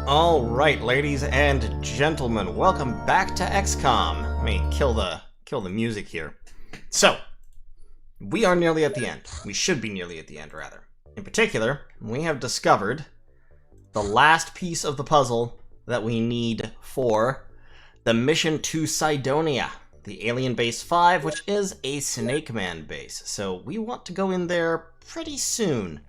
Alright, ladies and gentlemen, welcome back to XCOM. Let me kill the music here. So, we are nearly at the end. We should be nearly at the end, rather. In particular, we have discovered the last piece of the puzzle that we need for the mission to Cydonia, the Alien Base 5, which is a Snake Man base. So we want to go in there pretty soon.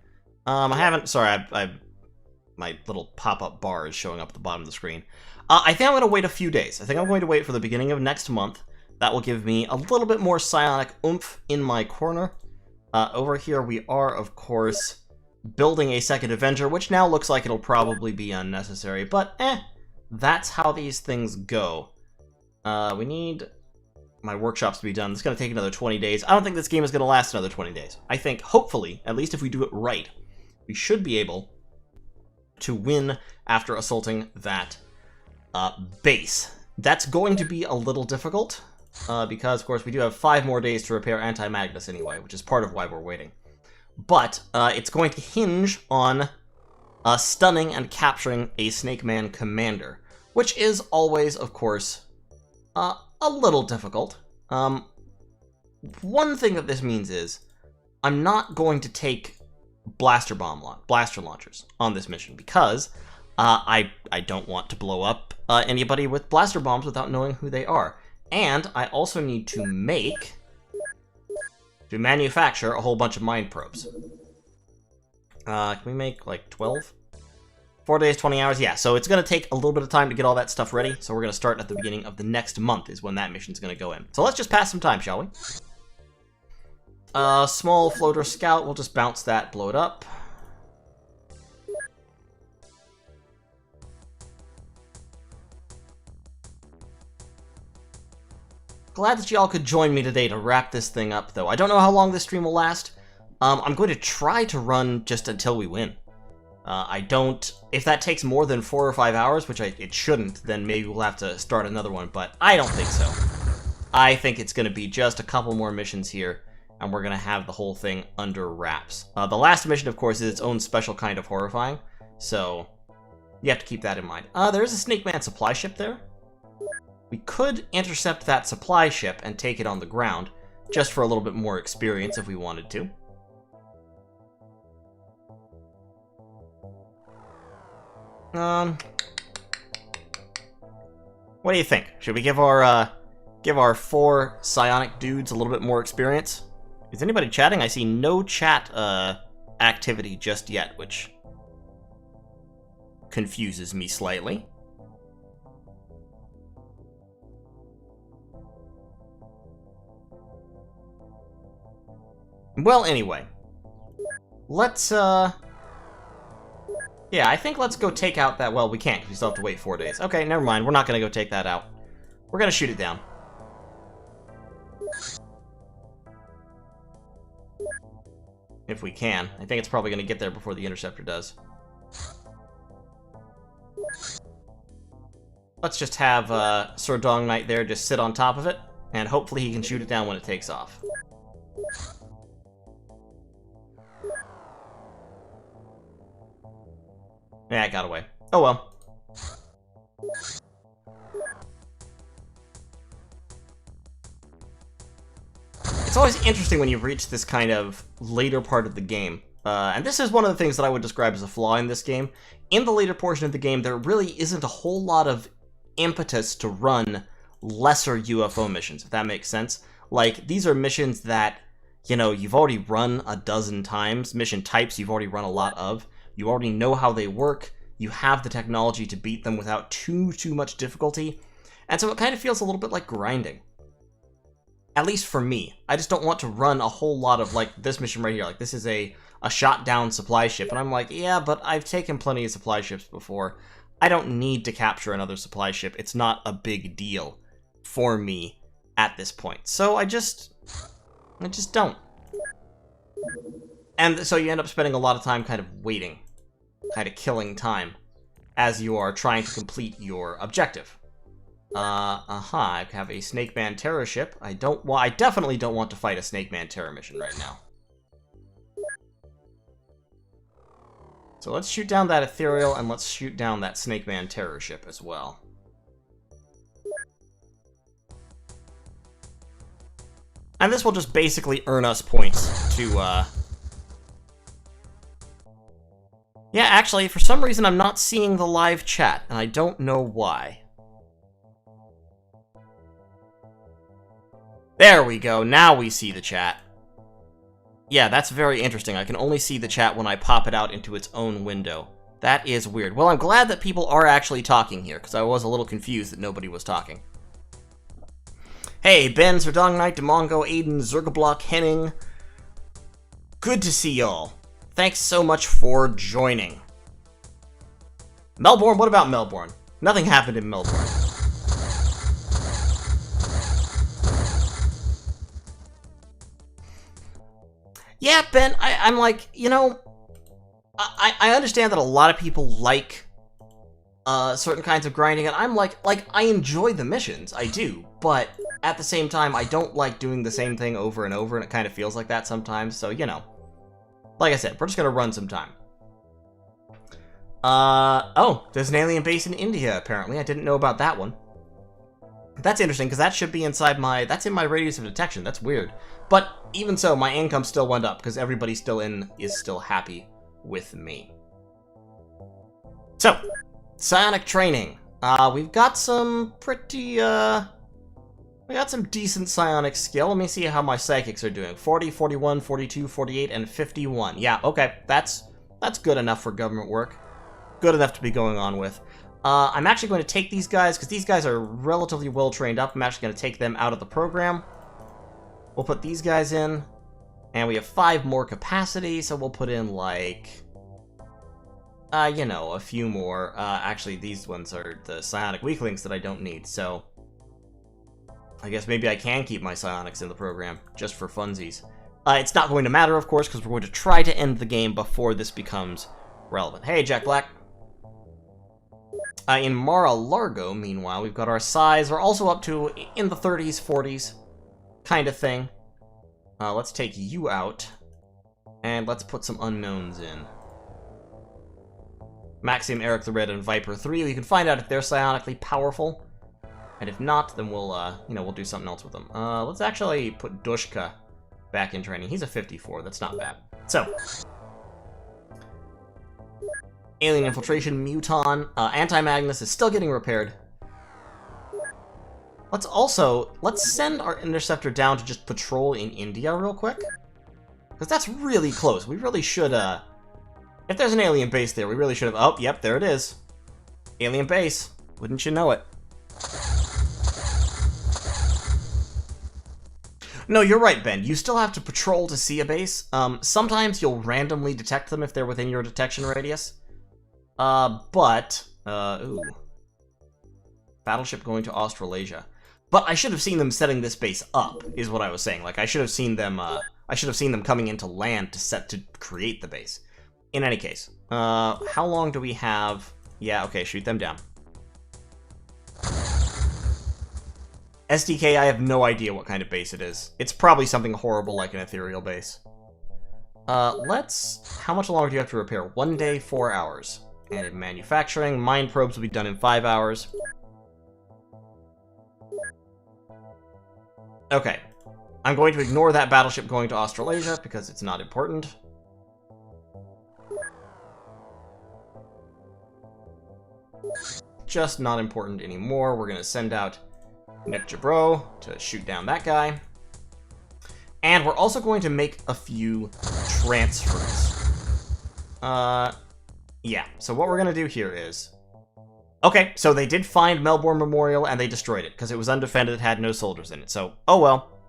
My little pop-up bar is showing up at the bottom of the screen. I think I'm going to wait a few days. I think I'm going to wait for the beginning of next month. That will give me a little bit more psionic oomph in my corner. Over here we are, of course, building a second Avenger, which now looks like it'll probably be unnecessary, but that's how these things go. We need my workshops to be done. It's going to take another 20 days. I don't think this game is going to last another 20 days. I think, hopefully, at least if we do it right, we should be able to win after assaulting that base. That's going to be a little difficult, because, of course, we do have 5 more days to repair Anti-Magnus anyway, which is part of why we're waiting. But it's going to hinge on stunning and capturing a Snake Man commander, which is always, of course, a little difficult. One thing that this means is I'm not going to take blaster launchers on this mission because I don't want to blow up anybody with blaster bombs without knowing who they are. And I also need to manufacture a whole bunch of mind probes. Can we make like 12? 4 days, 20 hours? Yeah, so it's going to take a little bit of time to get all that stuff ready, so we're going to start at the beginning of the next month is when that mission's going to go in. So let's just pass some time, shall we? Small floater scout, we'll just bounce that, blow it up. Glad that y'all could join me today to wrap this thing up, though. I don't know how long this stream will last. I'm going to try to run just until we win. If that takes more than 4 or 5 hours, which it shouldn't, then maybe we'll have to start another one, but I don't think so. I think it's going to be just a couple more missions here, and we're going to have the whole thing under wraps. The last mission, of course, is its own special kind of horrifying, so you have to keep that in mind. There is a Snake Man supply ship there. We could intercept that supply ship and take it on the ground, just for a little bit more experience if we wanted to. What do you think? Should we give our 4 psionic dudes a little bit more experience? Is anybody chatting? I see no chat activity just yet, which confuses me slightly. Well, anyway, let's yeah, I think let's go take out that... Well, we can't, because we still have to wait 4 days. Okay, never mind. We're not going to go take that out. We're going to shoot it down. If we can. I think it's probably going to get there before the interceptor does. Let's just have Sir Dong Knight there just sit on top of it, and hopefully he can shoot it down when it takes off. Yeah, it got away. Oh well. It's always interesting when you reach this kind of later part of the game. And this is one of the things that I would describe as a flaw in this game. In the later portion of the game, there really isn't a whole lot of impetus to run lesser UFO missions, if that makes sense. Like, these are missions that, you know, you've already run a dozen times. Mission types you've already run a lot of. You already know how they work. You have the technology to beat them without too much difficulty. And so it kind of feels a little bit like grinding. At least for me. I just don't want to run a whole lot of, like, this mission right here. Like, this is a shot down supply ship. And I'm like, yeah, but I've taken plenty of supply ships before. I don't need to capture another supply ship. It's not a big deal for me at this point. So I just don't. And so you end up spending a lot of time kind of waiting. Kind of killing time as you are trying to complete your objective. I have a Snake Man terror ship. I definitely don't want to fight a Snake Man terror mission right now. So let's shoot down that Ethereal, and let's shoot down that Snake Man terror ship as well. And this will just basically earn us points to, Yeah, actually, for some reason I'm not seeing the live chat, and I don't know why. There we go, now we see the chat. Yeah, that's very interesting. I can only see the chat when I pop it out into its own window. That is weird. Well, I'm glad that people are actually talking here, because I was a little confused that nobody was talking. Hey, Ben, Zerdong Knight, Demongo, Aiden, Zergablock, Henning. Good to see y'all. Thanks so much for joining. Melbourne? What about Melbourne? Nothing happened in Melbourne. Yeah, Ben, I'm like, you know, I understand that a lot of people like certain kinds of grinding, and I'm like, I enjoy the missions, I do, but at the same time, I don't like doing the same thing over and over, and it kind of feels like that sometimes, so, you know. Like I said, we're just gonna run some time. Oh, there's an alien base in India, apparently. I didn't know about that one. That's interesting, because that should be inside my... That's in my radius of detection. That's weird. But even so, my income still went up, because everybody still is still happy with me. So, psionic training. We've got some pretty, we got some decent psionic skill. Let me see how my psychics are doing. 40, 41, 42, 48, and 51. Yeah, okay. That's good enough for government work. Good enough to be going on with. I'm actually going to take these guys, because these guys are relatively well trained up. I'm actually going to take them out of the program. We'll put these guys in, and we have 5 more capacity, so we'll put in, like, you know, a few more. Actually, these ones are the psionic weaklings that I don't need, so I guess maybe I can keep my psionics in the program, just for funsies. It's not going to matter, of course, because we're going to try to end the game before this becomes relevant. Hey, Jack Black. In Mar-a-Largo, meanwhile, we've got our size. We're also up to in the 30s, 40s kind of thing. Let's take you out, and let's put some unknowns in. Maxim, Eric the Red, and Viper 3. We can find out if they're psionically powerful, and if not, then we'll, you know, we'll do something else with them. Let's actually put Dushka back in training. He's a 54. That's not bad. So, Alien Infiltration, Muton, Anti-Magnus is still getting repaired. Let's send our interceptor down to just patrol in India real quick. Because that's really close. We really should, if there's an alien base there, we really should have... Oh, yep, there it is. Alien base. Wouldn't you know it? No, you're right, Ben. You still have to patrol to see a base. Sometimes you'll randomly detect them if they're within your detection radius. Ooh. Battleship going to Australasia. But I should have seen them setting this base up, is what I was saying. Like, I should have seen them, coming into land to create the base. In any case, how long do we have? Yeah, okay, shoot them down. SDK, I have no idea what kind of base it is. It's probably something horrible like an ethereal base. How much longer do you have to repair? 1 day, 4 hours. And in manufacturing, mine probes will be done in 5 hours. Okay. I'm going to ignore that battleship going to Australasia because it's not important. Just not important anymore. We're going to send out Nick Jabro to shoot down that guy. And we're also going to make a few transfers. Yeah, so what we're going to do here is... Okay, so they did find Melbourne Memorial and they destroyed it because it was undefended, it had no soldiers in it. So, oh well.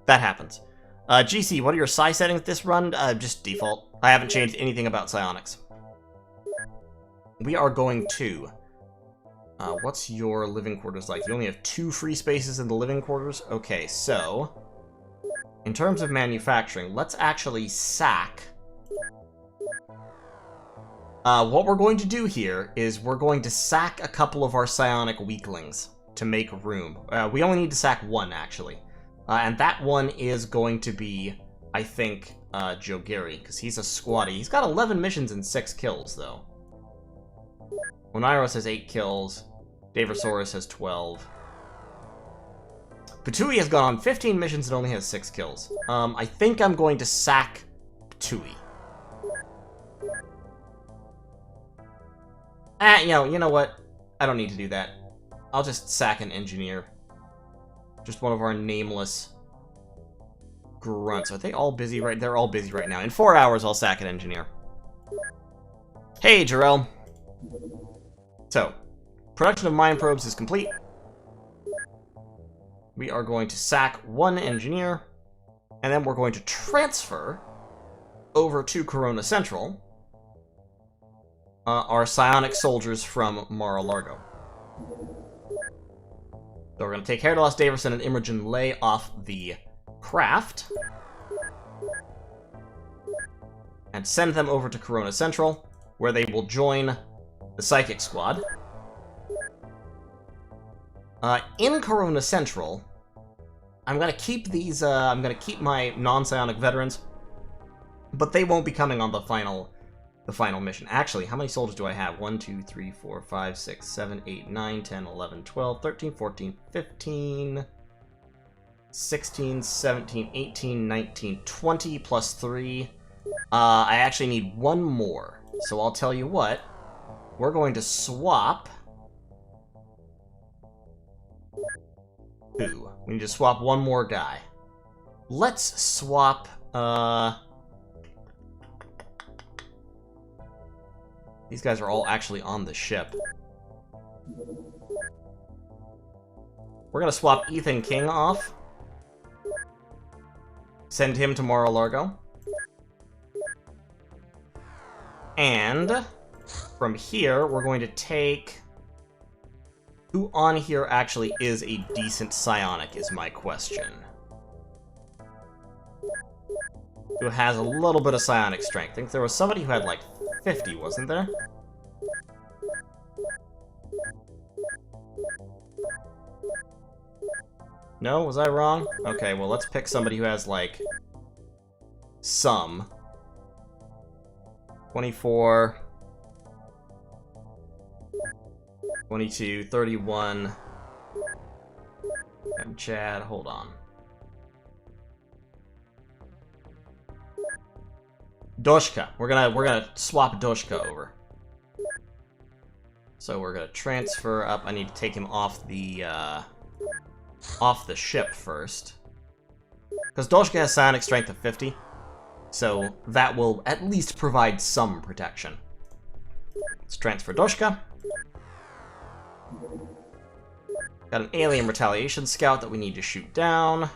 That happens. GC, what are your psi settings this run? Just default. I haven't changed anything about psionics. We are going to... what's your living quarters like? You only have 2 free spaces in the living quarters? Okay, so... in terms of manufacturing, let's actually sack... what we're going to do here is we're going to sack a couple of our psionic weaklings to make room. We only need to sack 1, actually. And that one is going to be I think, Joe Gary, because he's a squatty. He's got 11 missions and 6 kills, though. Oneiros has 8 kills. Daversaurus has 12. Patui has gone on 15 missions and only has 6 kills. I think I'm going to sack Patui. You know what? I don't need to do that. I'll just sack an engineer. Just one of our nameless grunts. Are they all busy right? They're all busy right now. In 4 hours, I'll sack an engineer. Hey, Jarrell. So, production of mine probes is complete. We are going to sack 1 engineer, and then we're going to transfer over to Corona Central our psionic soldiers from Mar-a-Lago. So we're going to take Herdalos Daverson and Imogen Lay off the craft and send them over to Corona Central, where they will join the Psychic Squad. In Corona Central, I'm gonna keep these, I'm gonna keep my non-psionic veterans, but they won't be coming on the final mission. Actually, how many soldiers do I have? 1, 2, 3, 4, 5, 6, 7, 8, 9, 10, 11, 12, 13, 14, 15, 16, 17, 18, 19, 20 plus 3. I actually need 1 more. So I'll tell you what, we're going to swap. Ooh, we need to swap 1 more guy. Let's swap, these guys are all actually on the ship. We're gonna swap Ethan King off. Send him to Mar-a-Lago. And from here, we're going to take... Who on here actually is a decent psionic is my question. Who has a little bit of psionic strength. I think there was somebody who had like 50, wasn't there? No? Was I wrong? Okay, well let's pick somebody who has like... some. 24... 22, 31... And Chad, hold on. Doshka. We're gonna swap Doshka over. So we're gonna transfer up. I need to take him off the ship first. Because Doshka has psionic strength of 50. So that will at least provide some protection. Let's transfer Doshka. Got an alien retaliation scout that we need to shoot down.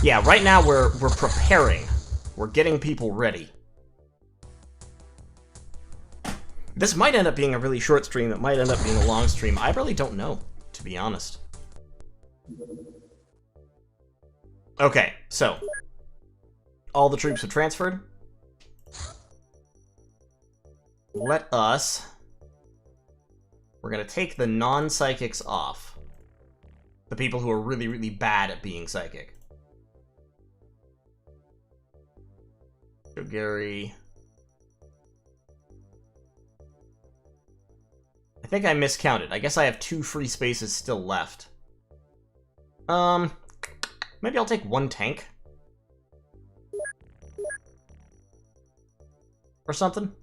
Yeah, right now we're preparing. We're getting people ready. This might end up being a really short stream. It might end up being a long stream. I really don't know, to be honest. Okay, so all the troops have transferred. Let us... We're going to take the non-psychics off. The people who are really, really bad at being psychic. So Gary... I think I miscounted. I guess I have 2 free spaces still left. Maybe I'll take 1 tank. Or something.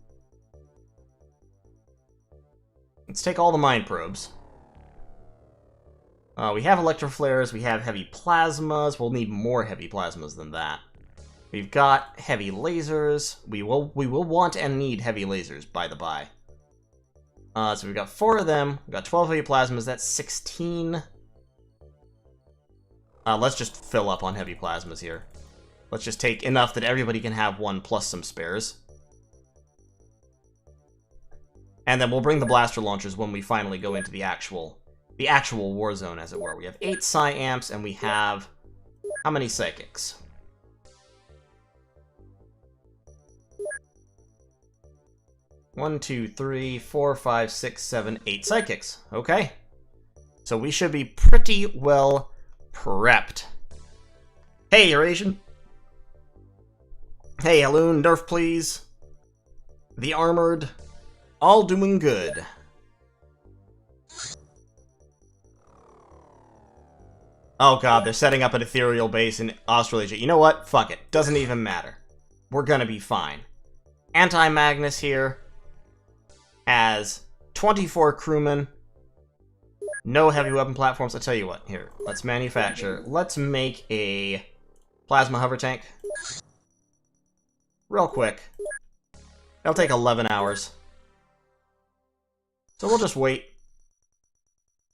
Let's take all the mine probes. We have electroflares, we have heavy plasmas. We'll need more heavy plasmas than that. We've got heavy lasers. We will want and need heavy lasers, by the by. So we've got 4 of them. We've got 12 heavy plasmas. That's 16. Let's just fill up on heavy plasmas here. Let's just take enough that everybody can have 1 plus some spares. And then we'll bring the blaster launchers when we finally go into the actual war zone, as it were. We have 8 Psi-Amps, and we have... how many Psychics? One, 2, 3, 4, 5, 6, 7, 8 Psychics. Okay. So we should be pretty well prepped. Hey, Eurasian. Hey, Haloon, nerf please. The Armored. All doing good. Oh god, they're setting up an ethereal base in Australasia. You know what? Fuck it. Doesn't even matter. We're gonna be fine. Anti-Magnus here has 24 crewmen. No heavy weapon platforms. I'll tell you what. Here, let's manufacture. Let's make a plasma hover tank. Real quick. It'll take 11 hours. So we'll just wait.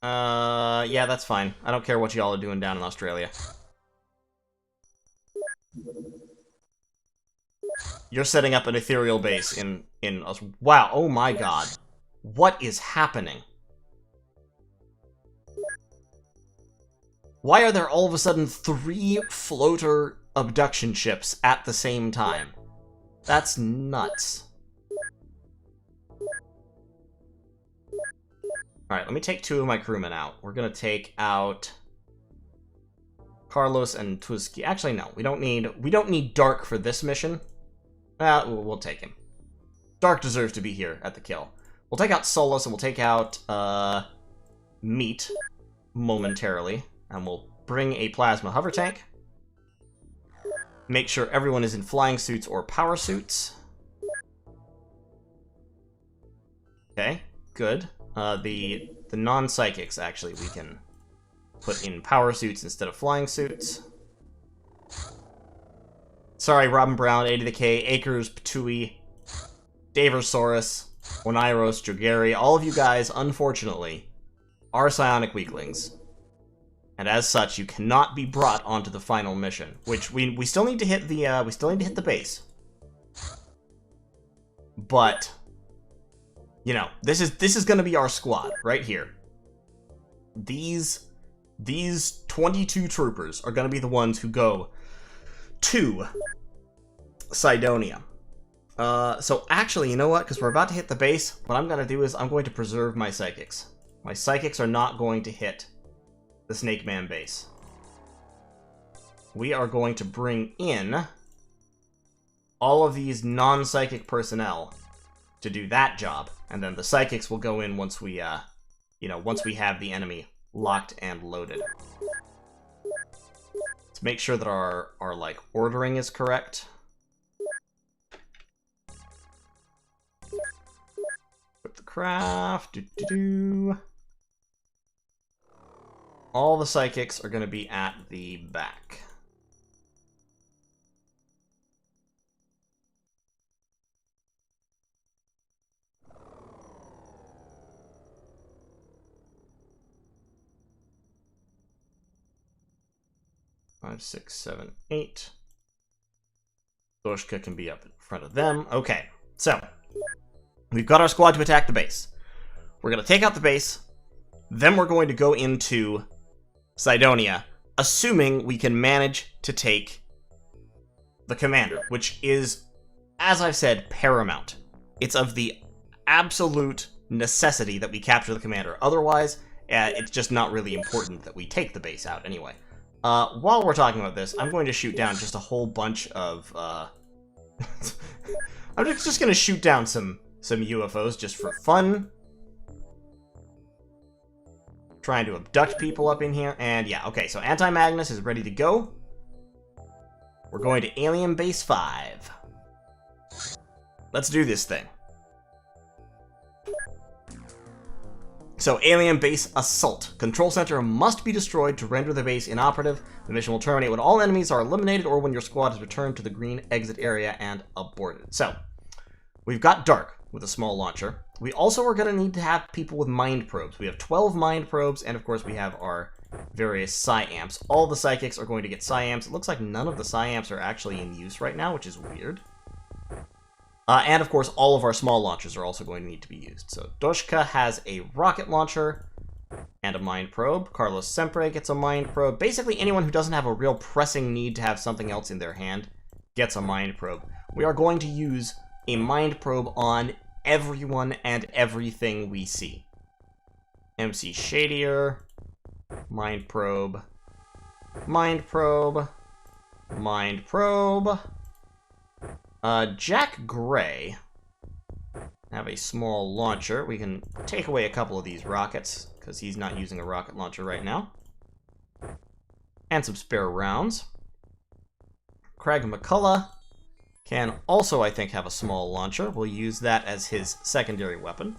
Yeah, that's fine. I don't care what y'all are doing down in Australia. You're setting up an ethereal base in wow, oh my god. What is happening? Why are there all of a sudden 3 floater abduction ships at the same time? That's nuts. Alright, let me take 2 of my crewmen out. We're gonna take out Carlos and Tuzki. Actually, no, we don't need Dark for this mission. We'll take him. Dark deserves to be here at the kill. We'll take out Solus and we'll take out Meat momentarily. And we'll bring a plasma hover tank. Make sure everyone is in flying suits or power suits. Okay, good. The non-psychics, actually, we can put in power suits instead of flying suits. Sorry, Robin Brown, 80 the K, Akers, Patui, Daversaurus, Oneiros, Jogari, all of you guys, unfortunately, are psionic weaklings. And as such, you cannot be brought onto the final mission, which we still need to hit the base. But you know, this is going to be our squad right here. These 22 troopers are going to be the ones who go to Cydonia. So actually, you know what? Because we're about to hit the base, what I'm going to do is I'm going to preserve my psychics. My psychics are not going to hit the Snake Man base. We are going to bring in all of these non-psychic personnel to do that job, and then the psychics will go in once we, once we have the enemy locked and loaded. Let's make sure that our like, ordering is correct. Put the craft, All the psychics are going to be at the back. Five, 6, 7, 8. Doshka can be up in front of them. Okay, so we've got our squad to attack the base. We're going to take out the base. Then we're going to go into Cydonia, assuming we can manage to take the commander, which is, as I've said, paramount. It's of the absolute necessity that we capture the commander. Otherwise, it's just not really important that we take the base out anyway. While we're talking about this, I'm going to shoot down just a whole bunch of, I'm just going to shoot down some UFOs just for fun. Trying to abduct people up in here, and yeah, okay, so Anti-Magnus is ready to go. We're going to Alien Base 5. Let's do this thing. So, Alien Base Assault. Control Center must be destroyed to render the base inoperative. The mission will terminate when all enemies are eliminated or when your squad has returned to the green exit area and aborted. So, we've got Dark with a small launcher. We also are going to need to have people with mind probes. We have 12 mind probes, and of course we have our various psi-amps. All the psychics are going to get psi-amps. It looks like none of the psi-amps are actually in use right now, which is weird. And of course, all of our small launchers are also going to need to be used. So Doshka has a rocket launcher and a mind probe. Carlos Sempre gets a mind probe. Basically, anyone who doesn't have a real pressing need to have something else in their hand gets a mind probe. We are going to use a mind probe on everyone and everything we see. MC Shadier. Mind Probe. Mind Probe. Mind Probe. Jack Gray. Have a small launcher. We can take away a couple of these rockets, because he's not using a rocket launcher right now. And some spare rounds. Craig McCullough can also, I think, have a small launcher. We'll use that as his secondary weapon.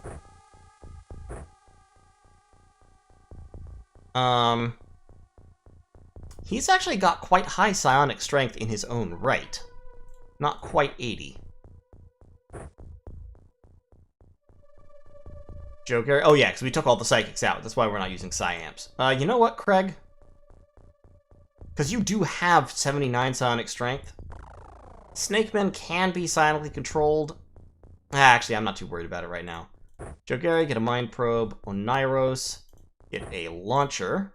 He's actually got quite high psionic strength in his own right. Not quite 80. Joe Gary. Oh yeah, because we took all the psychics out. That's why we're not using psi-amps. You know what, Craig? Because you do have 79 psionic strength. Snakemen can be psionically controlled. Actually, I'm not too worried about it right now. Joe Gary, get a Mind Probe. Oneiros, get a launcher.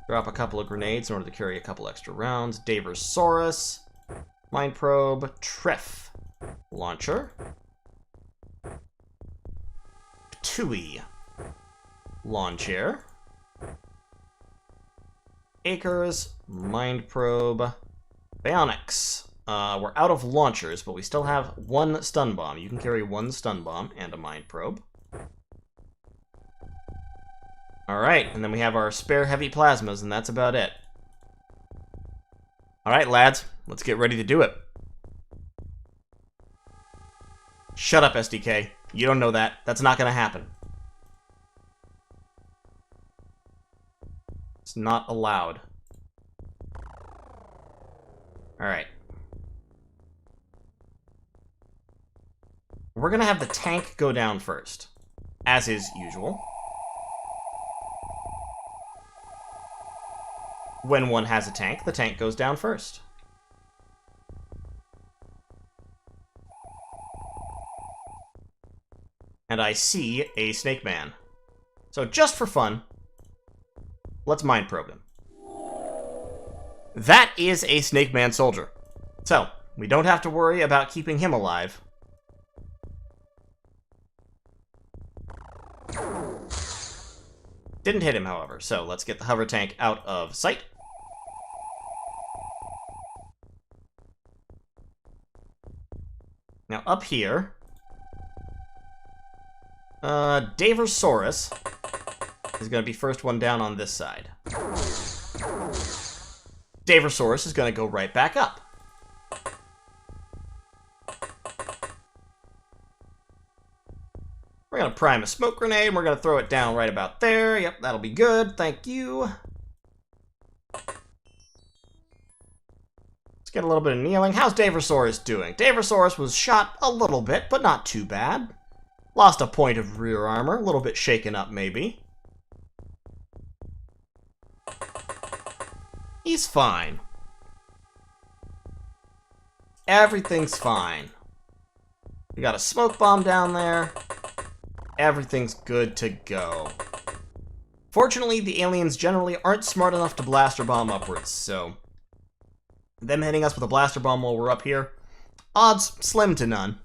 Drop a couple of grenades in order to carry a couple extra rounds. Daversaurus, Mind Probe. Treff, launcher. Tui, lawn chair. Acres, Mind Probe. Bionics. We're out of launchers, but we still have one stun bomb. You can carry one stun bomb and a Mind Probe. Alright, and then we have our spare heavy plasmas, and that's about it. Alright, lads, let's get ready to do it. Shut up, SDK. You don't know that. That's not gonna happen. It's not allowed. Alright. We're gonna have the tank go down first, as is usual. When one has a tank, the tank goes down first. And I see a Snake Man. So just for fun, let's Mind Probe him. That is a Snake Man soldier. So, we don't have to worry about keeping him alive. Didn't hit him, however, so let's get the hover tank out of sight. Now up here, Daversaurus is going to be first one down on this side. Daversaurus is going to go right back up. We're going to prime a smoke grenade, and we're going to throw it down right about there. Yep, that'll be good. Thank you. Let's get a little bit of kneeling. How's Daversaurus doing? Daversaurus was shot a little bit, but not too bad. Lost a point of rear armor. A little bit shaken up, maybe. He's fine. Everything's fine. We got a smoke bomb down there. Everything's good to go. Fortunately, the aliens generally aren't smart enough to blaster bomb upwards, so them hitting us with a blaster bomb while we're up here, odds slim to none.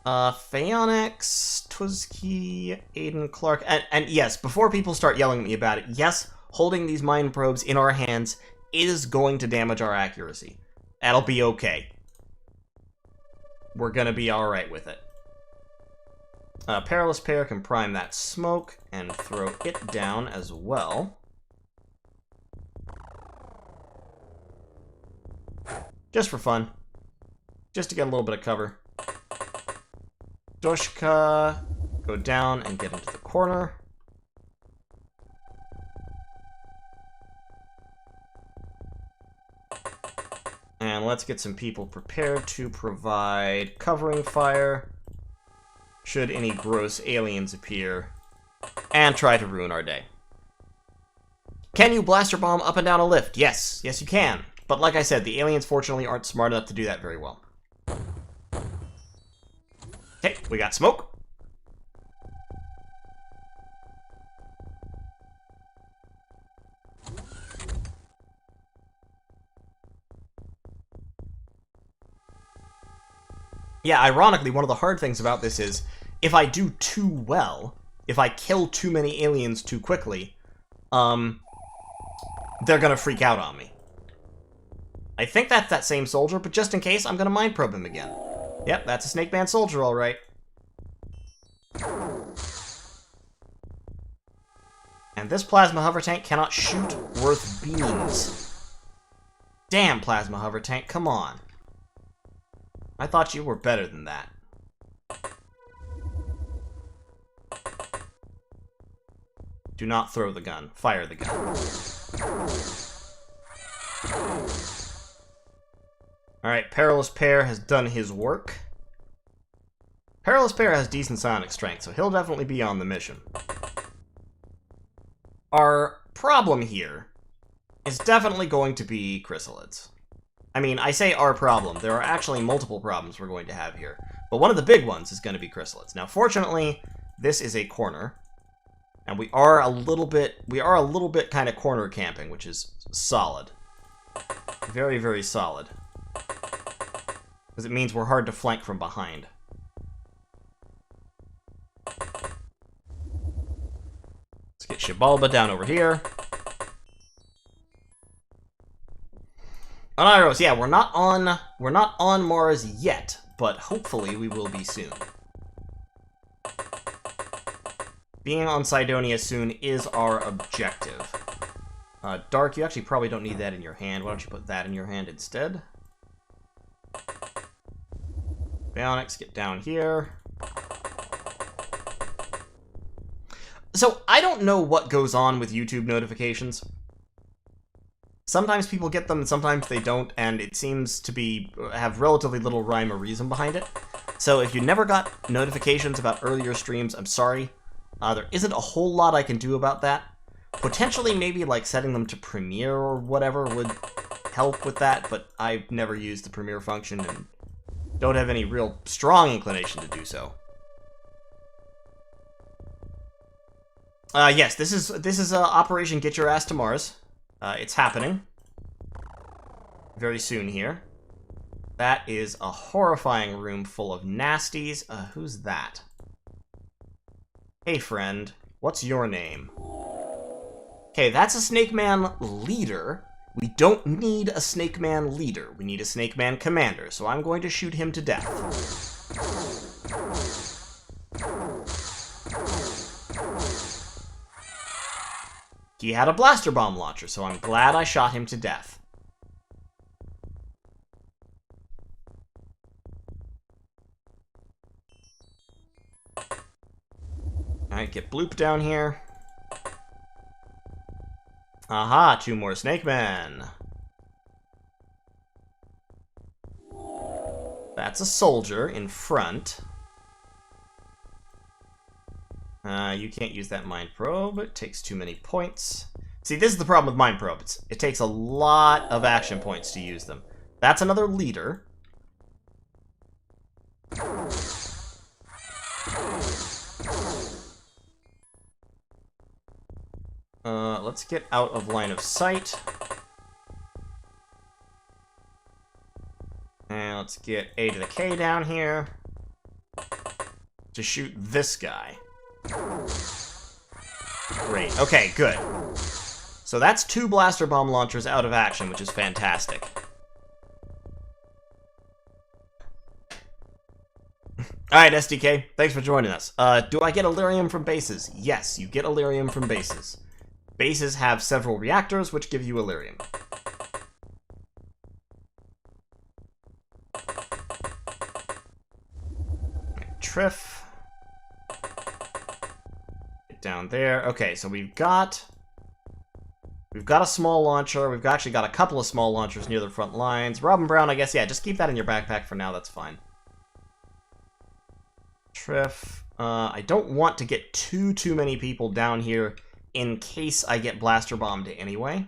Phaonix, Twizzkey, Aiden Clark, and yes, before people start yelling at me about it, yes, holding these mind probes in our hands is going to damage our accuracy. That'll be okay. We're gonna be alright with it. Perilous Pair can prime that smoke and throw it down as well. Just for fun. Just to get a little bit of cover. Doshka, go down and get into the corner. And let's get some people prepared to provide covering fire should any gross aliens appear and try to ruin our day. Can you blaster bomb up and down a lift? Yes. Yes, you can. But like I said, the aliens fortunately aren't smart enough to do that very well. Okay, we got smoke. Yeah, ironically, one of the hard things about this is, if I do too well, if I kill too many aliens too quickly, they're gonna freak out on me. I think that's that same soldier, but just in case, I'm gonna mind probe him again. Yep, that's a Snake Man soldier, alright. And this plasma hover tank cannot shoot worth beans. Damn, plasma hover tank, come on. I thought you were better than that. Do not throw the gun. Fire the gun. Alright, Perilous Pear has done his work. Perilous Pear has decent psionic strength, so he'll definitely be on the mission. Our problem here is definitely going to be chrysalids. I mean, I say our problem. There are actually multiple problems we're going to have here. But one of the big ones is going to be chrysalids. Now, fortunately, this is a corner. And we are a little bit kind of corner camping, which is solid. Very, very solid. Because it means we're hard to flank from behind. Let's get Shibalba down over here. On Iros, yeah, we're not on Mars yet, but hopefully we will be soon. Being on Cydonia soon is our objective. Dark, you actually probably don't need that in your hand. Why don't you put that in your hand instead? Bionics, get down here. So, I don't know what goes on with YouTube notifications. Sometimes people get them and sometimes they don't, and it seems to have relatively little rhyme or reason behind it. So if you never got notifications about earlier streams, I'm sorry. There isn't a whole lot I can do about that. Potentially maybe like setting them to Premiere or whatever would help with that, but I've never used the Premiere function and don't have any real strong inclination to do so. Yes, this is Operation Get Your Ass to Mars. It's happening very soon here. That is a horrifying room full of nasties. Who's that? Hey, friend. What's your name? Okay, that's a Snake Man leader. We don't need a Snake Man leader. We need a Snake Man commander, so I'm going to shoot him to death. He had a blaster bomb launcher, so I'm glad I shot him to death. Alright, get Bloop down here. Aha, 2 more Snake Men. That's a soldier in front. You can't use that Mind Probe. It takes too many points. See, this is the problem with Mind Probes. It takes a lot of action points to use them. That's another leader. Let's get out of line of sight. And let's get A to the K down here to shoot this guy. Great. Okay, good. So that's 2 blaster bomb launchers out of action, which is fantastic. Alright, SDK, thanks for joining us. Do I get Elerium from bases? Yes, you get Elerium from bases. Bases have several reactors, which give you Elerium. Triff. Get down there. Okay, so we've got a small launcher. We've actually got a couple of small launchers near the front lines. Robin Brown, I guess, yeah, just keep that in your backpack for now. That's fine. Triff. I don't want to get too many people down here in case I get blaster bombed anyway.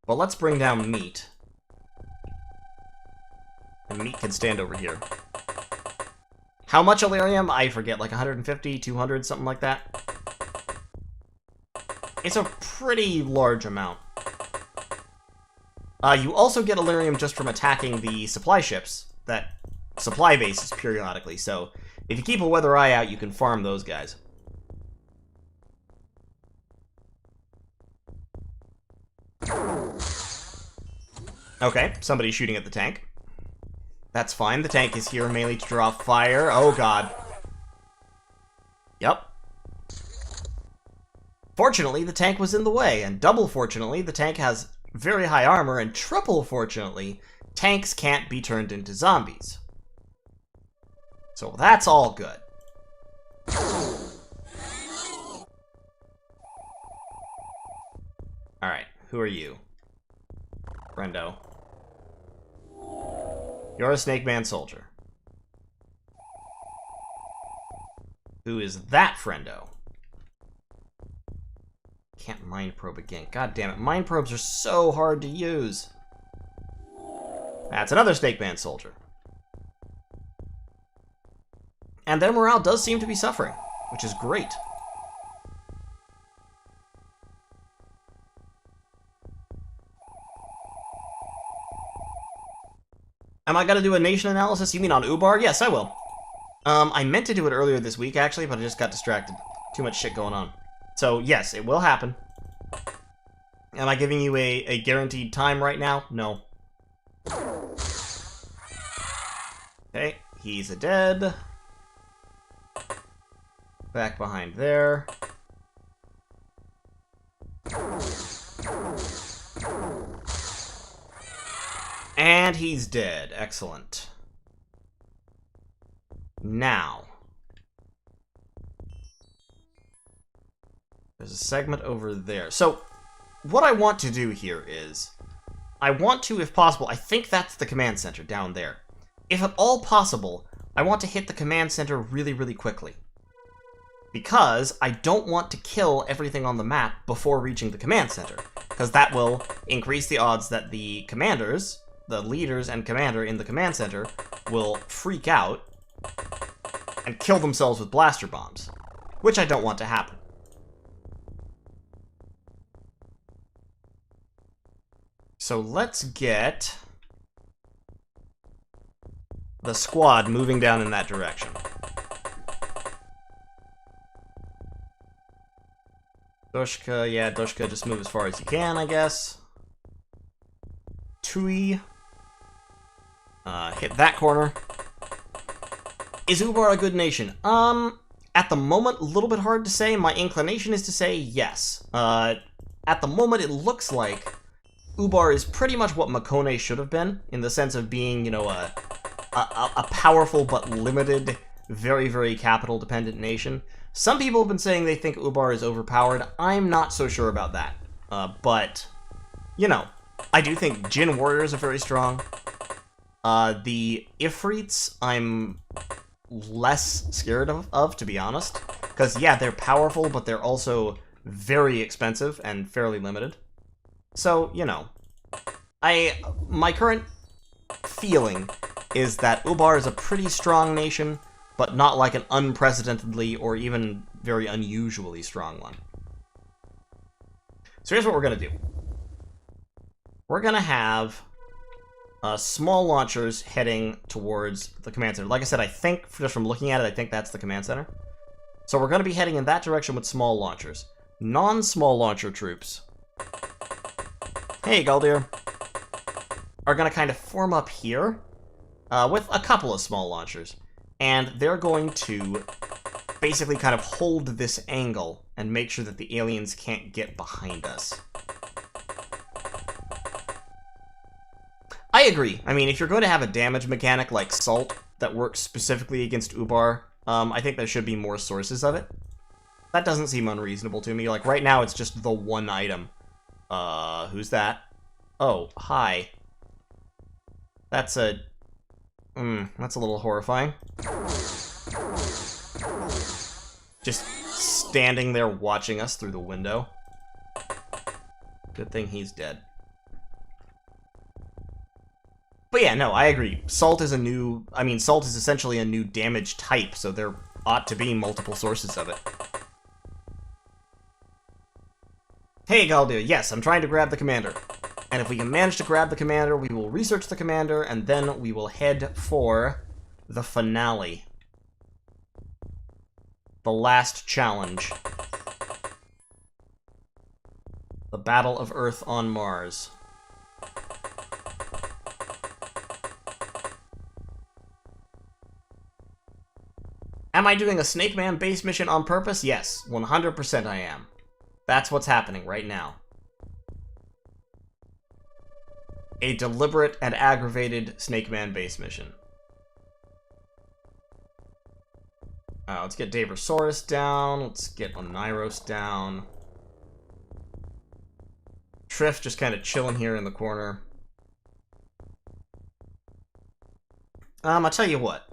But let's bring down Meat. And Meat can stand over here. How much Elerium? I forget, like 150, 200, something like that. It's a pretty large amount. You also get Elerium just from attacking the supply ships, supply bases periodically. So if you keep a weather eye out, you can farm those guys. Okay, somebody's shooting at the tank. That's fine. The tank is here mainly to draw fire. Oh, God. Yep. Fortunately, the tank was in the way, and double fortunately, the tank has very high armor, and triple fortunately, tanks can't be turned into zombies. So that's all good. Alright, who are you? Friendo. You're a Snake Man soldier. Who is that friendo? Can't mind probe again. God damn it. Mind probes are so hard to use. That's another Snake Man soldier. And their morale does seem to be suffering, which is great. Am I gonna do a nation analysis? You mean on Ubar? Yes, I will. I meant to do it earlier this week, actually, but I just got distracted. Too much shit going on. So, yes, it will happen. Am I giving you a guaranteed time right now? No. Okay, he's a dead. Back behind there. And he's dead. Excellent. Now. There's a segment over there. So, what I want to do here is, I want to, if possible, I think that's the command center down there. If at all possible, I want to hit the command center really, really quickly. Because I don't want to kill everything on the map before reaching the command center. Because that will increase the odds that the commanders, the leaders and commander in the command center, will freak out and kill themselves with blaster bombs. Which I don't want to happen. So let's get the squad moving down in that direction. Doshka, yeah, Doshka, just move as far as you can, I guess. Tui. Hit that corner. Is Ubar a good nation? At the moment, a little bit hard to say. My inclination is to say yes. At the moment, it looks like Ubar is pretty much what Makone should have been, in the sense of being, you know, a powerful but limited, very, very capital-dependent nation. Some people have been saying they think Ubar is overpowered. I'm not so sure about that. But, you know, I do think Jin warriors are very strong. The Ifrits, I'm less scared of, to be honest. Because, yeah, they're powerful, but they're also very expensive and fairly limited. So, you know, my current feeling is that Ubar is a pretty strong nation, but not like an unprecedentedly or even very unusually strong one. So here's what we're going to do. We're going to have small launchers heading towards the command center. Like I said, I think, just from looking at it, I think that's the command center. So we're going to be heading in that direction with small launchers. Non-small launcher troops, hey, Galdir, are going to kind of form up here with a couple of small launchers. And they're going to basically kind of hold this angle and make sure that the aliens can't get behind us. I agree. I mean, if you're going to have a damage mechanic like Salt that works specifically against Ubar, I think there should be more sources of it. That doesn't seem unreasonable to me. Like, right now, it's just the one item. Who's that? Oh, hi. That's a... that's a little horrifying. Just standing there watching us through the window. Good thing he's dead. But yeah, no, I agree. Salt is a new... I mean, Salt is essentially a new damage type, so there ought to be multiple sources of it. Hey, Galdir, yes, I'm trying to grab the commander. And if we can manage to grab the commander, we will research the commander, and then we will head for the finale. The last challenge. The Battle of Earth on Mars. Am I doing a Snake Man base mission on purpose? Yes, 100% I am. That's what's happening right now. A deliberate and aggravated Snake Man base mission. Let's get Davorsaurus down. Let's get Oneiros down. Triff just kind of chilling here in the corner. I'll tell you what.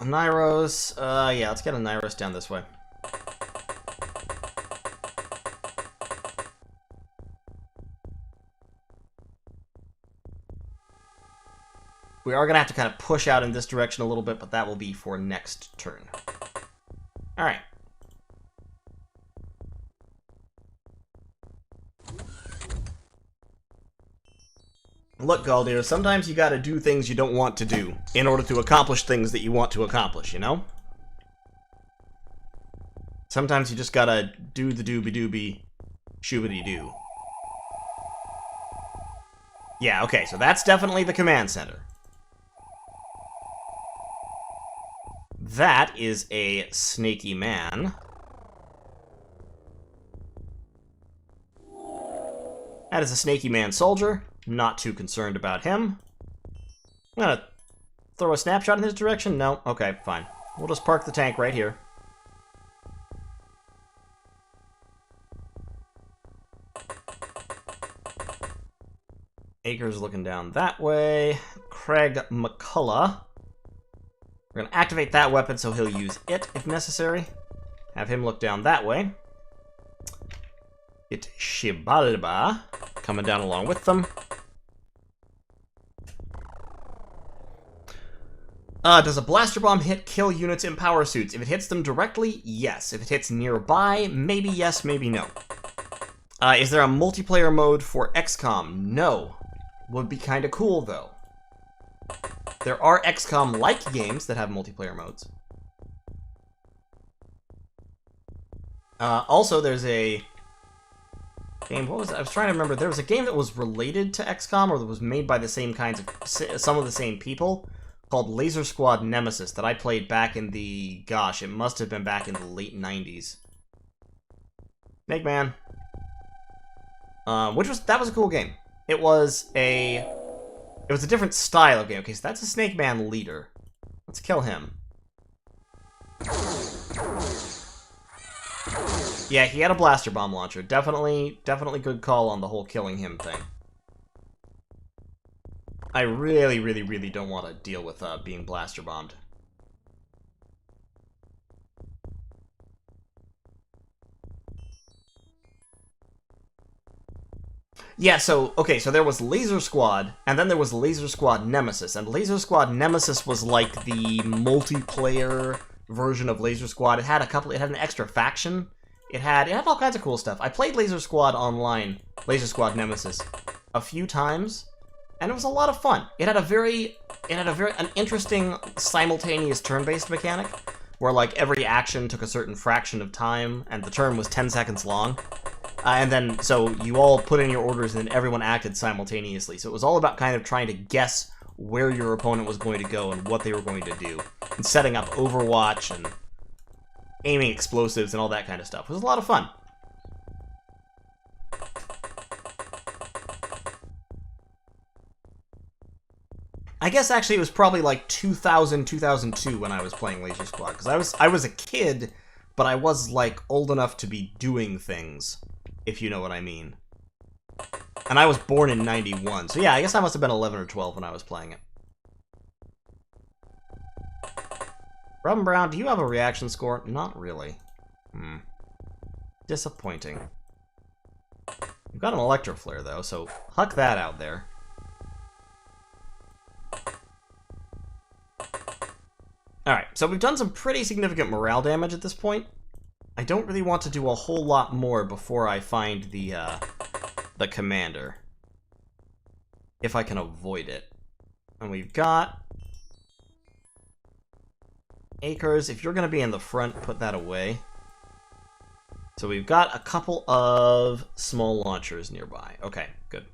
Oneiros, yeah, let's get Oneiros down this way. We are going to have to kind of push out in this direction a little bit, but that will be for next turn. Alright. Look, Galdir, sometimes you gotta do things you don't want to do in order to accomplish things that you want to accomplish, you know? Sometimes you just gotta do the doobie-doobie, shoobity-doo. Yeah, okay, so that's definitely the command center. That is a snaky man. That is a snaky man soldier. Not too concerned about him. I'm gonna throw a snapshot in his direction. No? Okay, fine. We'll just park the tank right here. Acres looking down that way. Craig McCullough. We're going to activate that weapon so he'll use it if necessary. Have him look down that way. Get Shibalba coming down along with them. Does a blaster bomb hit kill units in power suits? If it hits them directly, yes. If it hits nearby, maybe yes, maybe no. Is there a multiplayer mode for XCOM? No. Would be kind of cool, though. There are XCOM-like games that have multiplayer modes. Also, there's a game, what was it? I was trying to remember. There was a game that was related to XCOM, or that was made by the same kinds of, some of the same people, called Laser Squad Nemesis, that I played back in the, gosh, it must have been back in the late 90s. Snake Man. That was a cool game. It was a different style of game. Okay, so that's a Snake Man leader. Let's kill him. Yeah, he had a blaster bomb launcher. Definitely good call on the whole killing him thing. I really, really, really don't want to deal with being blaster bombed. Yeah, so, okay, so there was Laser Squad, and then there was Laser Squad Nemesis, and Laser Squad Nemesis was like the multiplayer version of Laser Squad. It had an extra faction. It had all kinds of cool stuff. I played Laser Squad Online, Laser Squad Nemesis, a few times, and it was a lot of fun. It had an interesting simultaneous turn-based mechanic, where like every action took a certain fraction of time, and the turn was 10 seconds long. And then, so you all put in your orders and then everyone acted simultaneously. So it was all about kind of trying to guess where your opponent was going to go and what they were going to do. And setting up Overwatch and aiming explosives and all that kind of stuff. It was a lot of fun. I guess actually it was probably like 2000, 2002 when I was playing Laser Squad. Because I was a kid, but I was like old enough to be doing things, if you know what I mean. And I was born in 91, so yeah, I guess I must have been 11 or 12 when I was playing it. Robin Brown, do you have a reaction score? Not really. Disappointing. You've got an Electroflare, though, so huck that out there. Alright, so we've done some pretty significant morale damage at this point. I don't really want to do a whole lot more before I find the commander. if I can avoid it. And we've got Acres. If you're going to be in the front, put that away. So we've got a couple of small launchers nearby. Okay, good.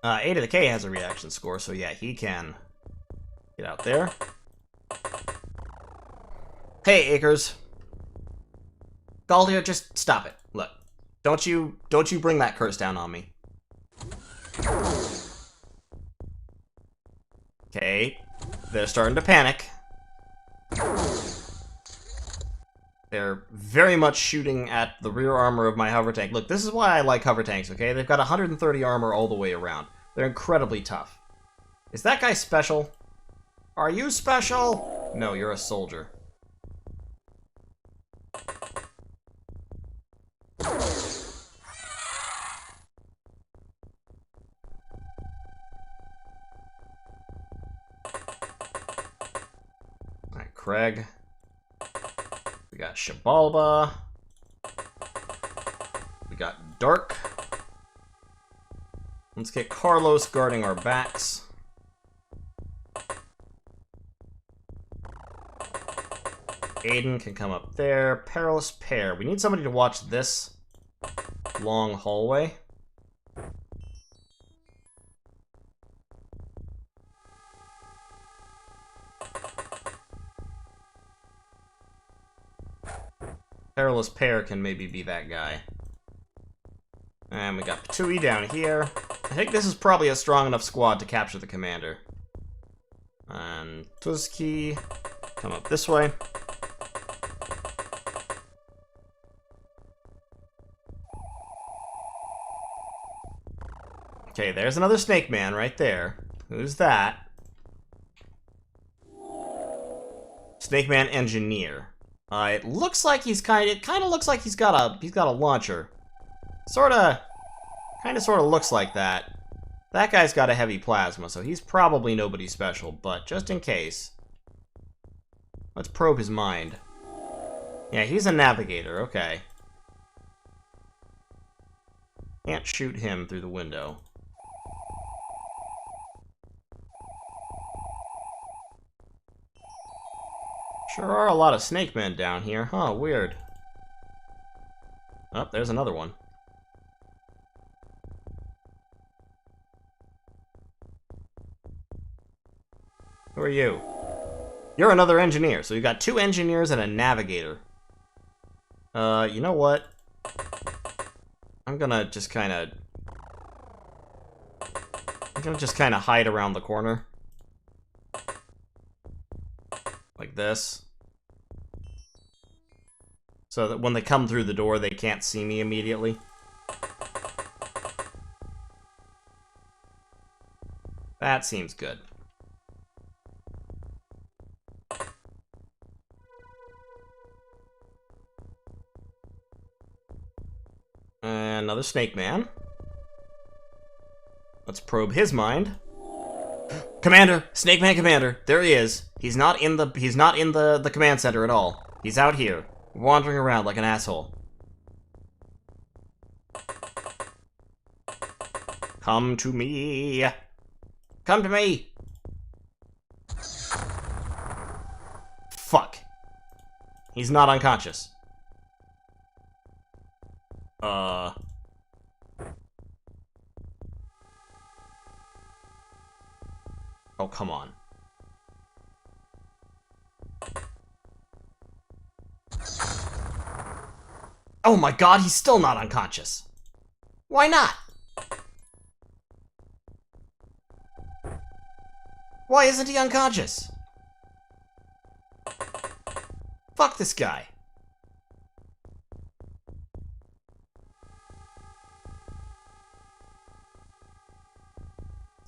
A to the K has a reaction score, so yeah, he can get out there. Hey, Acres. Galdia, just stop it. Look, don't you bring that curse down on me. Okay, they're starting to panic. They're very much shooting at the rear armor of my hover tank. Look, this is why I like hover tanks, okay? They've got 130 armor all the way around. They're incredibly tough. Is that guy special? Are you special? No, you're a soldier. Alright, Craig. We got Shabalba. We got Dark. Let's get Carlos guarding our backs. Aiden can come up there. Perilous Pair. We need somebody to watch this long hallway. Perilous Pair can maybe be that guy. And we got Patui down here. I think this is probably a strong enough squad to capture the commander. And Tuzki, come up this way. Okay, there's another Snake Man right there. Who's that? Snake Man Engineer. It looks like he's it kind of looks like he's got a launcher. Sort of looks like that. That guy's got a heavy plasma, so he's probably nobody special, but just in case, let's probe his mind. Yeah, he's a navigator, okay. Can't shoot him through the window. Sure are a lot of snake men down here, huh? Weird. Oh, there's another one. Who are you? You're another engineer, so you got 2 engineers and a navigator. You know what? I'm gonna just kinda hide around the corner. Like this. So that when they come through the door, they can't see me immediately. That seems good. Another Snake Man. Let's probe his mind. Commander! Snake Man Commander! There he is. He's not in the command center at all. He's out here, wandering around like an asshole. Come to me! Come to me! Fuck. He's not unconscious. Oh, come on. Oh my god, he's still not unconscious. Why not? Why isn't he unconscious? Fuck this guy.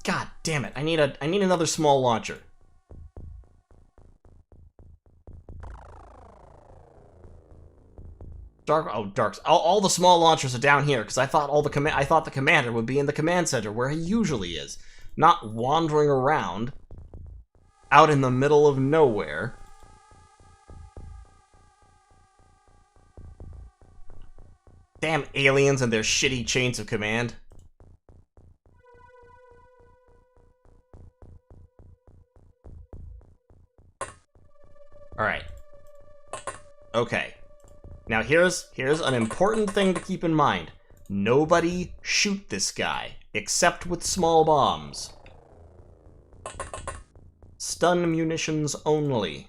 God damn it, I need another small launcher. Darks. All the small launchers are down here because I thought the commander would be in the command center where he usually is, not wandering around out in the middle of nowhere. Damn aliens and their shitty chains of command. Alright. Okay. Now here's an important thing to keep in mind. Nobody shoot this guy, except with small bombs. Stun munitions only.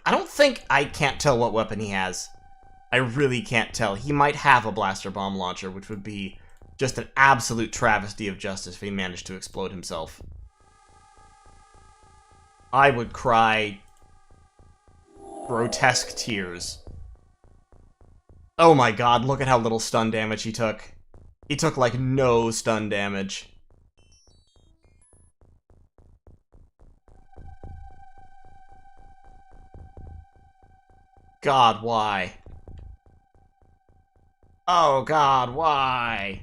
I don't think I can't tell what weapon he has. I really can't tell. He might have a blaster bomb launcher, which would be just an absolute travesty of justice if he managed to explode himself. I would cry grotesque tears. Oh my god, look at how little stun damage he took. He took like no stun damage. God, why? Oh god, why?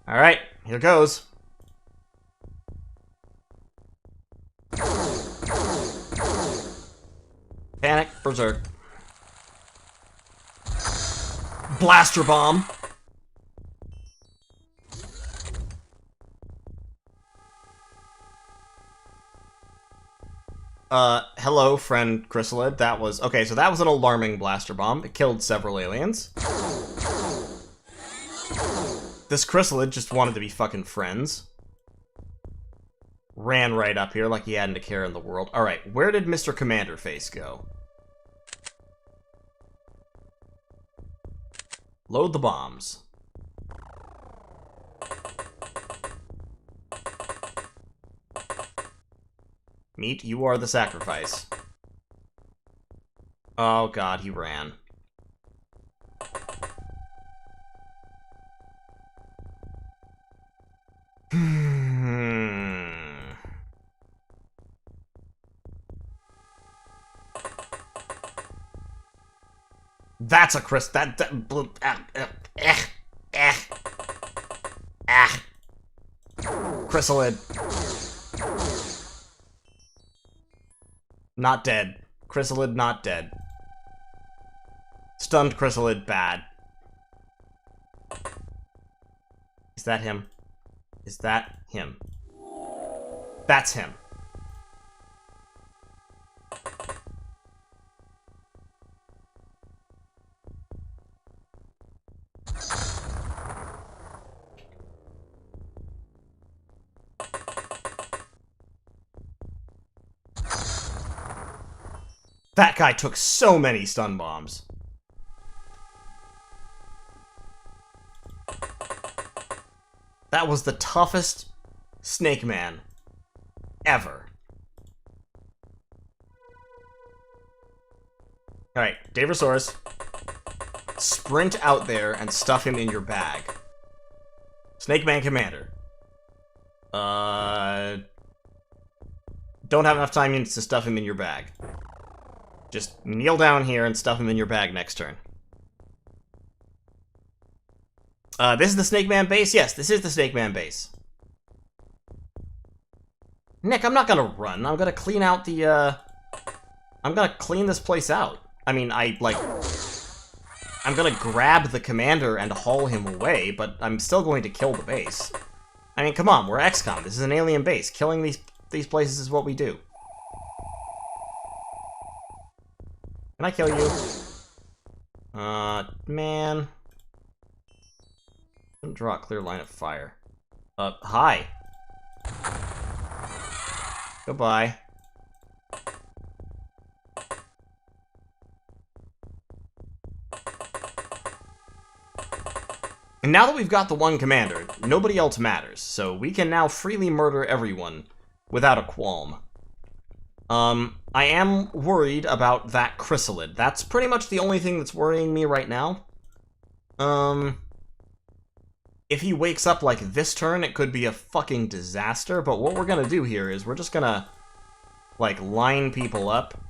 Alright, here goes. Panic, berserk. Blaster bomb. Hello, friend Chrysalid. That was... Okay, so that was an alarming blaster bomb. It killed several aliens. This Chrysalid just wanted to be fucking friends. Ran right up here like he hadn't a care in the world. Alright, where did Mr. Commander Face go? Load the bombs. Meat, you are the sacrifice. Oh god, he ran. That's a Chrysalid. Not dead. Chrysalid not dead. Stunned Chrysalid bad. Is that him? Is that him? That's him. That guy took so many stun bombs. That was the toughest Snake Man ever. Alright, Daversaurus. Sprint out there and stuff him in your bag. Snake Man Commander. Don't have enough time to stuff him in your bag. Just kneel down here and stuff him in your bag next turn. This is the Snake Man base? Yes, this is the Snake Man base. Nick, I'm not gonna run. I'm gonna clean out the, I'm gonna clean this place out. I mean, I'm gonna grab the commander and haul him away, but I'm still going to kill the base. I mean, come on, we're XCOM. This is an alien base. Killing these places is what we do. Can I kill you? Man. Couldn't draw a clear line of fire. Hi. Goodbye. And now that we've got the one commander, nobody else matters, so we can now freely murder everyone without a qualm. I am worried about that Chrysalid. That's pretty much the only thing that's worrying me right now. If he wakes up like this turn, it could be a fucking disaster, but what we're gonna do here is we're just gonna, like, line people up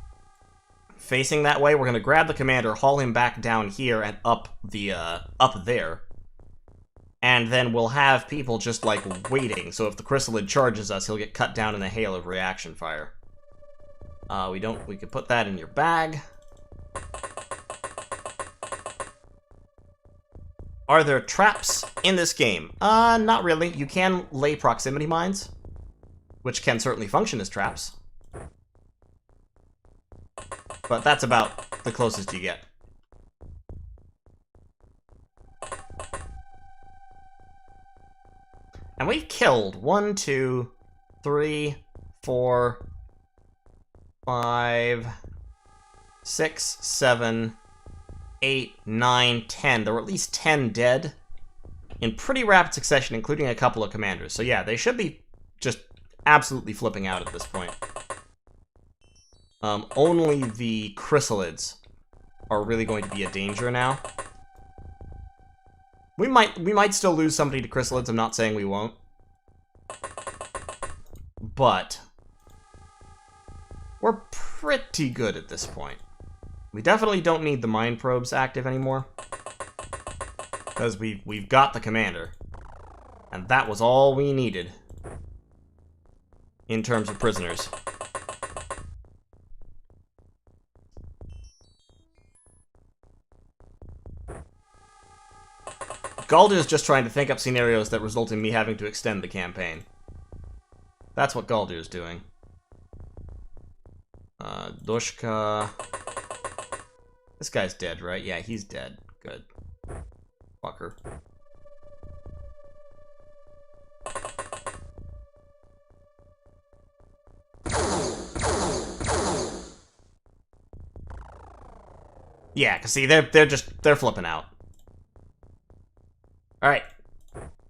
facing that way. We're going to grab the commander, haul him back down here and up there. And then we'll have people just, like, waiting. So if the chrysalid charges us, he'll get cut down in a hail of reaction fire. We could put that in your bag. Are there traps in this game? Not really. You can lay proximity mines, which can certainly function as traps. But that's about the closest you get. And we've killed 1, 2, 3, 4, 5, 6, 7, 8, 9, 10. There were at least 10 dead in pretty rapid succession, including a couple of commanders. So yeah, they should be just absolutely flipping out at this point. Only the chrysalids are really going to be a danger now. We might still lose somebody to chrysalids, I'm not saying we won't. But we're pretty good at this point. We definitely don't need the mine probes active anymore. Because we've got the commander. And that was all we needed in terms of prisoners. Galdur's just trying to think up scenarios that result in me having to extend the campaign. That's what Galdur's doing. Dushka... This guy's dead, right? Yeah, he's dead. Good. Fucker. Yeah, cause see, they're flipping out. Alright.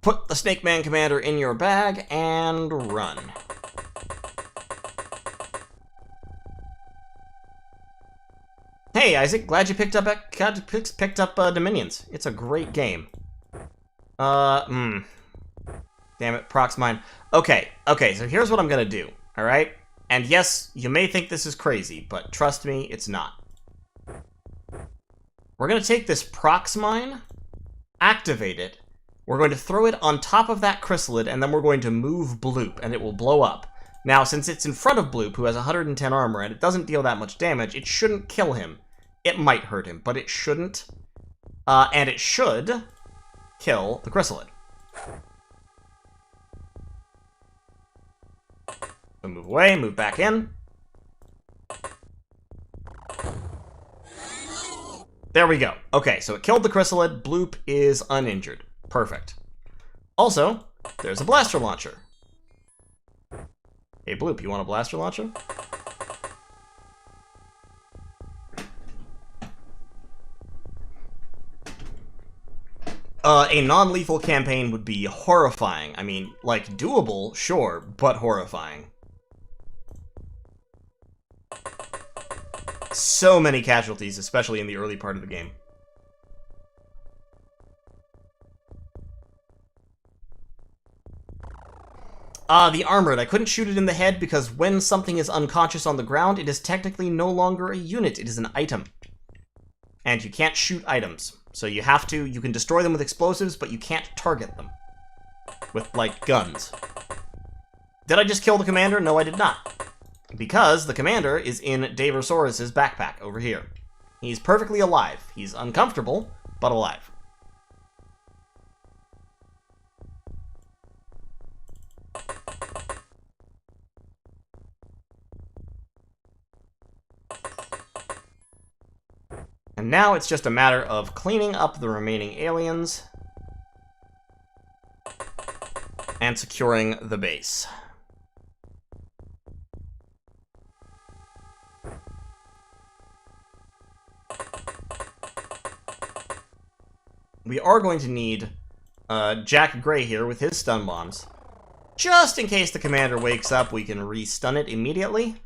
Put the Snake Man Commander in your bag and run. Hey, Isaac, glad you picked up Dominions. It's a great game. Damn it, Prox Mine. Okay, so here's what I'm gonna do, alright? And yes, you may think this is crazy, but trust me, it's not. We're gonna take this Prox Mine, activate it, we're going to throw it on top of that chrysalid, and then we're going to move Bloop, and it will blow up. Now, since it's in front of Bloop, who has 110 armor, and it doesn't deal that much damage, it shouldn't kill him. It might hurt him, but it shouldn't. And it should kill the chrysalid. So move away, move back in. There we go. Okay, so it killed the chrysalid. Bloop is uninjured. Perfect. Also, there's a blaster launcher. Hey, Bloop, you want a blaster launcher? A non-lethal campaign would be horrifying. I mean, like, doable, sure, but horrifying. So many casualties, especially in the early part of the game. The armored. I couldn't shoot it in the head because when something is unconscious on the ground, it is technically no longer a unit. It is an item. And you can't shoot items. So you can destroy them with explosives, but you can't target them with, like, guns. Did I just kill the commander? No, I did not. Because the commander is in Daversaurus's backpack over here. He's perfectly alive. He's uncomfortable, but alive. And now it's just a matter of cleaning up the remaining aliens and securing the base. We are going to need Jack Gray here with his stun bombs. Just in case the commander wakes up, we can re-stun it immediately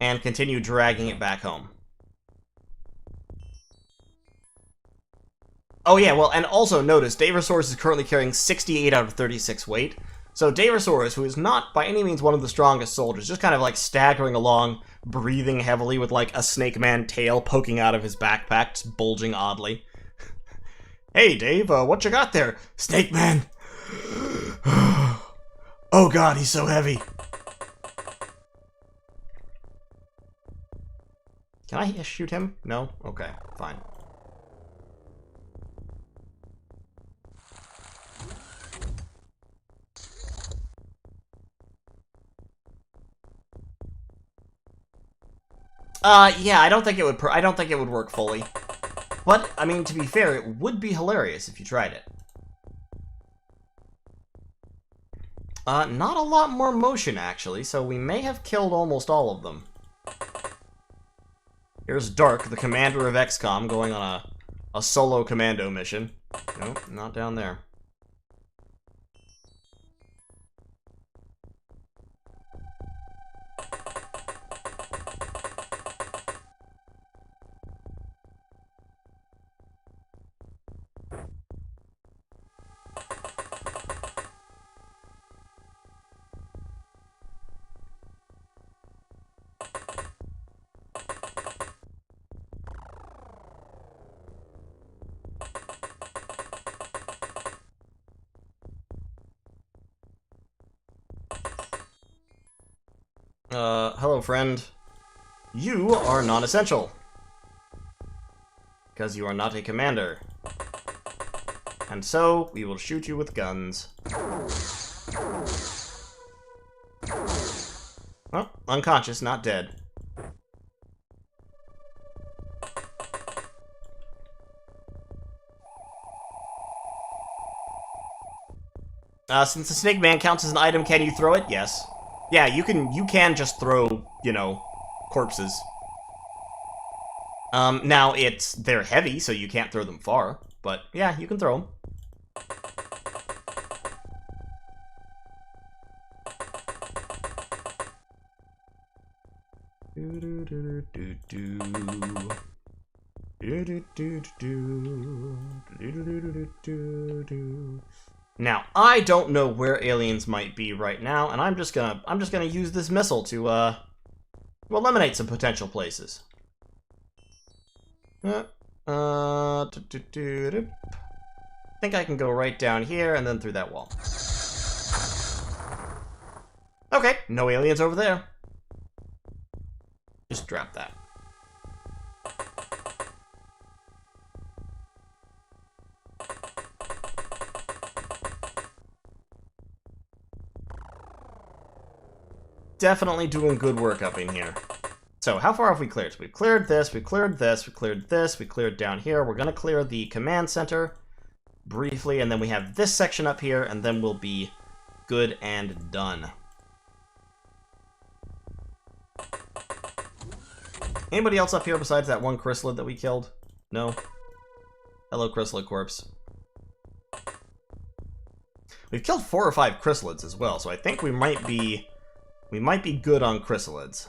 and continue dragging it back home. Oh yeah, well, and also notice, Daversaurus is currently carrying 68 out of 36 weight, So Davosaurus, who is not by any means one of the strongest soldiers, just kind of like staggering along, breathing heavily with like a snake man tail poking out of his backpack, just bulging oddly. Hey Dave, what you got there? Snake man! Oh god, he's so heavy. Can I shoot him? No? Okay, fine. Yeah, I don't think it would work fully. But, I mean, to be fair, it would be hilarious if you tried it. Not a lot more motion, actually, so we may have killed almost all of them. Here's Dark, the commander of XCOM, going on a solo commando mission. Nope, not down there. Hello, friend. You are non-essential. Because you are not a commander. And so, we will shoot you with guns. Oh, unconscious, not dead. Since the snake man counts as an item, can you throw it? Yes. Yeah, you can just throw, you know, corpses. Now they're heavy, so you can't throw them far, but yeah, you can throw them. Now, I don't know where aliens might be right now, and I'm just gonna use this missile to eliminate some potential places. I think I can go right down here and then through that wall. Okay, no aliens over there. Just drop that. Definitely doing good work up in here. So, how far have we cleared? So we've cleared this, we cleared this, we cleared this, we cleared down here. We're gonna clear the command center briefly, and then we have this section up here, and then we'll be good and done. Anybody else up here besides that one chrysalid that we killed? No? Hello, chrysalid corpse. We've killed 4 or 5 chrysalids as well, so I think we might be good on chrysalids.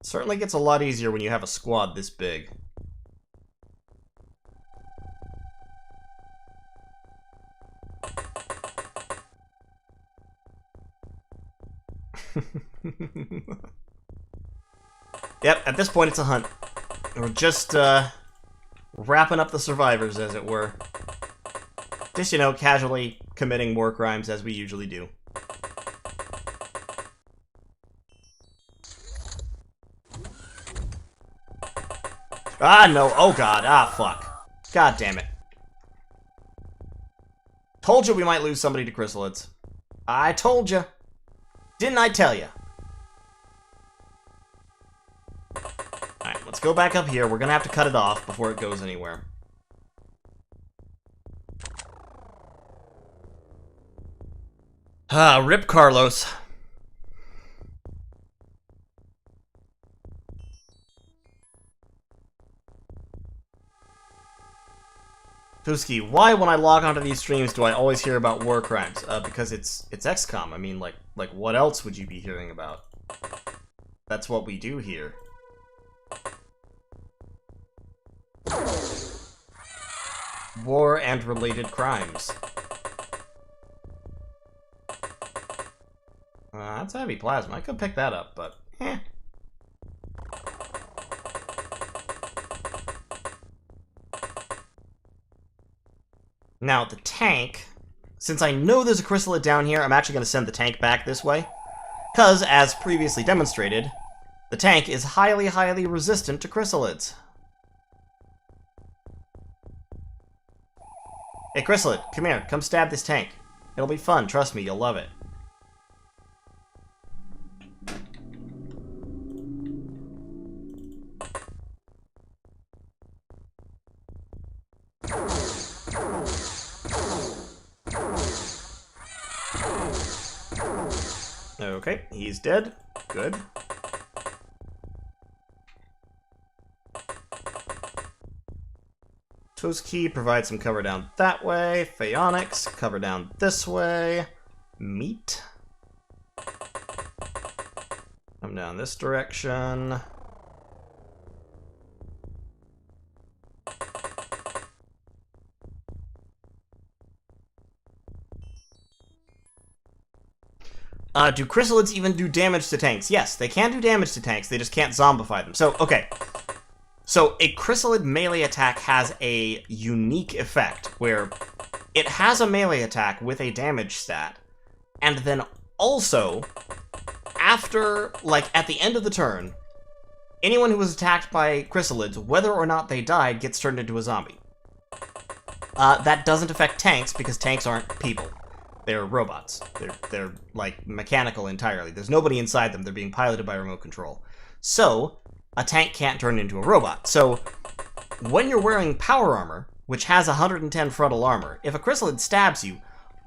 Certainly gets a lot easier when you have a squad this big. Yep, at this point it's a hunt. We're just, wrapping up the survivors, as it were. Just, you know, casually committing war crimes as we usually do. Ah, no. Oh, God. Ah, fuck. God damn it. Told you we might lose somebody to chrysalids. I told you. Didn't I tell you? Alright, let's go back up here. We're gonna have to cut it off before it goes anywhere. Ah, rip Carlos. Fusky, why when I log onto these streams do I always hear about war crimes? Because it's XCOM. I mean, like what else would you be hearing about? That's what we do here. War and related crimes. That's heavy plasma. I could pick that up, but eh. Now, the tank, since I know there's a chrysalid down here, I'm actually going to send the tank back this way. Because, as previously demonstrated, the tank is highly, highly resistant to chrysalids. Hey, chrysalid, come here. Come stab this tank. It'll be fun. Trust me, you'll love it. Okay, he's dead. Good. Toski provides some cover down that way. Phaonics, cover down this way. Meat. Come down this direction. Do chrysalids even do damage to tanks? Yes, they can do damage to tanks, they just can't zombify them. So, okay. So, a chrysalid melee attack has a unique effect, where it has a melee attack with a damage stat, and then also, after, like, at the end of the turn, anyone who was attacked by chrysalids, whether or not they died, gets turned into a zombie. That doesn't affect tanks, because tanks aren't people. They're robots. They're like mechanical entirely. There's nobody inside them. They're being piloted by remote control. So, a tank can't turn into a robot. So, when you're wearing power armor, which has 110 frontal armor, if a chrysalid stabs you,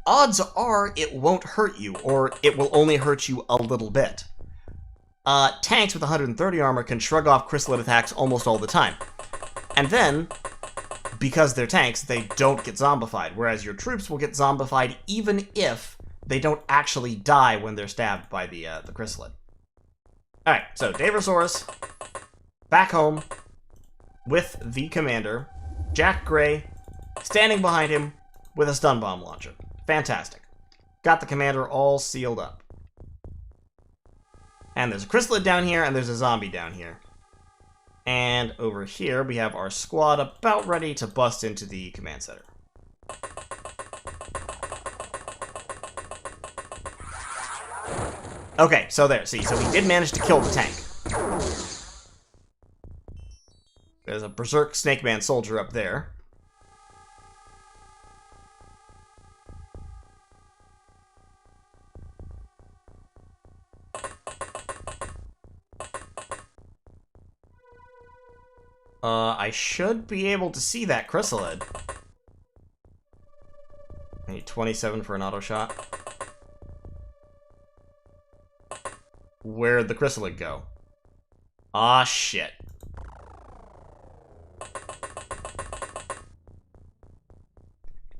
odds are it won't hurt you, or it will only hurt you a little bit. Tanks with 130 armor can shrug off chrysalid attacks almost all the time. And then, because they're tanks, they don't get zombified, whereas your troops will get zombified even if they don't actually die when they're stabbed by the chrysalid. Alright, so Davorsaurus, back home, with the commander, Jack Gray, standing behind him with a stun bomb launcher. Fantastic. Got the commander all sealed up. And there's a chrysalid down here, and there's a zombie down here. And over here, we have our squad about ready to bust into the command center. Okay, so there, see, so we did manage to kill the tank. There's a Berserk Snake Man soldier up there. I should be able to see that chrysalid. I need 27 for an auto shot. Where'd the chrysalid go? Ah, shit.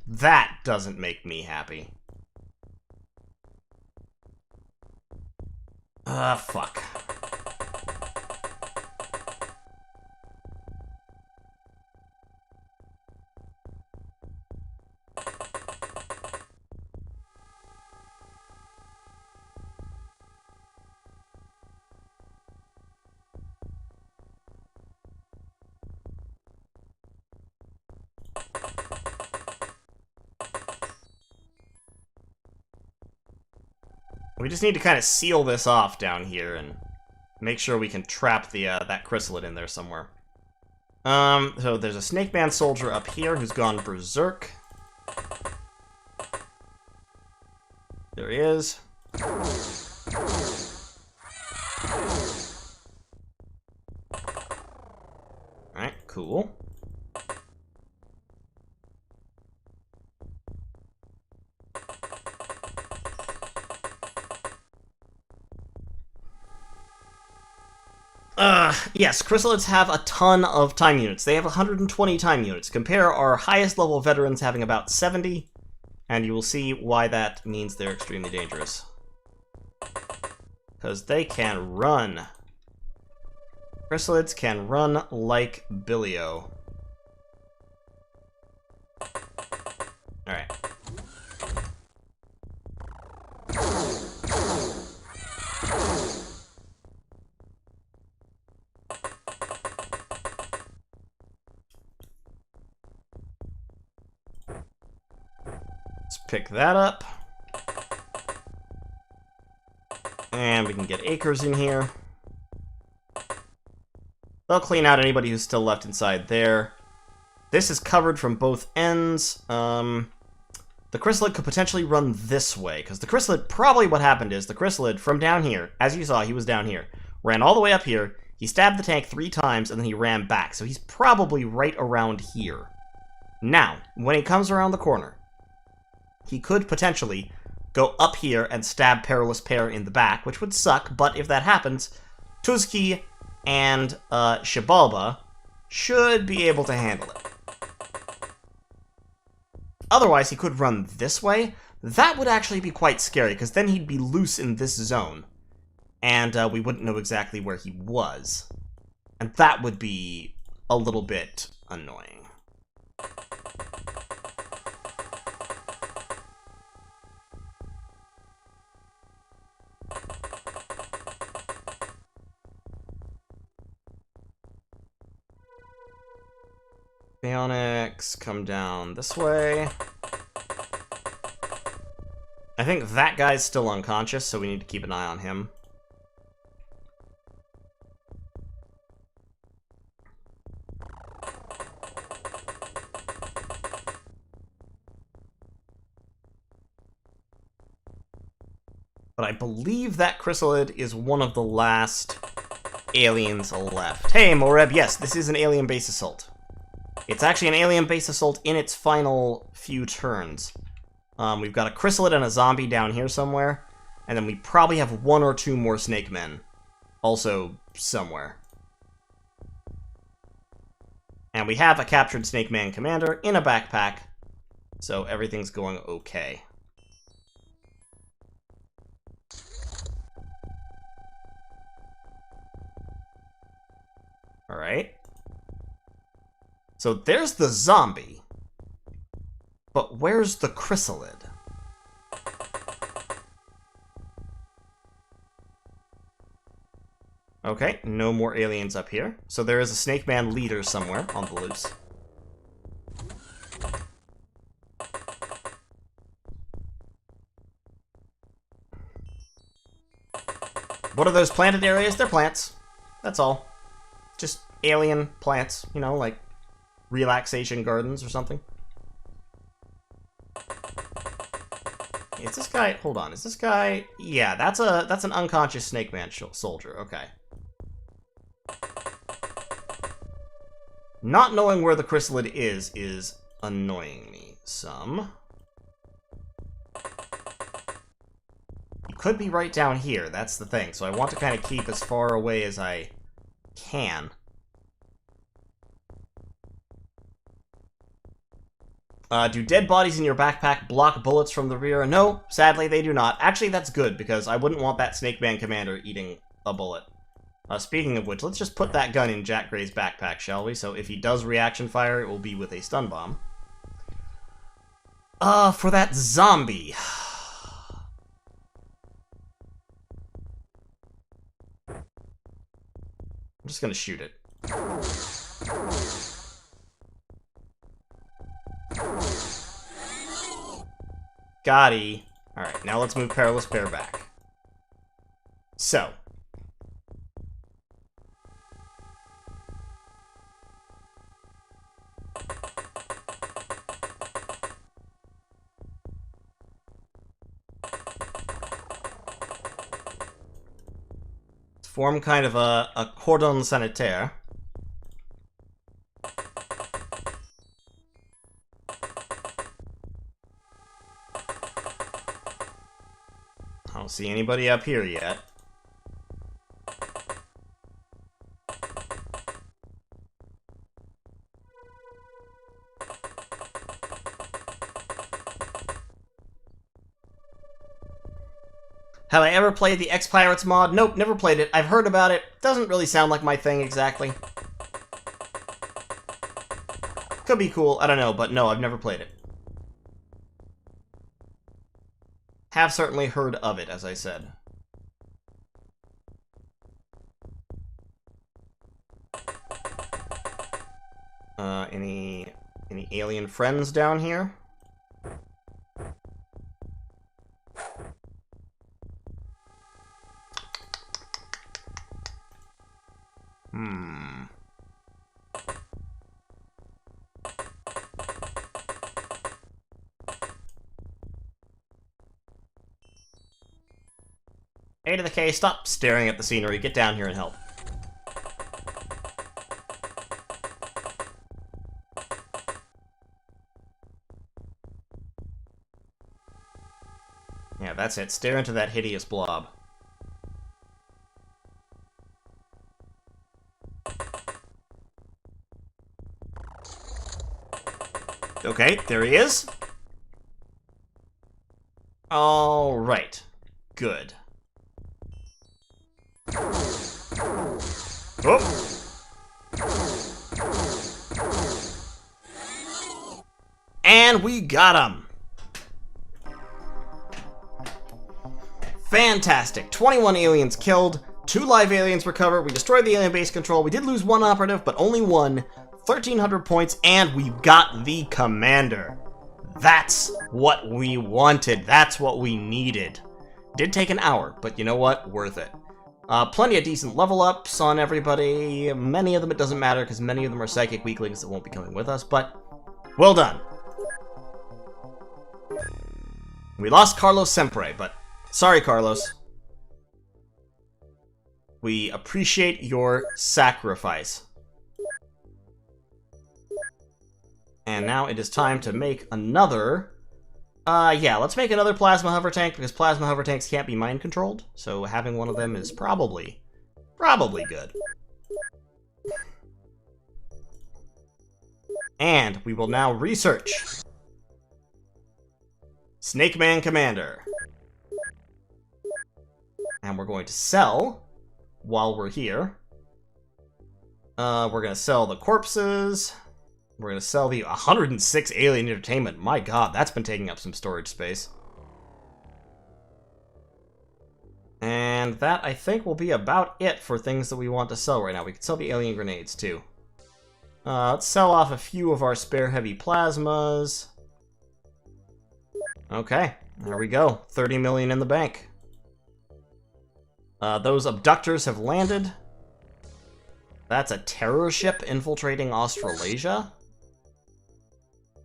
That doesn't make me happy. Fuck. We just need to kind of seal this off down here and make sure we can trap the that chrysalid in there somewhere. So there's a Snake Man soldier up here who's gone berserk. There he is. Alright, cool. Yes, chrysalids have a ton of time units. They have 120 time units. Compare our highest level veterans having about 70, and you will see why that means they're extremely dangerous. Because they can run. Chrysalids can run like Billio. Alright. Let's pick that up. And we can get acres in here. They'll clean out anybody who's still left inside there. This is covered from both ends. The chrysalid could potentially run this way, because the chrysalid, probably what happened is, the chrysalid from down here, as you saw, he was down here, ran all the way up here, he stabbed the tank 3 times, and then he ran back, so he's probably right around here. Now, when he comes around the corner, he could potentially go up here and stab Perilous Pear in the back, which would suck, but if that happens, Tuzki and Shibalba should be able to handle it. Otherwise, he could run this way. That would actually be quite scary, because then he'd be loose in this zone, and we wouldn't know exactly where he was. And that would be a little bit annoying. Bionics come down this way. I think that guy's still unconscious, so we need to keep an eye on him. But I believe that chrysalid is one of the last aliens left. Hey, Moreb, yes, this is an alien base assault. It's actually an alien base assault in its final few turns. We've got a chrysalid and a zombie down here somewhere, and then we probably have 1 or 2 more snake men also somewhere. And we have a captured snake man commander in a backpack, so everything's going okay. Alright. So there's the zombie. But where's the chrysalid? Okay, no more aliens up here. So there is a Snake Man leader somewhere on the loose. What are those planted areas? They're plants. That's all. Just alien plants, you know, like relaxation gardens or something. Is this guy... Hold on, is this guy... Yeah, that's an unconscious Snake Man soldier. Okay. Not knowing where the chrysalid is annoying me some. He could be right down here, that's the thing. So I want to kind of keep as far away as I can. Do dead bodies in your backpack block bullets from the rear? No, sadly they do not. Actually, that's good, because I wouldn't want that Snake Man commander eating a bullet. Speaking of which, let's just put that gun in Jack Gray's backpack, shall we? So if he does reaction fire, it will be with a stun bomb. For that zombie. I'm just gonna shoot it. Gotti. Alright, now let's move Perilous Pear back. So. Let's form kind of a cordon sanitaire. I don't see anybody up here yet. Have I ever played the X-Pirates mod? Nope, never played it. I've heard about it. Doesn't really sound like my thing exactly. Could be cool, I don't know, but no, I've never played it. Have certainly heard of it, as I said. Any alien friends down here? A to the K, stop staring at the scenery. Get down here and help. Yeah, that's it. Stare into that hideous blob. Okay, there he is. All right. Good. Oh. And we got him. Fantastic. 21 aliens killed, 2 live aliens recovered, we destroyed the alien base control, we did lose 1 operative, but only 1, 1,300 points, and we got the commander. That's what we wanted. That's what we needed. Did take an hour, but you know what? Worth it. Plenty of decent level ups on everybody. Many of them it doesn't matter, because many of them are psychic weaklings that won't be coming with us, but well done. We lost Carlos Sempre, but sorry, Carlos. We appreciate your sacrifice. And now it is time to make another... yeah, let's make another plasma hover tank, because plasma hover tanks can't be mind controlled, so having one of them is probably good. And we will now research Snake Man Commander. And we're going to sell while we're here. We're going to sell the corpses. We're going to sell the 106 alien entertainment. My god, that's been taking up some storage space. And that, I think, will be about it for things that we want to sell right now. We can sell the alien grenades, too. Let's sell off a few of our spare heavy plasmas. Okay, there we go. 30 million in the bank. Those abductors have landed. That's a terror ship infiltrating Australasia.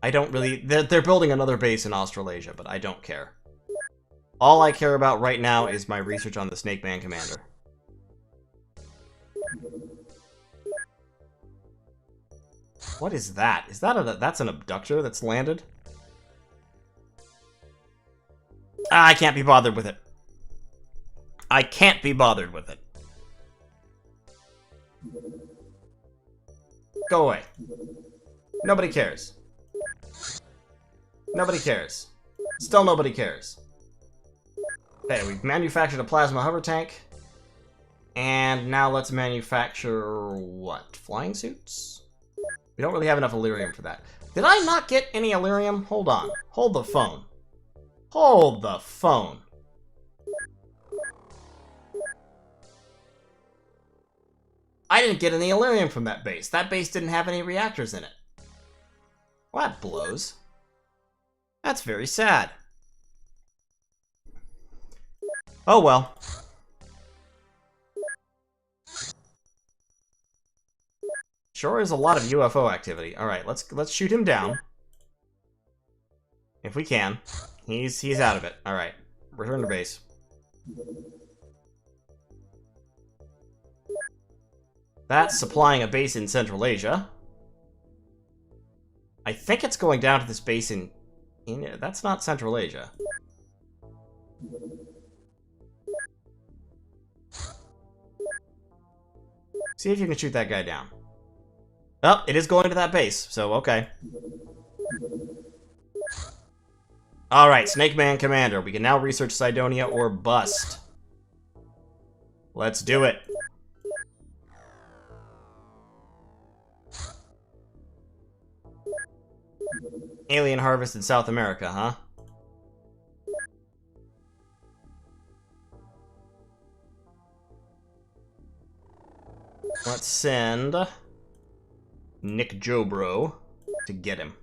I don't really... They're building another base in Australasia, but I don't care. All I care about right now is my research on the Snake Man Commander. What is that? Is that that's an abductor that's landed? I can't be bothered with it. I can't be bothered with it. Go away. Nobody cares. Nobody cares. Still nobody cares. Okay, we've manufactured a plasma hover tank. And now let's manufacture, what? Flying suits? We don't really have enough Illyrium for that. Did I not get any Illyrium? Hold on. Hold the phone. Hold the phone. I didn't get any Illyrium from that base. That base didn't have any reactors in it. Well, that blows. That's very sad. Oh well. Sure is a lot of UFO activity. Alright, let's shoot him down. If we can. He's out of it. Alright. Return to base. That's supplying a base in Central Asia. I think it's going down to this base in that's not Central Asia. See if you can shoot that guy down. Oh, it is going to that base, so okay. Alright, Snake Man Commander. We can now research Cydonia or bust. Let's do it. Alien harvest in South America, huh? Let's send Nick Jobro to get him.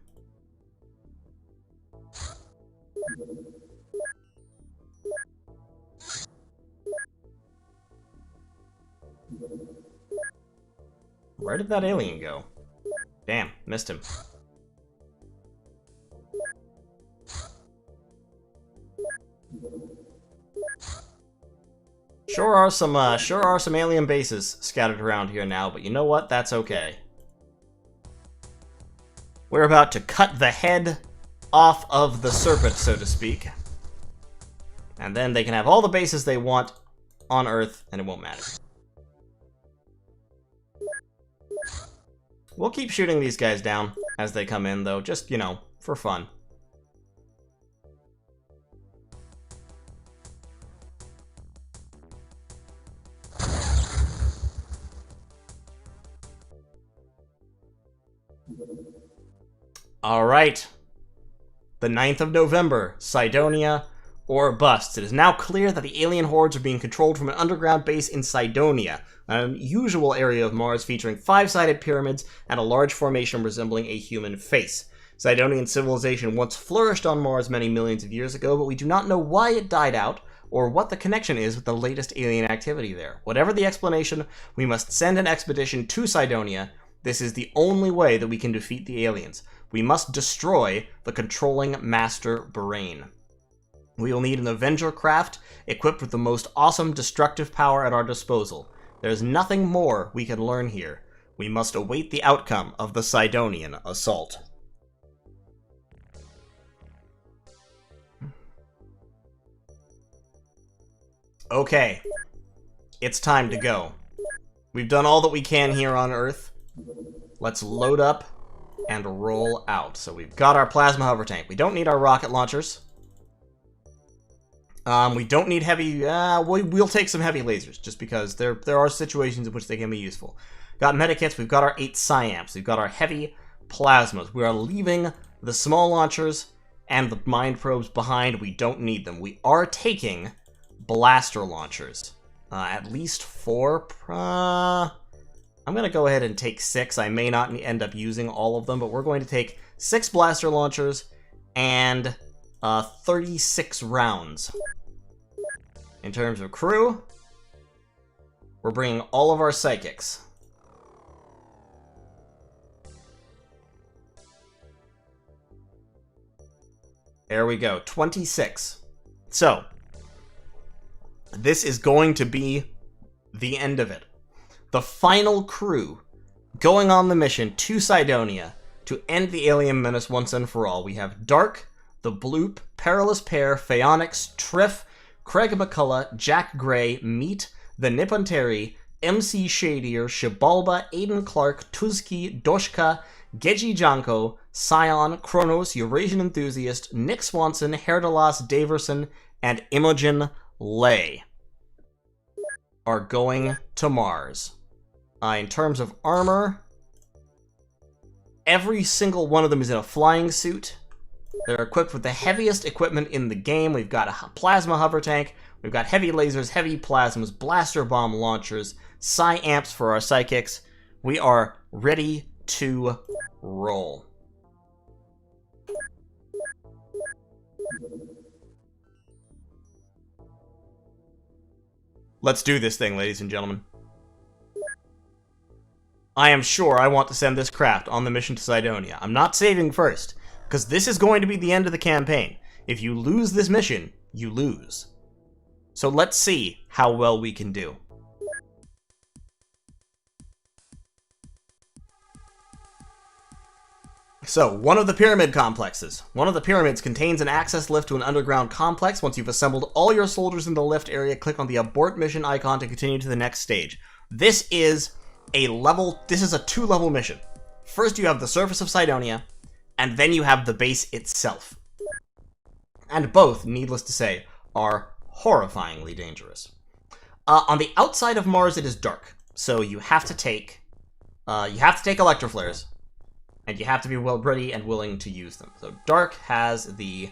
Where did that alien go? Damn, missed him. Sure are some alien bases scattered around here now, but you know what? That's okay. We're about to cut the head off of the serpent, so to speak. And then they can have all the bases they want on Earth, and it won't matter. We'll keep shooting these guys down as they come in, though, just, you know, for fun. Alright. The 9th of November, Cydonia or bust. It is now clear that the alien hordes are being controlled from an underground base in Cydonia, an unusual area of Mars featuring 5-sided pyramids and a large formation resembling a human face. Cydonian civilization once flourished on Mars many millions of years ago, but we do not know why it died out or what the connection is with the latest alien activity there. Whatever the explanation, we must send an expedition to Cydonia. This is the only way that we can defeat the aliens. We must destroy the controlling master brain. We will need an Avenger craft equipped with the most awesome destructive power at our disposal. There's nothing more we can learn here. We must await the outcome of the Cydonian assault. Okay. It's time to go. We've done all that we can here on Earth. Let's load up and roll out. So we've got our plasma hover tank. We don't need our rocket launchers. We don't need heavy... we'll take some heavy lasers, just because there are situations in which they can be useful. Got medikits. We've got our 8 Psyamps. We've got our heavy plasmas. We are leaving the small launchers and the mind probes behind. We don't need them. We are taking blaster launchers. At least 4. I'm going to go ahead and take 6. I may not end up using all of them, but we're going to take 6 blaster launchers and 36 rounds. In terms of crew, we're bringing all of our psychics. There we go, 26. So, this is going to be the end of it. The final crew going on the mission to Cydonia to end the alien menace once and for all. We have Dark, the Bloop, Perilous Pair, Phaonix, Triff, Craig McCullough, Jack Gray, Meat, the Nippon Terry, MC Shadier, Shibalba, Aiden Clark, Tuzki, Doshka, Geji Janko, Scion, Kronos, Eurasian Enthusiast, Nick Swanson, Herdalas Daverson, and Imogen Lay are going to Mars. In terms of armor, every single one of them is in a flying suit. They're equipped with the heaviest equipment in the game. We've got a plasma hover tank, we've got heavy lasers, heavy plasmas, blaster bomb launchers, Psyamps for our psychics. We are ready to roll. Let's do this thing, ladies and gentlemen. I am sure I want to send this craft on the mission to Cydonia. I'm not saving first, because this is going to be the end of the campaign. If you lose this mission, you lose. So let's see how well we can do. So, one of the pyramid complexes. One of the pyramids contains an access lift to an underground complex. Once you've assembled all your soldiers in the lift area, click on the abort mission icon to continue to the next stage. This is a 2-level mission. First you have the surface of Cydonia, and then you have the base itself. And both, needless to say, are horrifyingly dangerous. On the outside of Mars, it is dark, so you have to take electroflares, and you have to be ready and willing to use them. So dark has the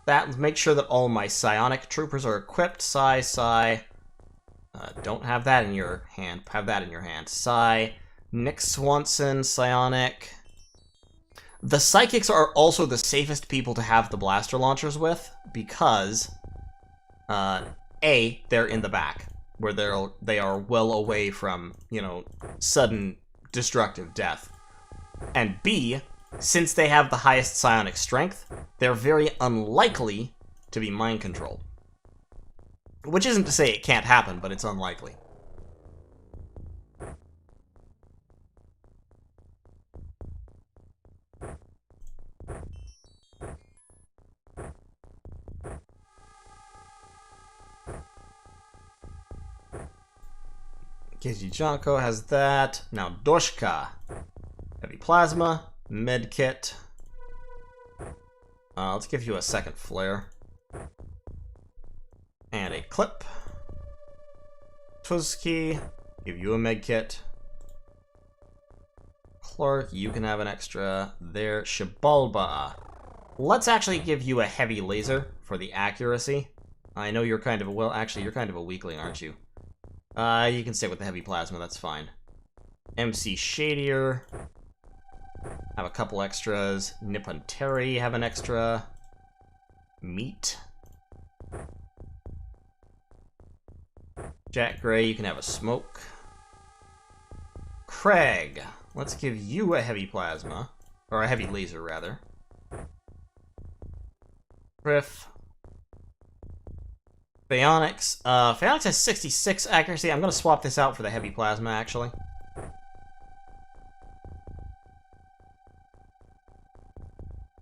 that. Make sure that all my psionic troopers are equipped. Psi. Don't have that in your hand. Have that in your hand. Psi. Nick Swanson, psionic. The psychics are also the safest people to have the blaster launchers with because, A, they're in the back, where they are well away from, sudden destructive death. And B, since they have the highest psionic strength, they're very unlikely to be mind-controlled. Which isn't to say it can't happen, but it's unlikely. Kizijanko has that. Now Doshka. Heavy plasma. Medkit. Let's give you a second flare. And a clip. Tuzki. Give you a medkit. Clark, you can have an extra there. Shibalba. Let's actually give you a heavy laser for the accuracy. I know you're kind of you're kind of a weakling, aren't you? You can stay with the heavy plasma, that's fine. MC Shadier. Have a couple extras. Nippon Terry have an extra. Meat. Jack Gray, you can have a smoke. Craig, let's give you a heavy plasma. Or a heavy laser, rather. Griff. Phaonix. Phaonix has 66 accuracy. I'm going to swap this out for the heavy plasma, actually.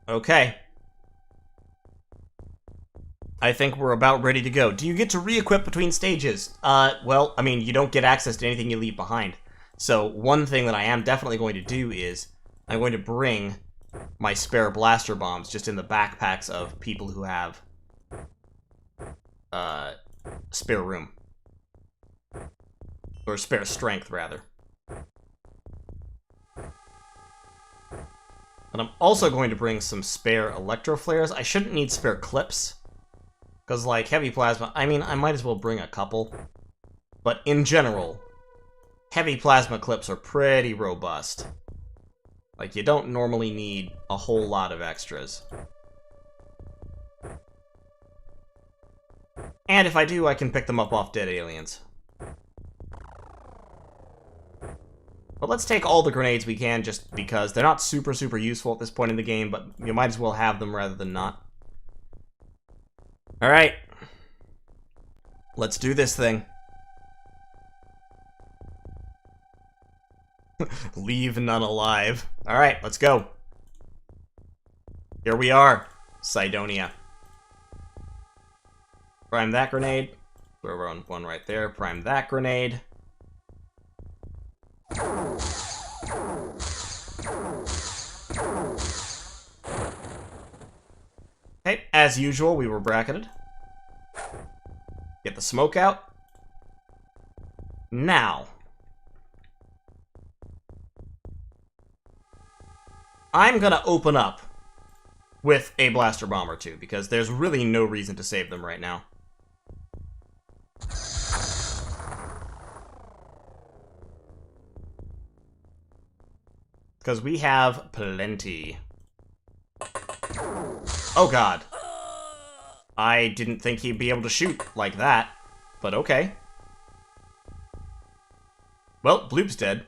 Okay. I think we're about ready to go. Do you get to re-equip between stages? Well, I mean, you don't get access to anything you leave behind. So, one thing that I am definitely going to do is, I'm going to bring my spare blaster bombs just in the backpacks of people who have spare room. Or spare strength, rather. And I'm also going to bring some spare electro flares. I shouldn't need spare clips. Because, like, heavy plasma, I mean, I might as well bring a couple. But in general, heavy plasma clips are pretty robust. Like, you don't normally need a whole lot of extras. And if I do, I can pick them up off dead aliens. But let's take all the grenades we can, just because they're not super useful at this point in the game, but you might as well have them rather than not. Alright. Let's do this thing. Leave none alive. Alright, let's go. Here we are. Cydonia. Prime that grenade. We're on one right there. Prime that grenade. Okay, as usual, we were bracketed. Get the smoke out. Now. I'm gonna open up with a blaster bomb or two, because there's really no reason to save them right now. Because we have plenty. Oh god. I didn't think he'd be able to shoot like that, but okay. Well, Bloop's dead.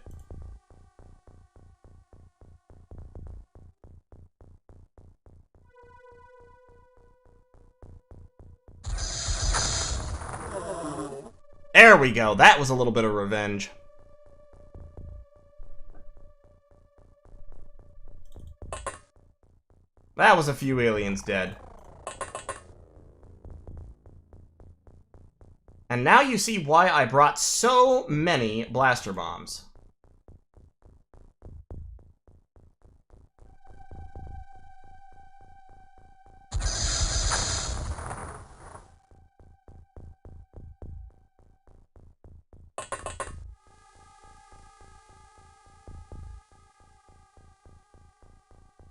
There we go. That was a little bit of revenge. That was a few aliens dead. And now you see why I brought so many blaster bombs.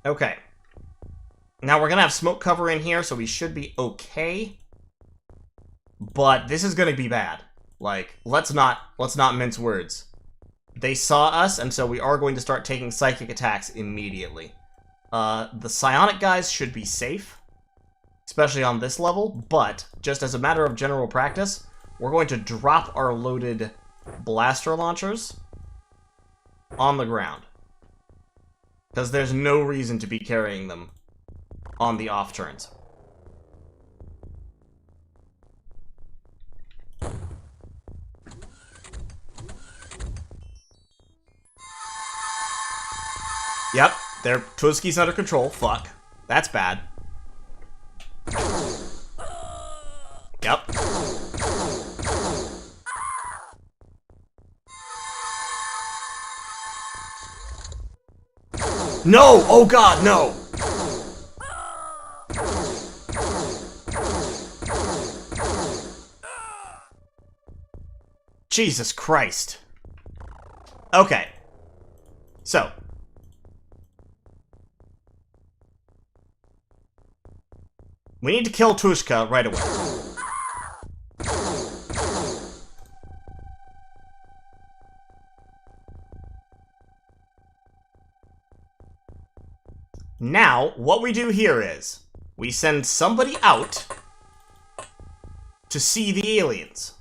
Okay. Now we're gonna have smoke cover in here, so we should be okay. But this is gonna be bad. Like, let's not mince words. They saw us, and so we are going to start taking psychic attacks immediately. The psionic guys should be safe, especially on this level, but just as a matter of general practice, we're going to drop our loaded blaster launchers on the ground. Because there's no reason to be carrying them on the off turns. Yep, their Twiski's under control. Fuck. That's bad. Yep. No! Oh god, no! Jesus Christ. Okay. So. We need to kill Tushka right away. Now, what we do here is, we send somebody out to see the aliens.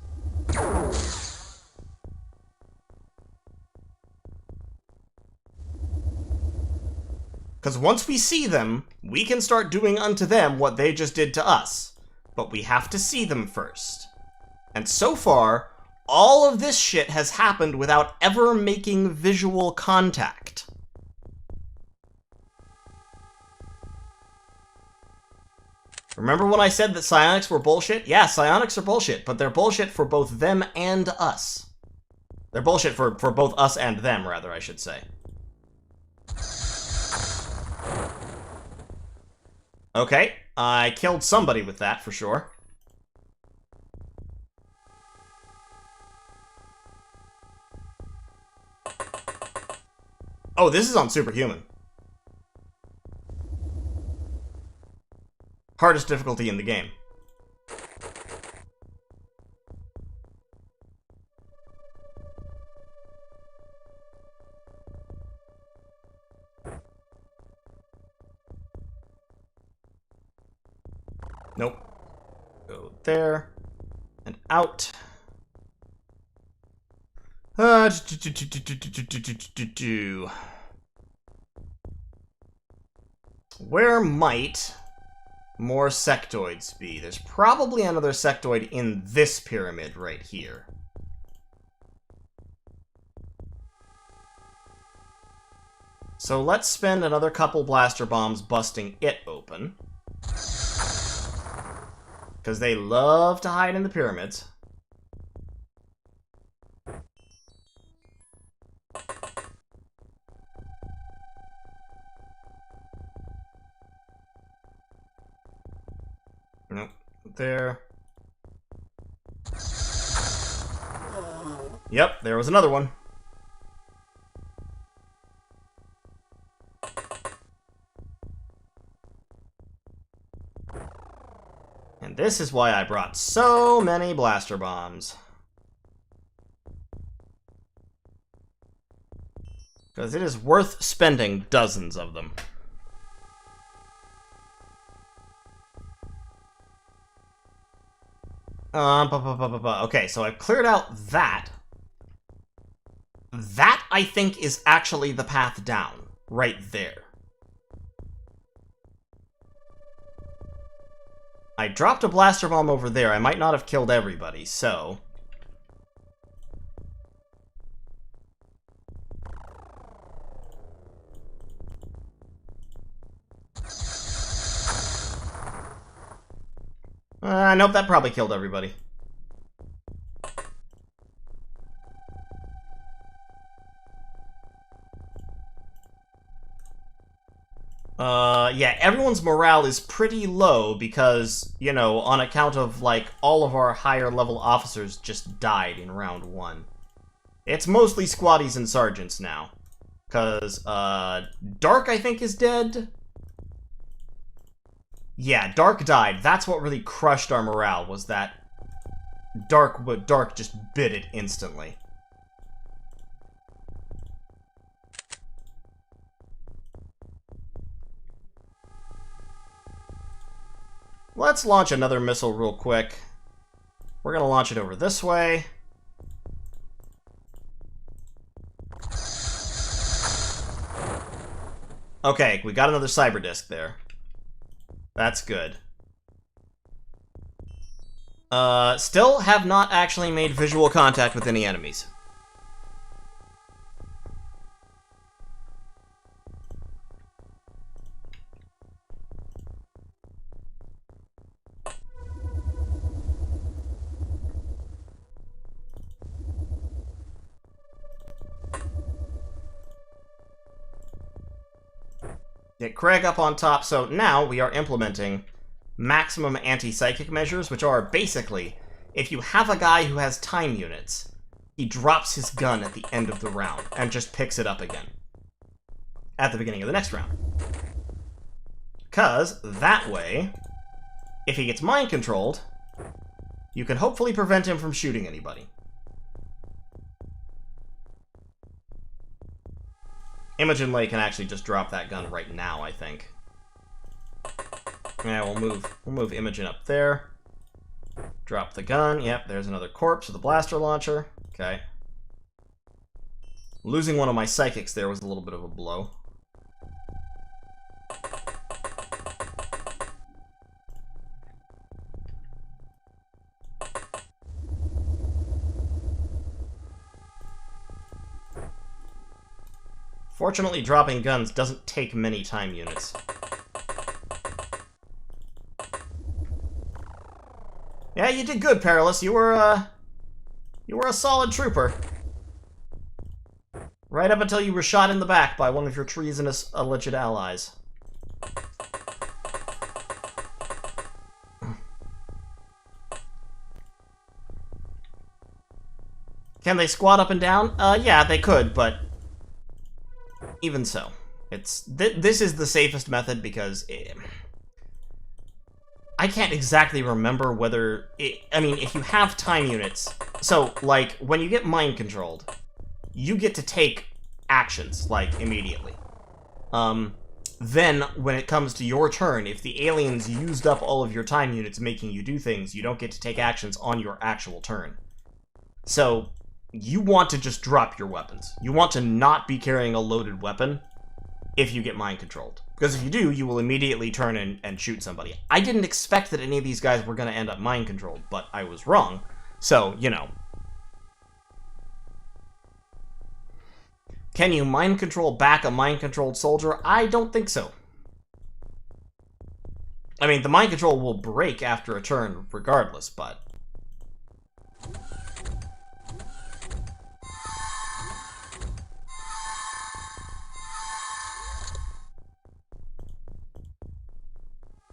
Because once we see them, we can start doing unto them what they just did to us. But we have to see them first. And so far, all of this shit has happened without ever making visual contact. Remember when I said that psionics were bullshit? Yeah, psionics are bullshit, but they're bullshit for both them and us. They're bullshit for both us and them, rather, I should say. Okay, I killed somebody with that, for sure. Oh, this is on Superhuman. Hardest difficulty in the game. Nope. Go there. And out. Where might more sectoids be? There's probably another sectoid in this pyramid right here. So let's spend another couple blaster bombs busting it open. Because they love to hide in the pyramids. Nope. There. Yep, there was another one. And this is why I brought so many blaster bombs. Because it is worth spending dozens of them. Okay, so I've cleared out that. That, I think, is actually the path down. Right there. I dropped a blaster bomb over there. I might not have killed everybody, so... nope, that probably killed everybody. Yeah, everyone's morale is pretty low because, you know, on account of, like, all of our higher level officers just died in round 1. It's mostly squaddies and sergeants now. Because, Dark, I think, is dead. Yeah, Dark died. That's what really crushed our morale, was that Dark just bit it instantly. Let's launch another missile real quick. We're going to launch it over this way. Okay, we got another cyber disc there. That's good. Still have not actually made visual contact with any enemies. Get Craig up on top, so now we are implementing maximum anti-psychic measures, which are basically, if you have a guy who has time units, he drops his gun at the end of the round and just picks it up again at the beginning of the next round. Because that way, if he gets mind-controlled, you can hopefully prevent him from shooting anybody. Imogen Lay can actually just drop that gun right now, I think. Yeah, we'll move Imogen up there. Drop the gun. Yep, there's another corpse with a blaster launcher. Okay. Losing one of my psychics there was a little bit of a blow. Fortunately, dropping guns doesn't take many time units. Yeah, you did good, Perilous. You were a solid trooper. Right up until you were shot in the back by one of your treasonous alleged allies. Can they squat up and down? Yeah, they could, but even so, this is the safest method because I can't exactly remember whether I mean, if you have time units, so like when you get mind controlled, you get to take actions like immediately. Then when it comes to your turn, if the aliens used up all of your time units making you do things, you don't get to take actions on your actual turn. So you want to just drop your weapons. You want to not be carrying a loaded weapon if you get mind controlled. Because if you do, you will immediately turn and shoot somebody. I didn't expect that any of these guys were going to end up mind controlled, but I was wrong. So, you know. Can you mind control back a mind controlled soldier? I don't think so. I mean, the mind control will break after a turn regardless, but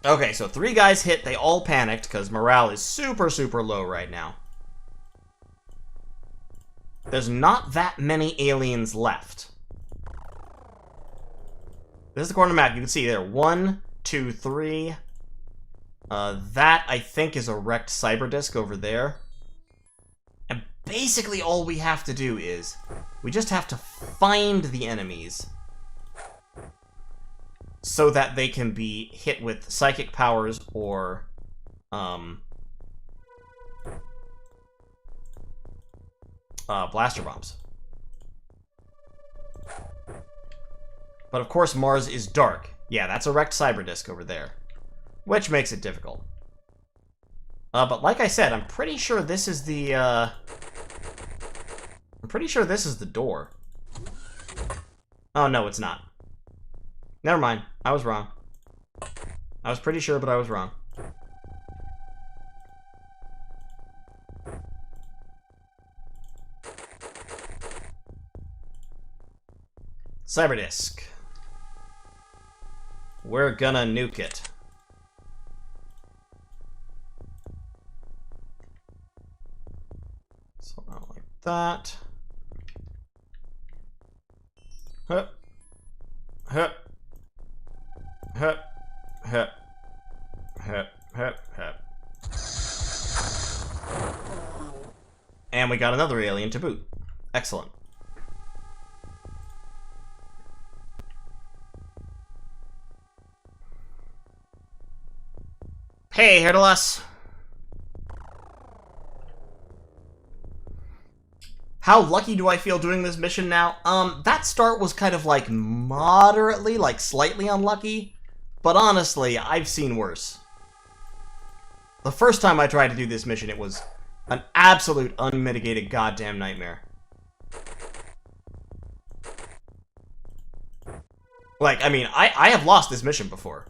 okay, so 3 guys hit, they all panicked because morale is super, super low right now. There's not that many aliens left. This is the corner map. You can see there. 1, 2, 3. That, I think, is a wrecked cyber disc over there. And basically all we have to do is we just have to find the enemies so that they can be hit with psychic powers or blaster bombs. But of course Mars is dark. Yeah, that's a wrecked cyber disc over there, which makes it difficult. But like I said, I'm pretty sure this is the door. Oh no, it's not. Never mind. I was wrong. I was pretty sure, but I was wrong. Cyberdisk. We're gonna nuke it. So not like that. Hup. Hup. Hup. Hup. Hep, hep. And we got another alien to boot. Excellent. Hey, Herdalas. How lucky do I feel doing this mission now? That start was kind of like moderately, like slightly unlucky. But honestly, I've seen worse. The first time I tried to do this mission, it was an absolute unmitigated goddamn nightmare. Like, I mean, I have lost this mission before.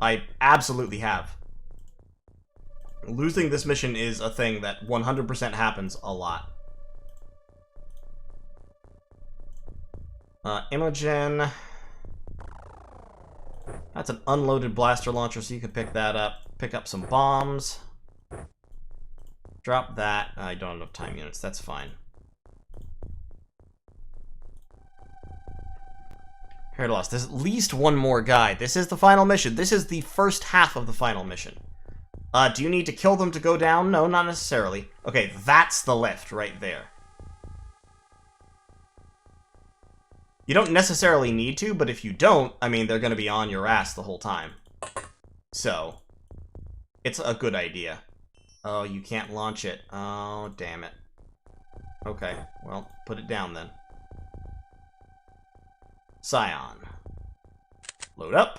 I absolutely have. Losing this mission is a thing that 100% happens a lot. Imogen. That's an unloaded blaster launcher, so you can pick that up. Pick up some bombs. Drop that. I don't have enough time units. That's fine. Herdalas, there's at least one more guy. This is the final mission. This is the first half of the final mission. Do you need to kill them to go down? No, not necessarily. Okay, that's the lift right there. You don't necessarily need to, but if you don't, I mean, they're going to be on your ass the whole time. So, it's a good idea. Oh, you can't launch it. Oh, damn it. Okay, well, put it down then. Scion. Load up.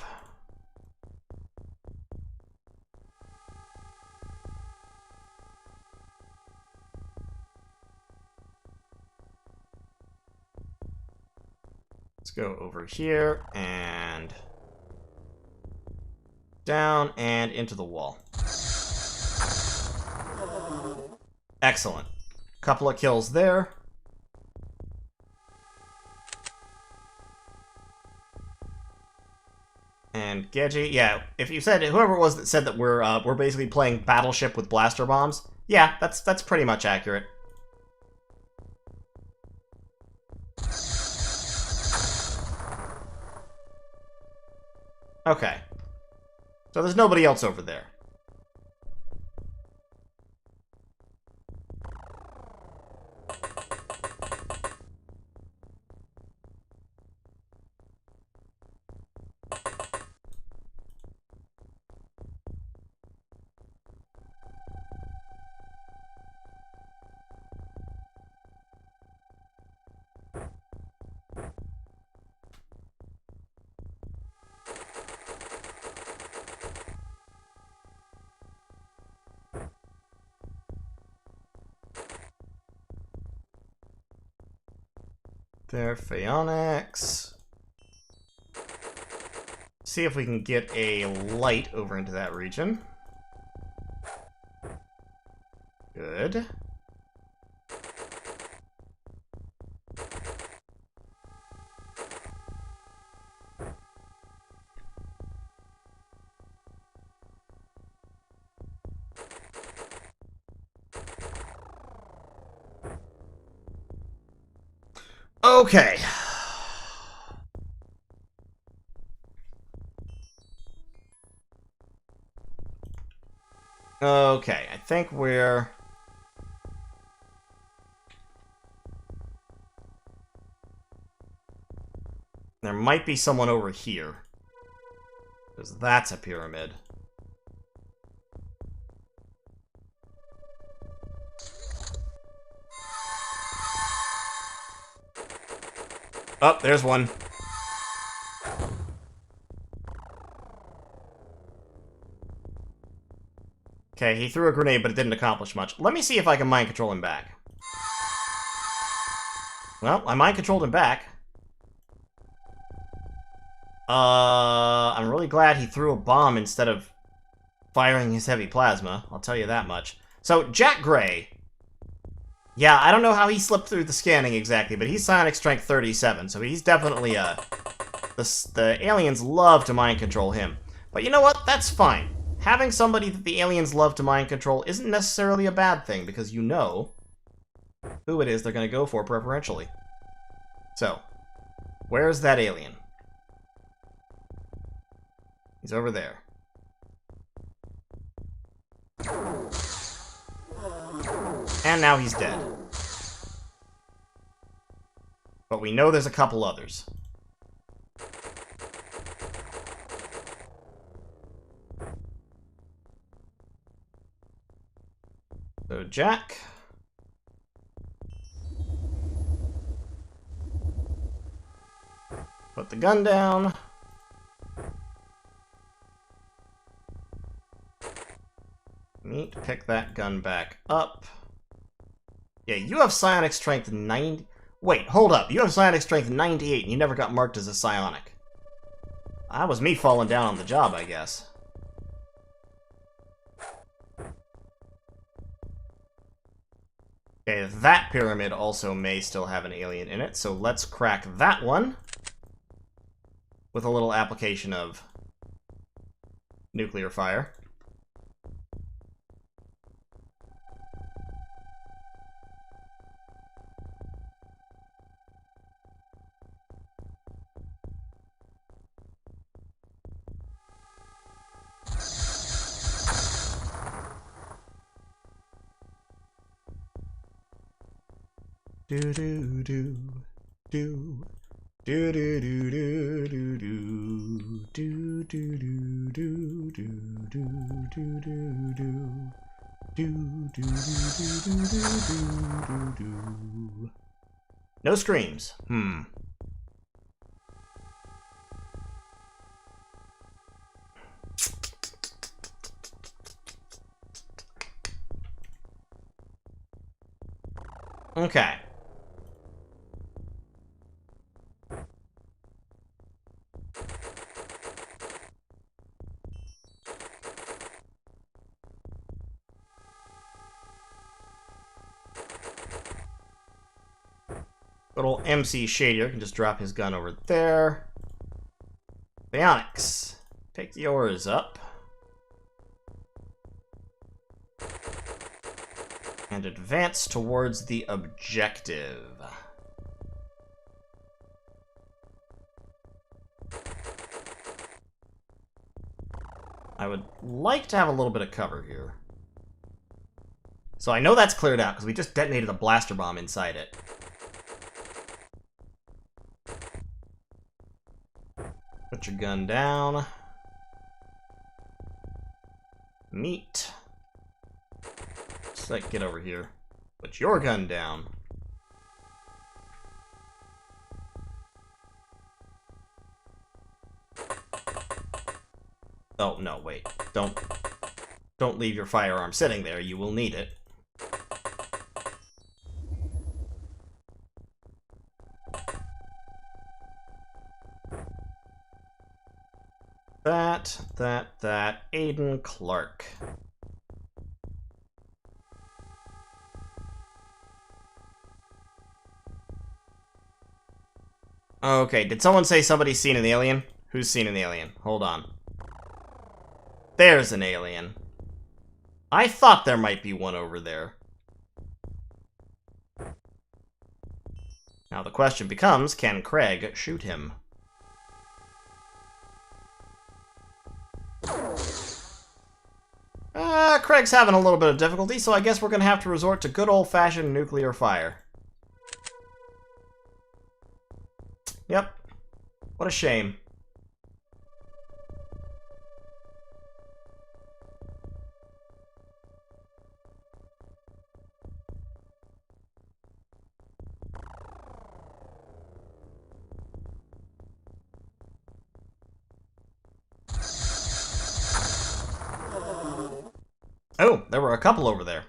Let's go over here and down and into the wall. Excellent. Couple of kills there. And Geji, yeah, if you said, whoever it was that said that we're basically playing Battleship with blaster bombs, yeah, that's pretty much accurate. Okay. So there's nobody else over there. There, Phaonix. See if we can get a light over into that region. Good. Okay. Okay, I think we're... There might be someone over here. Because that's a pyramid. Oh, there's one. Okay, he threw a grenade, but it didn't accomplish much. Let me see if I can mind control him back. Well, I mind controlled him back. I'm really glad he threw a bomb instead of firing his heavy plasma. I'll tell you that much. So, Jack Gray. Yeah, I don't know how he slipped through the scanning exactly, but he's psionic strength 37, so he's definitely, the aliens love to mind control him. But you know what? That's fine. Having somebody that the aliens love to mind control isn't necessarily a bad thing, because you know who it is they're going to go for preferentially. So, where's that alien? He's over there. And now he's dead. But we know there's a couple others. So, Jack. Put the gun down. Neat. Pick that gun back up. Yeah, you have psionic strength 90... Wait, hold up. You have psionic strength 98 and you never got marked as a psionic. That was me falling down on the job, I guess. Okay, that pyramid also may still have an alien in it, so let's crack that one with a little application of nuclear fire. Do do do do do do do do do do do do do do do do do do do. No screams. Okay. Little MC Shadier can just drop his gun over there. Bionics, pick yours up. And advance towards the objective. I would like to have a little bit of cover here. So I know that's cleared out because we just detonated a blaster bomb inside it. Put your gun down. Meat. Just like, get over here. Put your gun down. Oh, no, wait. Don't leave your firearm sitting there. You will need it. That. Aiden Clark. Okay, did someone say somebody's seen an alien? Who's seen an alien? Hold on. There's an alien. I thought there might be one over there. Now the question becomes, can Craig shoot him? Craig's having a little bit of difficulty, so I guess we're going to have to resort to good old-fashioned nuclear fire. Yep. What a shame. Oh, there were a couple over there.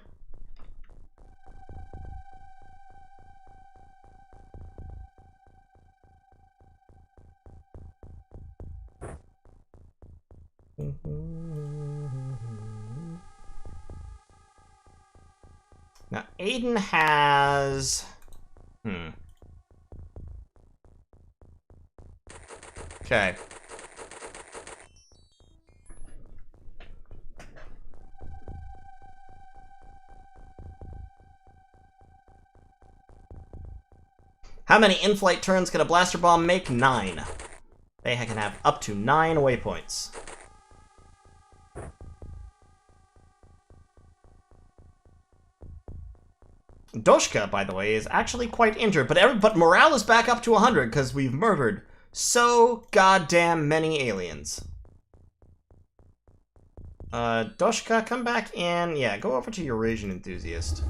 Now, Aiden has... Okay. How many in-flight turns can a blaster bomb make? 9. They can have up to 9 waypoints. Doshka, by the way, is actually quite injured, but morale is back up to 100 because we've murdered so goddamn many aliens. Doshka, come back in. Yeah, go over to Eurasian Enthusiast.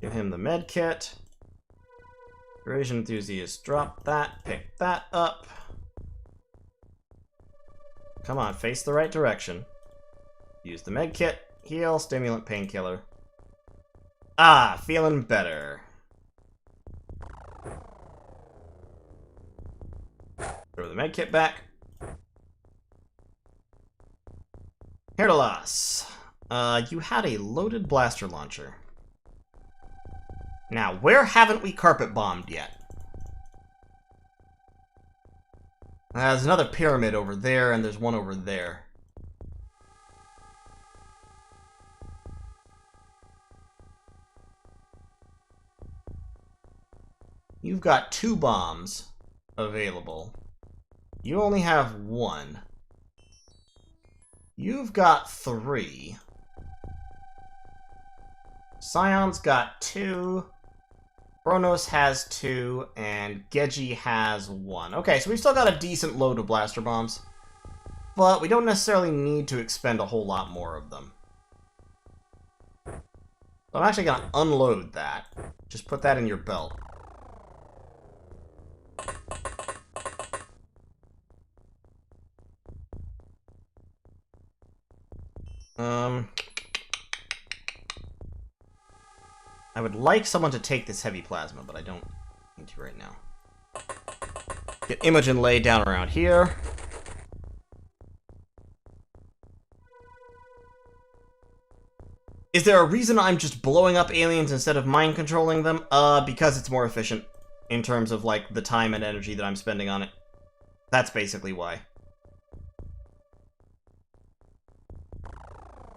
Give him the med kit. Eurasian Enthusiast, drop that, pick that up. Come on, face the right direction. Use the med kit, heal, stimulant, painkiller. Ah, feeling better. Throw the med kit back. Herdalas, you had a loaded blaster launcher. Now, where haven't we carpet bombed yet? There's another pyramid over there, and there's one over there. You've got 2 bombs available. You only have 1. You've got 3. Scion's got 2. Kronos has 2, and Geji has 1. Okay, so we've still got a decent load of blaster bombs, but we don't necessarily need to expend a whole lot more of them. So I'm actually going to unload that. Just put that in your belt. I would like someone to take this heavy plasma, but I don't need to right now. Get Imogen laid down around here. Is there a reason I'm just blowing up aliens instead of mind controlling them? Because it's more efficient in terms of, like, the time and energy that I'm spending on it. That's basically why.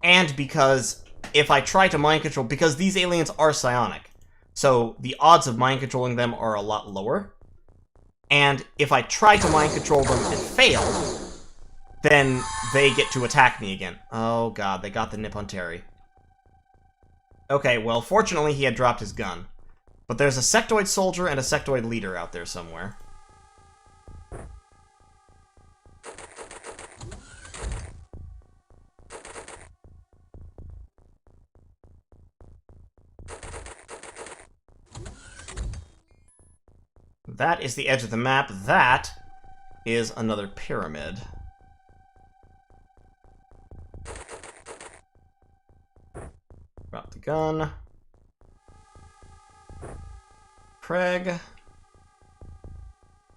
And because if I try to mind control, because these aliens are psionic, so the odds of mind controlling them are a lot lower. And if I try to mind control them and fail, then they get to attack me again. Oh god, they got the Nippon Terry. Okay, well, fortunately he had dropped his gun. But there's a sectoid soldier and a sectoid leader out there somewhere. That is the edge of the map. That is another pyramid. Drop the gun. Craig.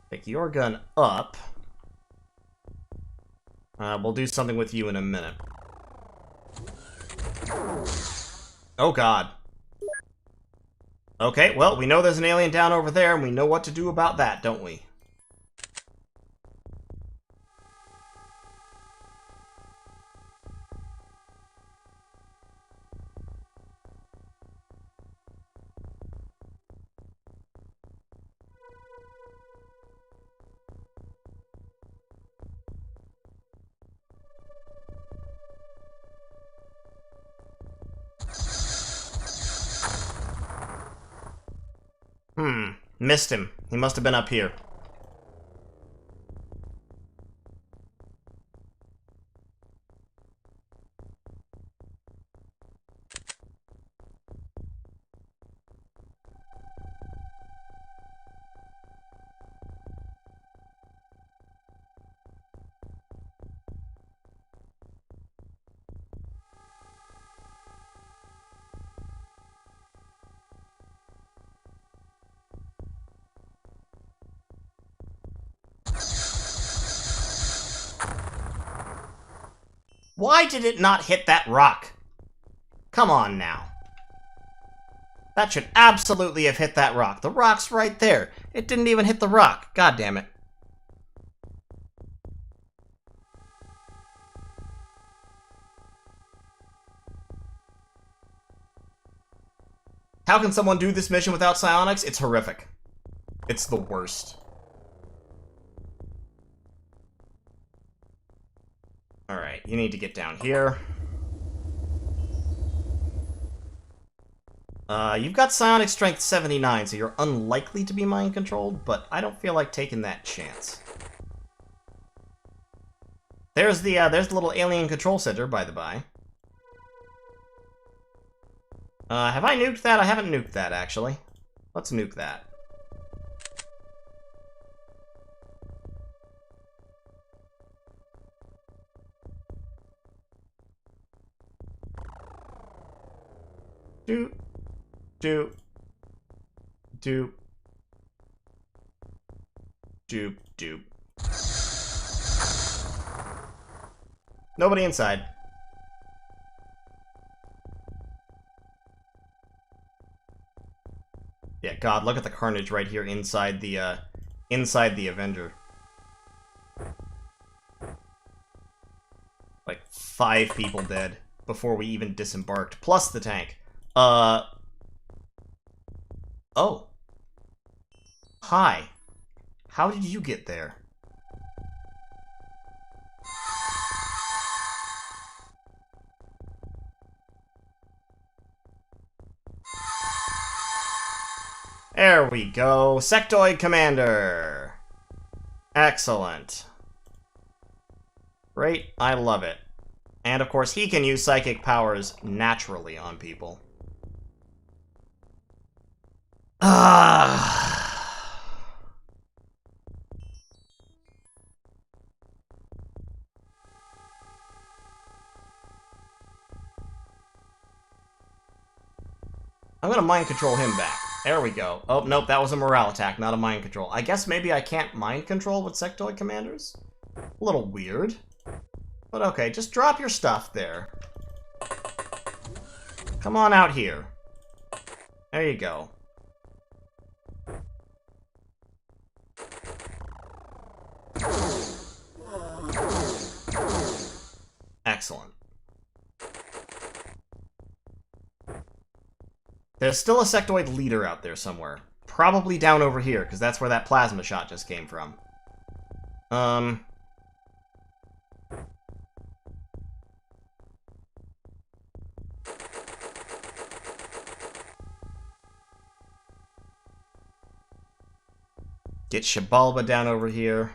Pick your gun up. We'll do something with you in a minute. Oh god. Okay, well, we know there's an alien down over there, and we know what to do about that, don't we? Missed him. He must have been up here. Why did it not hit that rock? Come on now. That should absolutely have hit that rock. The rock's right there. It didn't even hit the rock. God damn it. How can someone do this mission without psionics? It's horrific. It's the worst. you need to get down here. You've got Psionic Strength 79, so you're unlikely to be mind-controlled, but I don't feel like taking that chance. There's the little alien control center, by the by. Have I nuked that? I haven't nuked that, actually. Let's nuke that. Doop. Doop. Doop. Doop. Doop. Nobody inside. Yeah, God, look at the carnage right here inside the Avenger. Like, 5 people dead before we even disembarked, plus the tank. Oh. Hi. How did you get there? There we go. Sectoid Commander. Excellent. Great. I love it. And, of course, he can use psychic powers naturally on people. Ah. I'm gonna mind control him back. There we go. Oh, nope, that was a morale attack, not a mind control. I guess maybe I can't mind control with sectoid commanders? A little weird. But okay, just drop your stuff there. Come on out here. There you go. Excellent. There's still a sectoid leader out there somewhere. Probably down over here, because that's where that plasma shot just came from. Get Shabalba down over here.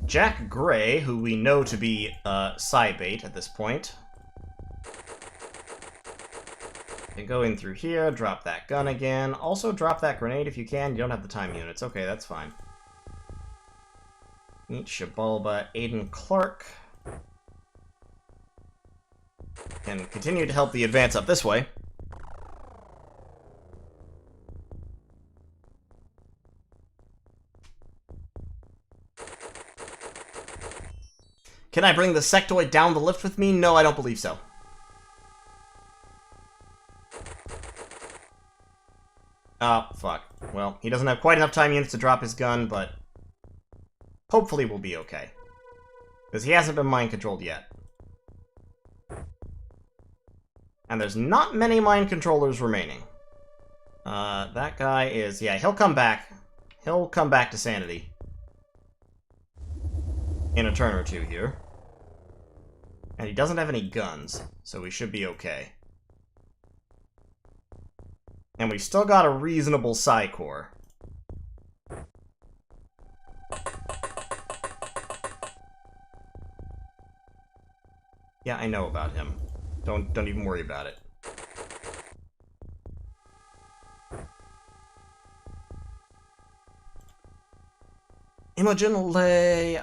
Jack Gray, who we know to be Cybait at this point. And go in through here, drop that gun again. Also drop that grenade if you can. You don't have the time units. Okay, that's fine. Meet Shabalba, Aiden Clark. And continue to help the advance up this way. Can I bring the sectoid down the lift with me? No, I don't believe so. Oh, fuck. Well, he doesn't have quite enough time units to drop his gun, but hopefully we'll be okay. Because he hasn't been mind-controlled yet. And there's not many mind controllers remaining. That guy is... yeah, he'll come back. He'll come back to sanity. In a turn or two here. And he doesn't have any guns, so we should be okay. And we've still got a reasonable Psi Core. Yeah, I know about him. Don't even worry about it. Imogen Lay,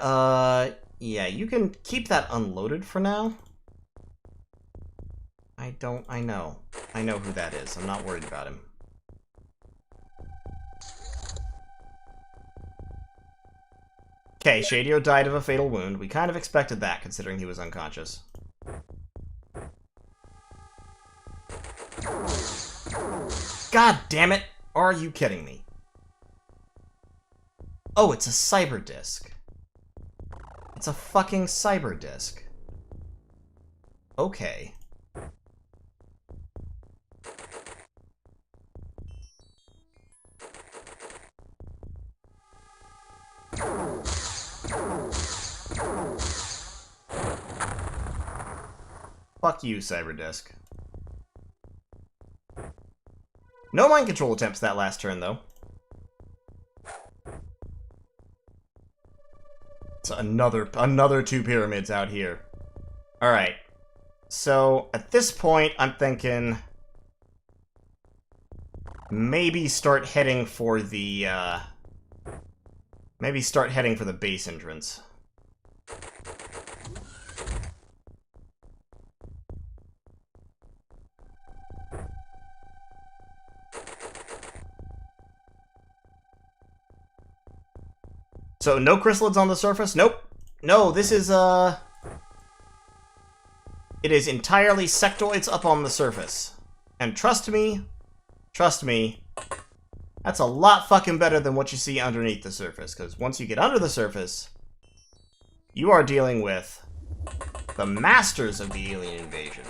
yeah, you can keep that unloaded for now. I know. I know who that is. I'm not worried about him. Okay, Shadio died of a fatal wound. We kind of expected that, considering he was unconscious. God damn it! Are you kidding me? Oh, it's a cyber disk. It's a fucking cyber disk. Okay. Fuck you, Cyberdisk. No mind control attempts that last turn, though. It's another 2 pyramids out here. Alright. So, at this point, I'm thinking... maybe start heading for the, maybe start heading for the base entrance. So, no chrysalids on the surface? Nope. No, this is, it is entirely sectoids up on the surface. And trust me, that's a lot fucking better than what you see underneath the surface. Because once you get under the surface, you are dealing with the masters of the alien invasion.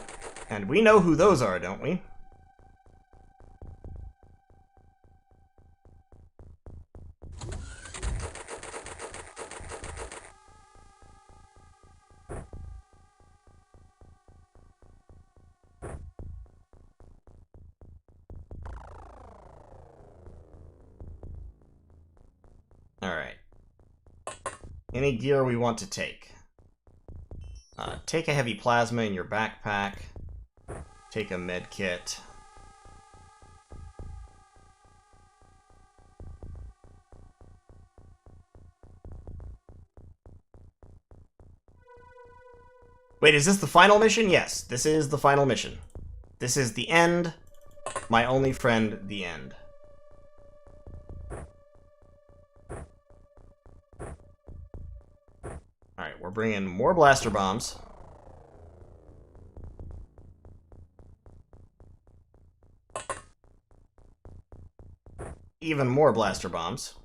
And we know who those are, don't we? Alright. Any gear we want to take. Take a heavy plasma in your backpack. Take a med kit. Wait, is this the final mission? Yes, this is the final mission. This is the end. My only friend, the end. Alright, we're bringing more blaster bombs. Even more blaster bombs.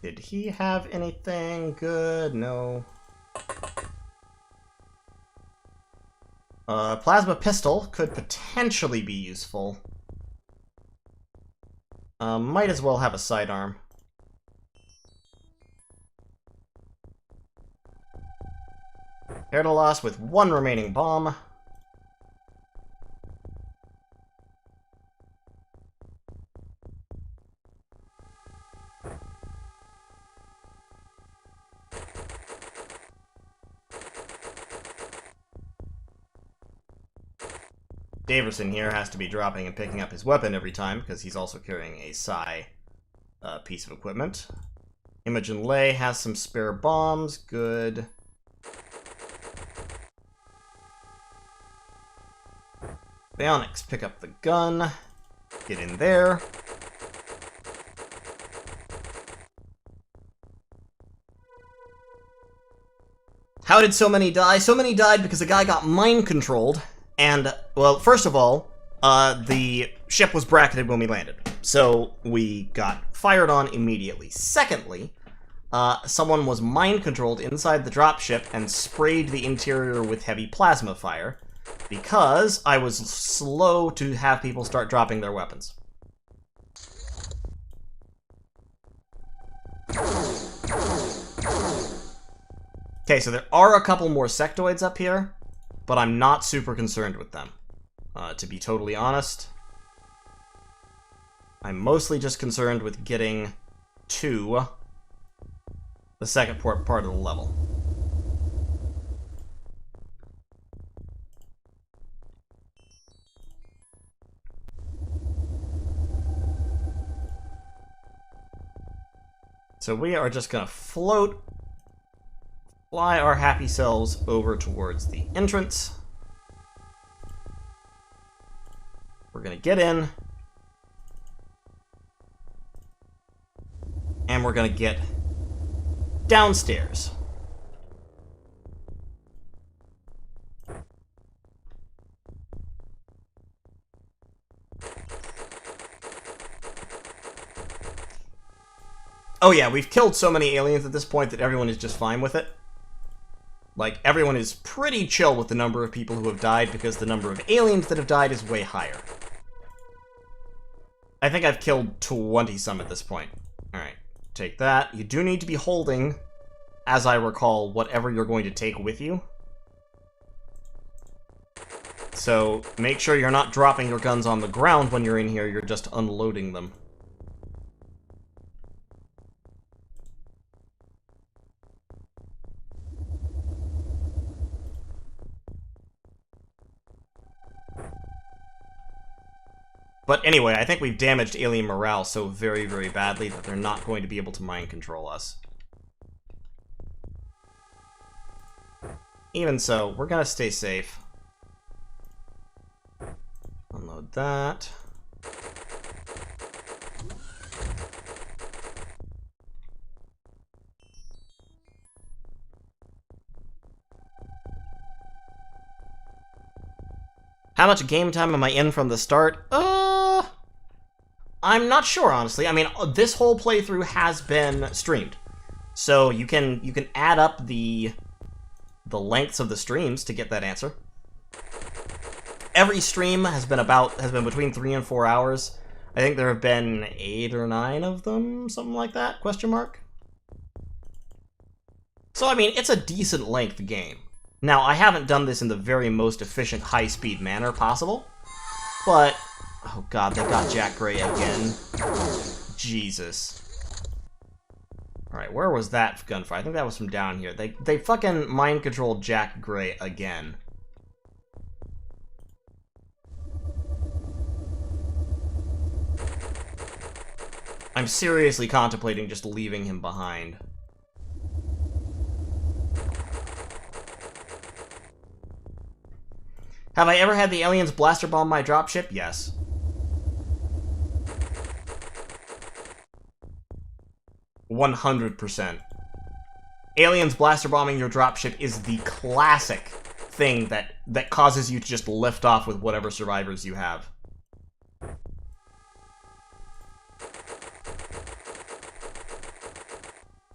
Did he have anything good? No. Plasma pistol could potentially be useful. Might as well have a sidearm. Air to loss with 1 remaining bomb. Daverson here has to be dropping and picking up his weapon every time, because he's also carrying a psi piece of equipment. Imogen Lay has some spare bombs. Good. Bionics, pick up the gun. Get in there. How did so many die? So many died because a guy got mind-controlled. And, well, first of all, the ship was bracketed when we landed. So we got fired on immediately. Secondly, someone was mind-controlled inside the dropship and sprayed the interior with heavy plasma fire because I was slow to have people start dropping their weapons. Okay, so there are a couple more sectoids up here, but I'm not super concerned with them. To be totally honest, I'm mostly just concerned with getting to the second part of the level. So we are just gonna fly our happy selves over towards the entrance. We're gonna get in. And we're gonna get downstairs. Oh yeah, we've killed so many aliens at this point that everyone is just fine with it. Like, everyone is pretty chill with the number of people who have died because the number of aliens that have died is way higher. I think I've killed 20-some at this point. Alright, take that. You do need to be holding, as I recall, whatever you're going to take with you. So, make sure you're not dropping your guns on the ground when you're in here, you're just unloading them. But anyway, I think we've damaged alien morale so very, very badly that they're not going to be able to mind control us. Even so, we're gonna stay safe. Unload that. How much game time am I in from the start? I'm not sure, honestly. I mean, this whole playthrough has been streamed. So you can add up the lengths of the streams to get that answer. Every stream has been between 3 and 4 hours. I think there have been 8 or 9 of them, something like that, question mark. So I mean, it's a decent length game. Now, I haven't done this in the very most efficient high-speed manner possible, but oh god, they got Jack Gray again. Jesus. Alright, where was that gunfire? I think that was from down here. They fucking mind-controlled Jack Gray again. I'm seriously contemplating just leaving him behind. Have I ever had the aliens blaster bomb my dropship? Yes. %100%. Aliens blaster bombing your dropship is the classic thing that causes you to just lift off with whatever survivors you have.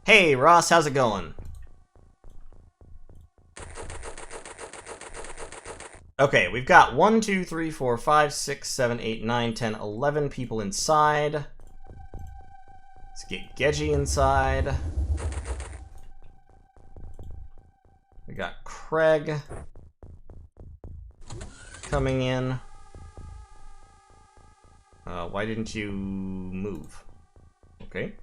Hey, Ross, how's it going? Okay, we've got 1, 2, 3, 4, 5, 6, 7, 8, 9, 10, 11 people inside. Let's get Gedgy inside. We got Craig coming in. Why didn't you move? Okay.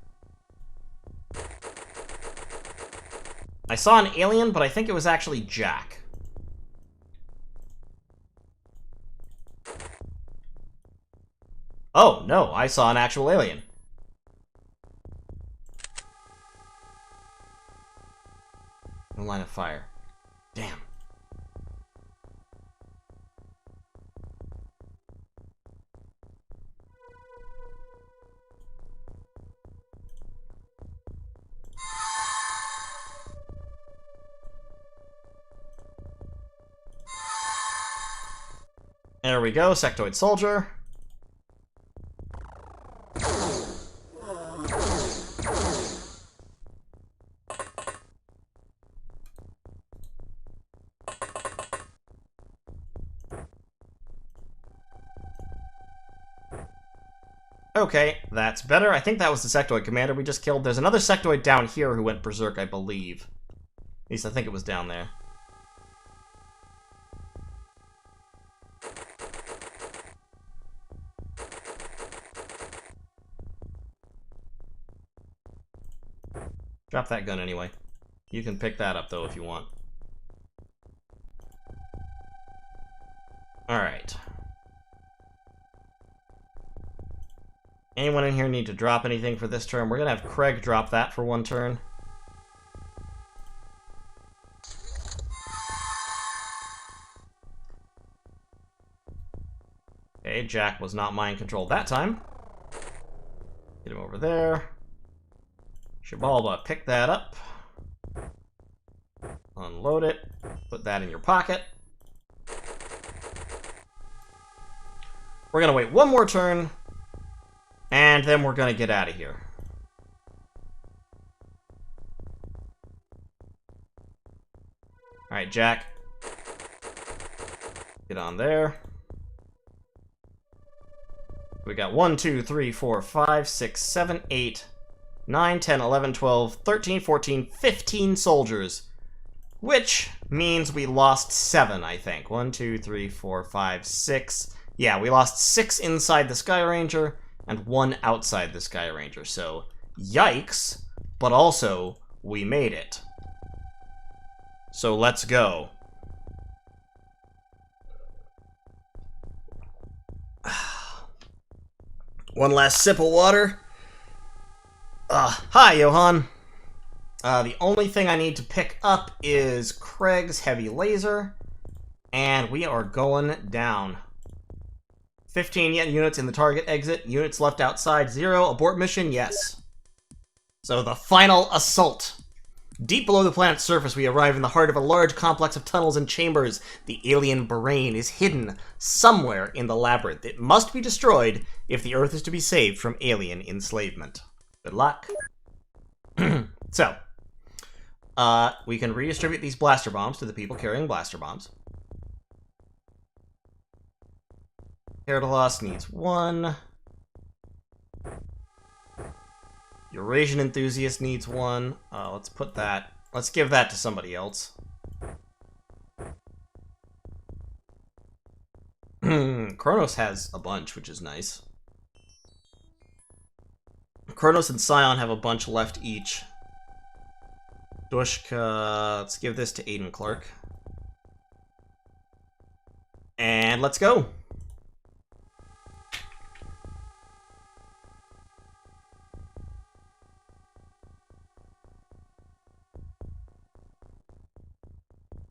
I saw an alien, but I think it was actually Jack. Oh, no, I saw an actual alien. No line of fire. Damn. There we go, sectoid soldier. Okay, that's better. I think that was the sectoid commander we just killed. There's another sectoid down here who went berserk, I believe. At least I think it was down there. Drop that gun anyway. You can pick that up, though, if you want. Alright. Anyone in here need to drop anything for this turn? We're gonna have Craig drop that for one turn. Okay, Jack was not mind controlled that time. Get him over there. Shabalba, pick that up. Unload it. Put that in your pocket. We're gonna wait one more turn, and then we're gonna get out of here. Alright, Jack. Get on there. We got 1, 2, 3, 4, 5, 6, 7, 8, 9, 10, 11, 12, 13, 14, 15 soldiers. Which means we lost 7, I think. 1, 2, 3, 4, 5, 6. Yeah, we lost 6 inside the Sky Ranger and 1 outside the Sky Ranger. So, yikes, but also, we made it. So let's go. One last sip of water. Hi, Johan. The only thing I need to pick up is Craig's heavy laser, and we are going down. 15 units in the target exit. Units left outside, 0. Abort mission, yes. So the final assault. Deep below the planet's surface, we arrive in the heart of a large complex of tunnels and chambers. The alien brain is hidden somewhere in the labyrinth. It must be destroyed if the Earth is to be saved from alien enslavement. Good luck. So, we can redistribute these blaster bombs to the people carrying blaster bombs. Herdalos needs 1. Eurasian Enthusiast needs 1. Let's put that... Let's give that to somebody else. Kronos has a bunch, which is nice. Kronos and Scion have a bunch left each. Dushka... Let's give this to Aiden Clark. And let's go!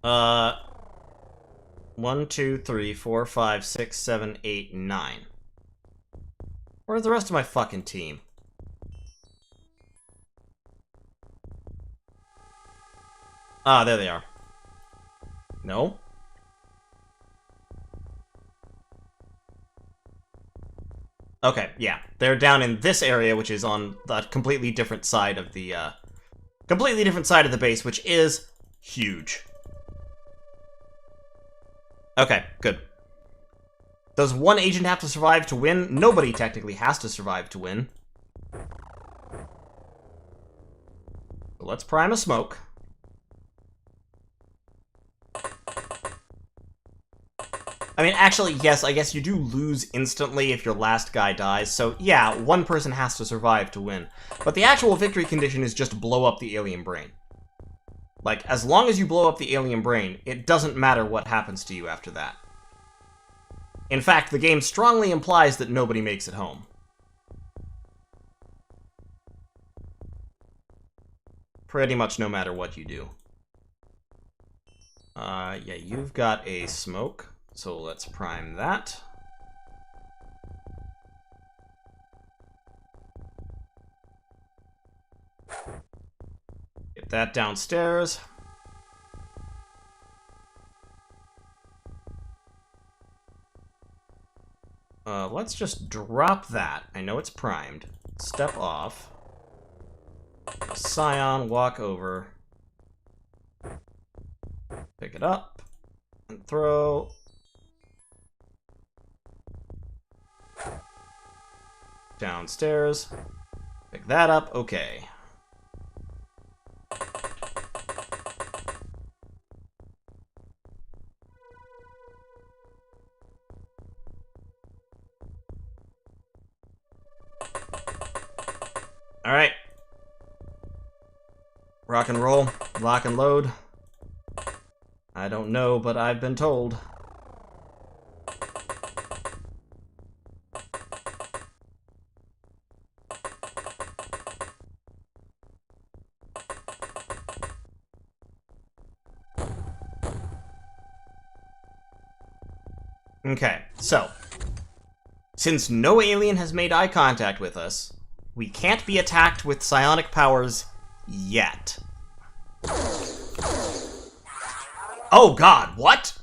Uh, 1, 2, 3, 4, 5, 6, 7, 8, 9. Where's the rest of my fucking team? Ah, there they are. No? Okay, yeah. They're down in this area, which is on the completely different side of the, base, which is huge. Okay, good. Does one agent have to survive to win? Nobody technically has to survive to win. So let's prime a smoke. I mean, actually, yes, I guess you do lose instantly if your last guy dies, so yeah, one person has to survive to win. But the actual victory condition is just blow up the alien brain. Like, as long as you blow up the alien brain, it doesn't matter what happens to you after that. In fact, the game strongly implies that nobody makes it home. Pretty much no matter what you do. Yeah, you've got a smoke, so let's prime that. Get that downstairs. Let's just drop that. I know it's primed. Step off. Scion, walk over. Pick it up. And throw. Downstairs. Pick that up. Okay. Alright. Rock and roll. Lock and load. I don't know, but I've been told. Okay, so. Since no alien has made eye contact with us, we can't be attacked with psionic powers yet. Oh god, what?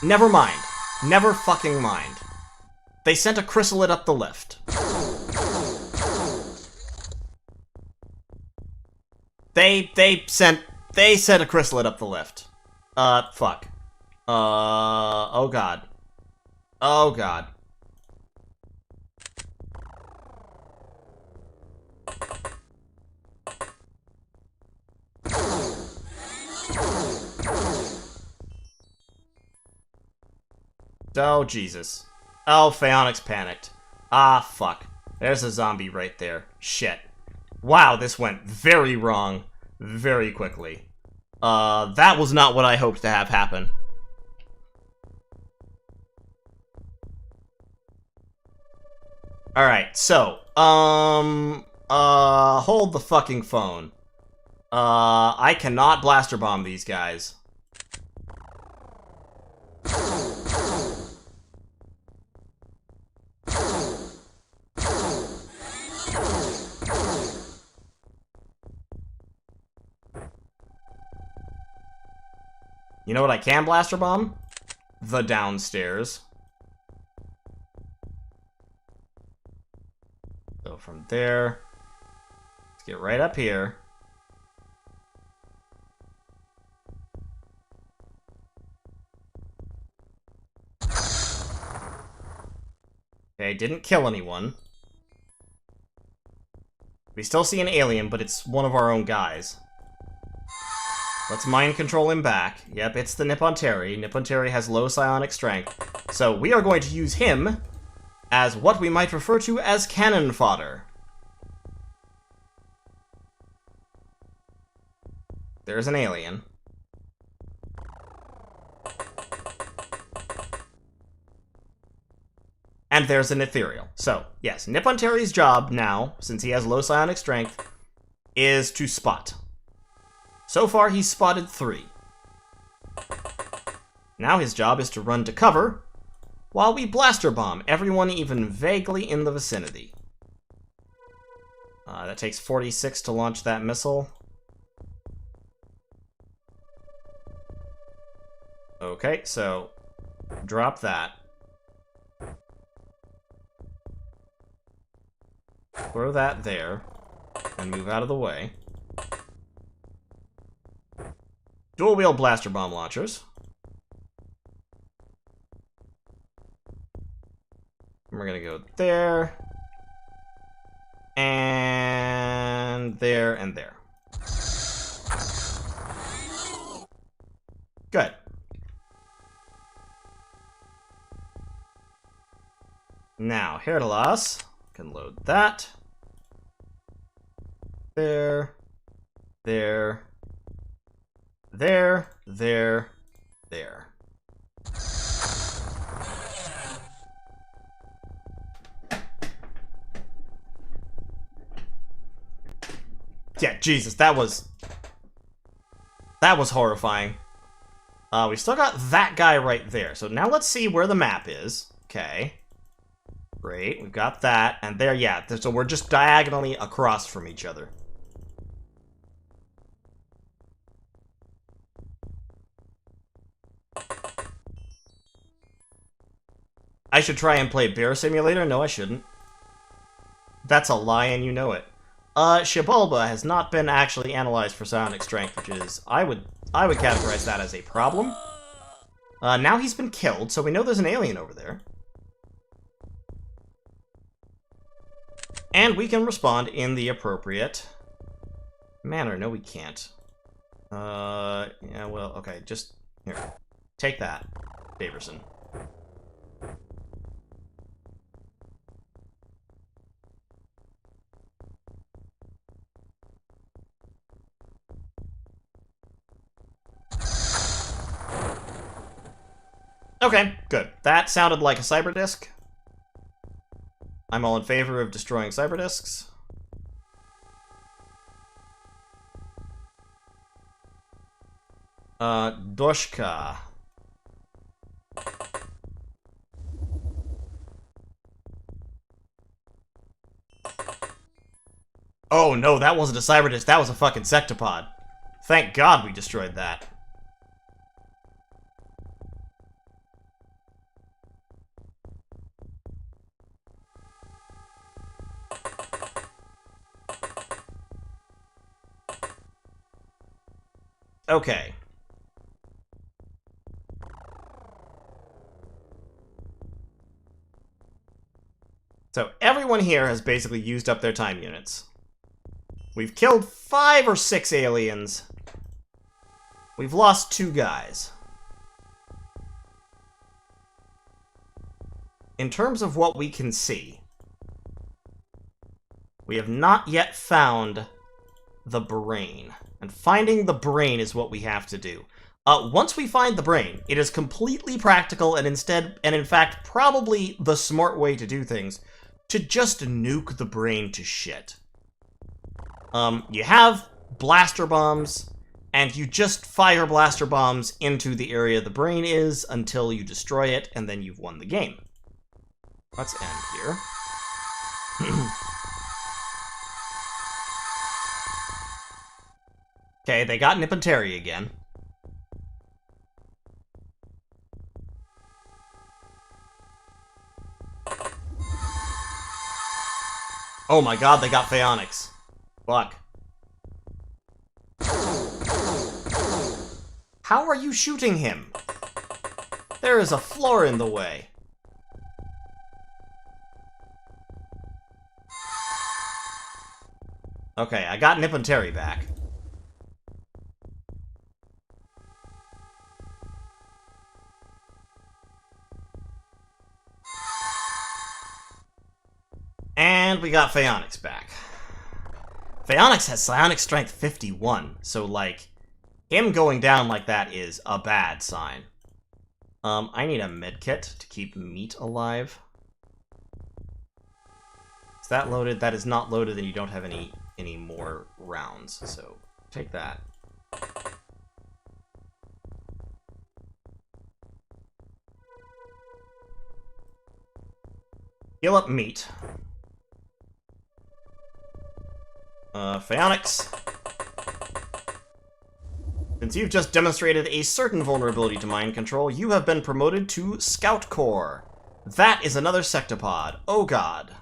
Never mind. Never fucking mind. They sent a chrysalid up the lift. They sent a chrysalid up the lift. Fuck. Oh god. Oh god. Oh, Jesus. Oh, Phaonix panicked. Ah, fuck. There's a zombie right there. Shit. Wow, this went very wrong very quickly. That was not what I hoped to have happen. Alright, so, hold the fucking phone. I cannot blaster bomb these guys. You know what I can blaster bomb? The downstairs. So from there, let's get right up here. Okay, didn't kill anyone. We still see an alien, but it's one of our own guys. Let's mind control him back. Yep, it's the Nippon Terry. Nippon Terry has low psionic strength. So we are going to use him as what we might refer to as cannon fodder. There's an alien. And there's an ethereal. So, yes, Nippon Terry's job now, since he has low psionic strength, is to spot. So far, he's spotted 3. Now his job is to run to cover, while we blaster bomb everyone even vaguely in the vicinity. That takes 46 to launch that missile. Okay, so drop that. Throw that there, and move out of the way. Dual-wheel blaster bomb launchers. And we're gonna go there, and there, and there. Good. Now, Herdalas can load that. There, there, there, there, there. Yeah, Jesus, that was horrifying. We still got that guy right there. So now let's see where the map is. Okay. Great, we've got that. And there, yeah, so we're just diagonally across from each other. I should try and play Bear Simulator? No, I shouldn't. That's a lie and you know it. Shibalba has not been actually analyzed for psionic strength, which is, I would categorize that as a problem. Now he's been killed, so we know there's an alien over there. And we can respond in the appropriate manner. No, we can't. Yeah, well, okay, just, here. Take that, Daverson. Okay, good. That sounded like a cyber disk. I'm all in favor of destroying cyber disks. Doshka. Oh no, that wasn't a cyber disk, that was a fucking sectopod. Thank God we destroyed that. Okay. So everyone here has basically used up their time units. We've killed 5 or 6 aliens. We've lost 2 guys. In terms of what we can see, we have not yet found the brain. And finding the brain is what we have to do. Once we find the brain, it is completely practical and in fact, probably the smart way to do things, to just nuke the brain to shit. You have blaster bombs, and you just fire blaster bombs into the area the brain is until you destroy it, and then you've won the game. Let's end here. Okay, they got Nipanteri again. Oh my god, they got Phaonix. Fuck. How are you shooting him? There is a floor in the way. Okay, I got Nipanteri back. And we got Phaonix back. Phaonix has psionic strength 51, so, like, him going down like that is a bad sign. I need a medkit to keep meat alive. Is that loaded? That is not loaded, and you don't have any more rounds, so take that. Heal up meat. Phaonix. Since you've just demonstrated a certain vulnerability to mind control, you have been promoted to Scout Corps. That is another sectopod. Oh god.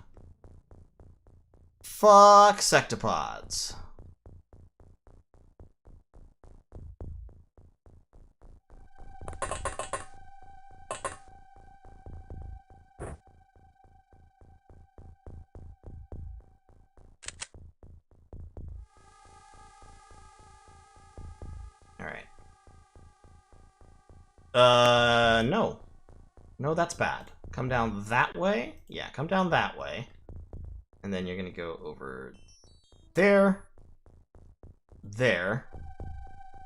Fuck sectopods. Alright. No. No, that's bad. Come down that way? Yeah, come down that way. And then you're gonna go over there, there,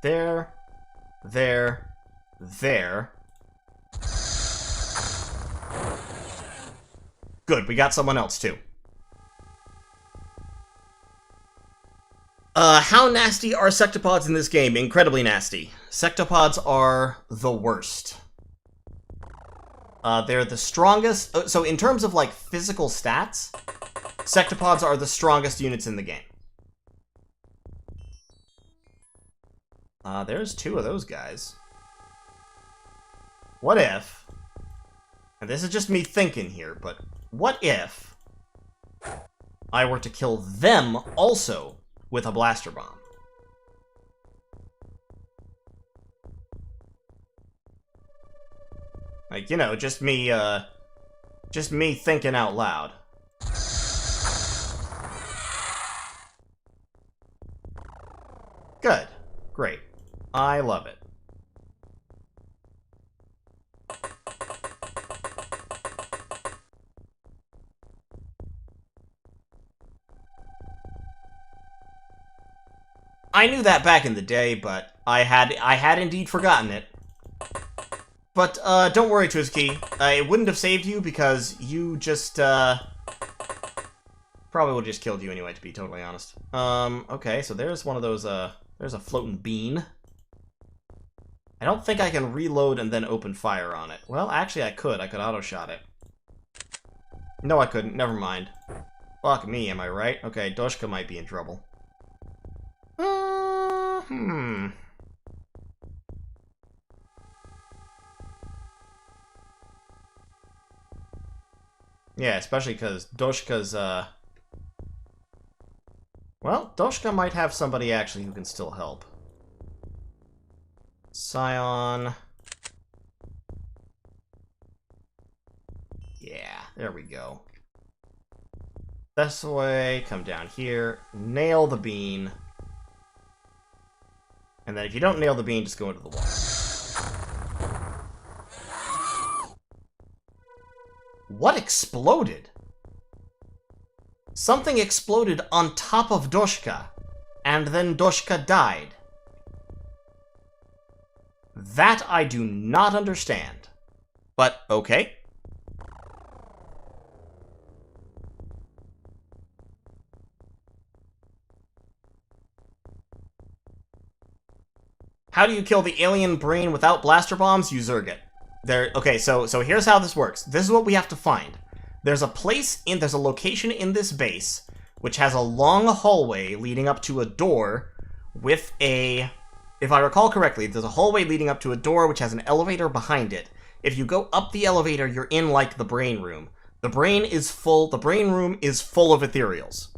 there, there, there. Good, we got someone else too. How nasty are sectopods in this game? Incredibly nasty. Sectopods are the worst. They're the strongest. So in terms of, like, physical stats, sectopods are the strongest units in the game. There's 2 of those guys. What if, and this is just me thinking here, but what if I were to kill them also with a blaster bomb? Like, you know, just me thinking out loud. Good. Great. I love it. I knew that back in the day, but I had indeed forgotten it. But, don't worry, Twizzkey. It wouldn't have saved you because you just, probably would have just killed you anyway, to be totally honest. Okay, so there's one of those, there's a floating bean. I don't think I can reload and then open fire on it. Well, actually I could. I could auto-shot it. No, I couldn't. Never mind. Fuck me, am I right? Okay, Doshka might be in trouble. Yeah, especially because Doshka's, well, Doshka might have somebody actually who can still help. Scion. Yeah, there we go. This way, come down here, nail the bean. And then if you don't nail the bean, just go into the water. What exploded? Something exploded on top of Doshka, and then Doshka died. That I do not understand. But, okay. How do you kill the alien brain without blaster bombs? You zerg it. Okay, so here's how this works. This is what we have to find. There's a location in this base which has a long hallway leading up to a door with a... If I recall correctly, there's a hallway leading up to a door which has an elevator behind it. If you go up the elevator, you're in, like, the brain room. The brain room is full of ethereals.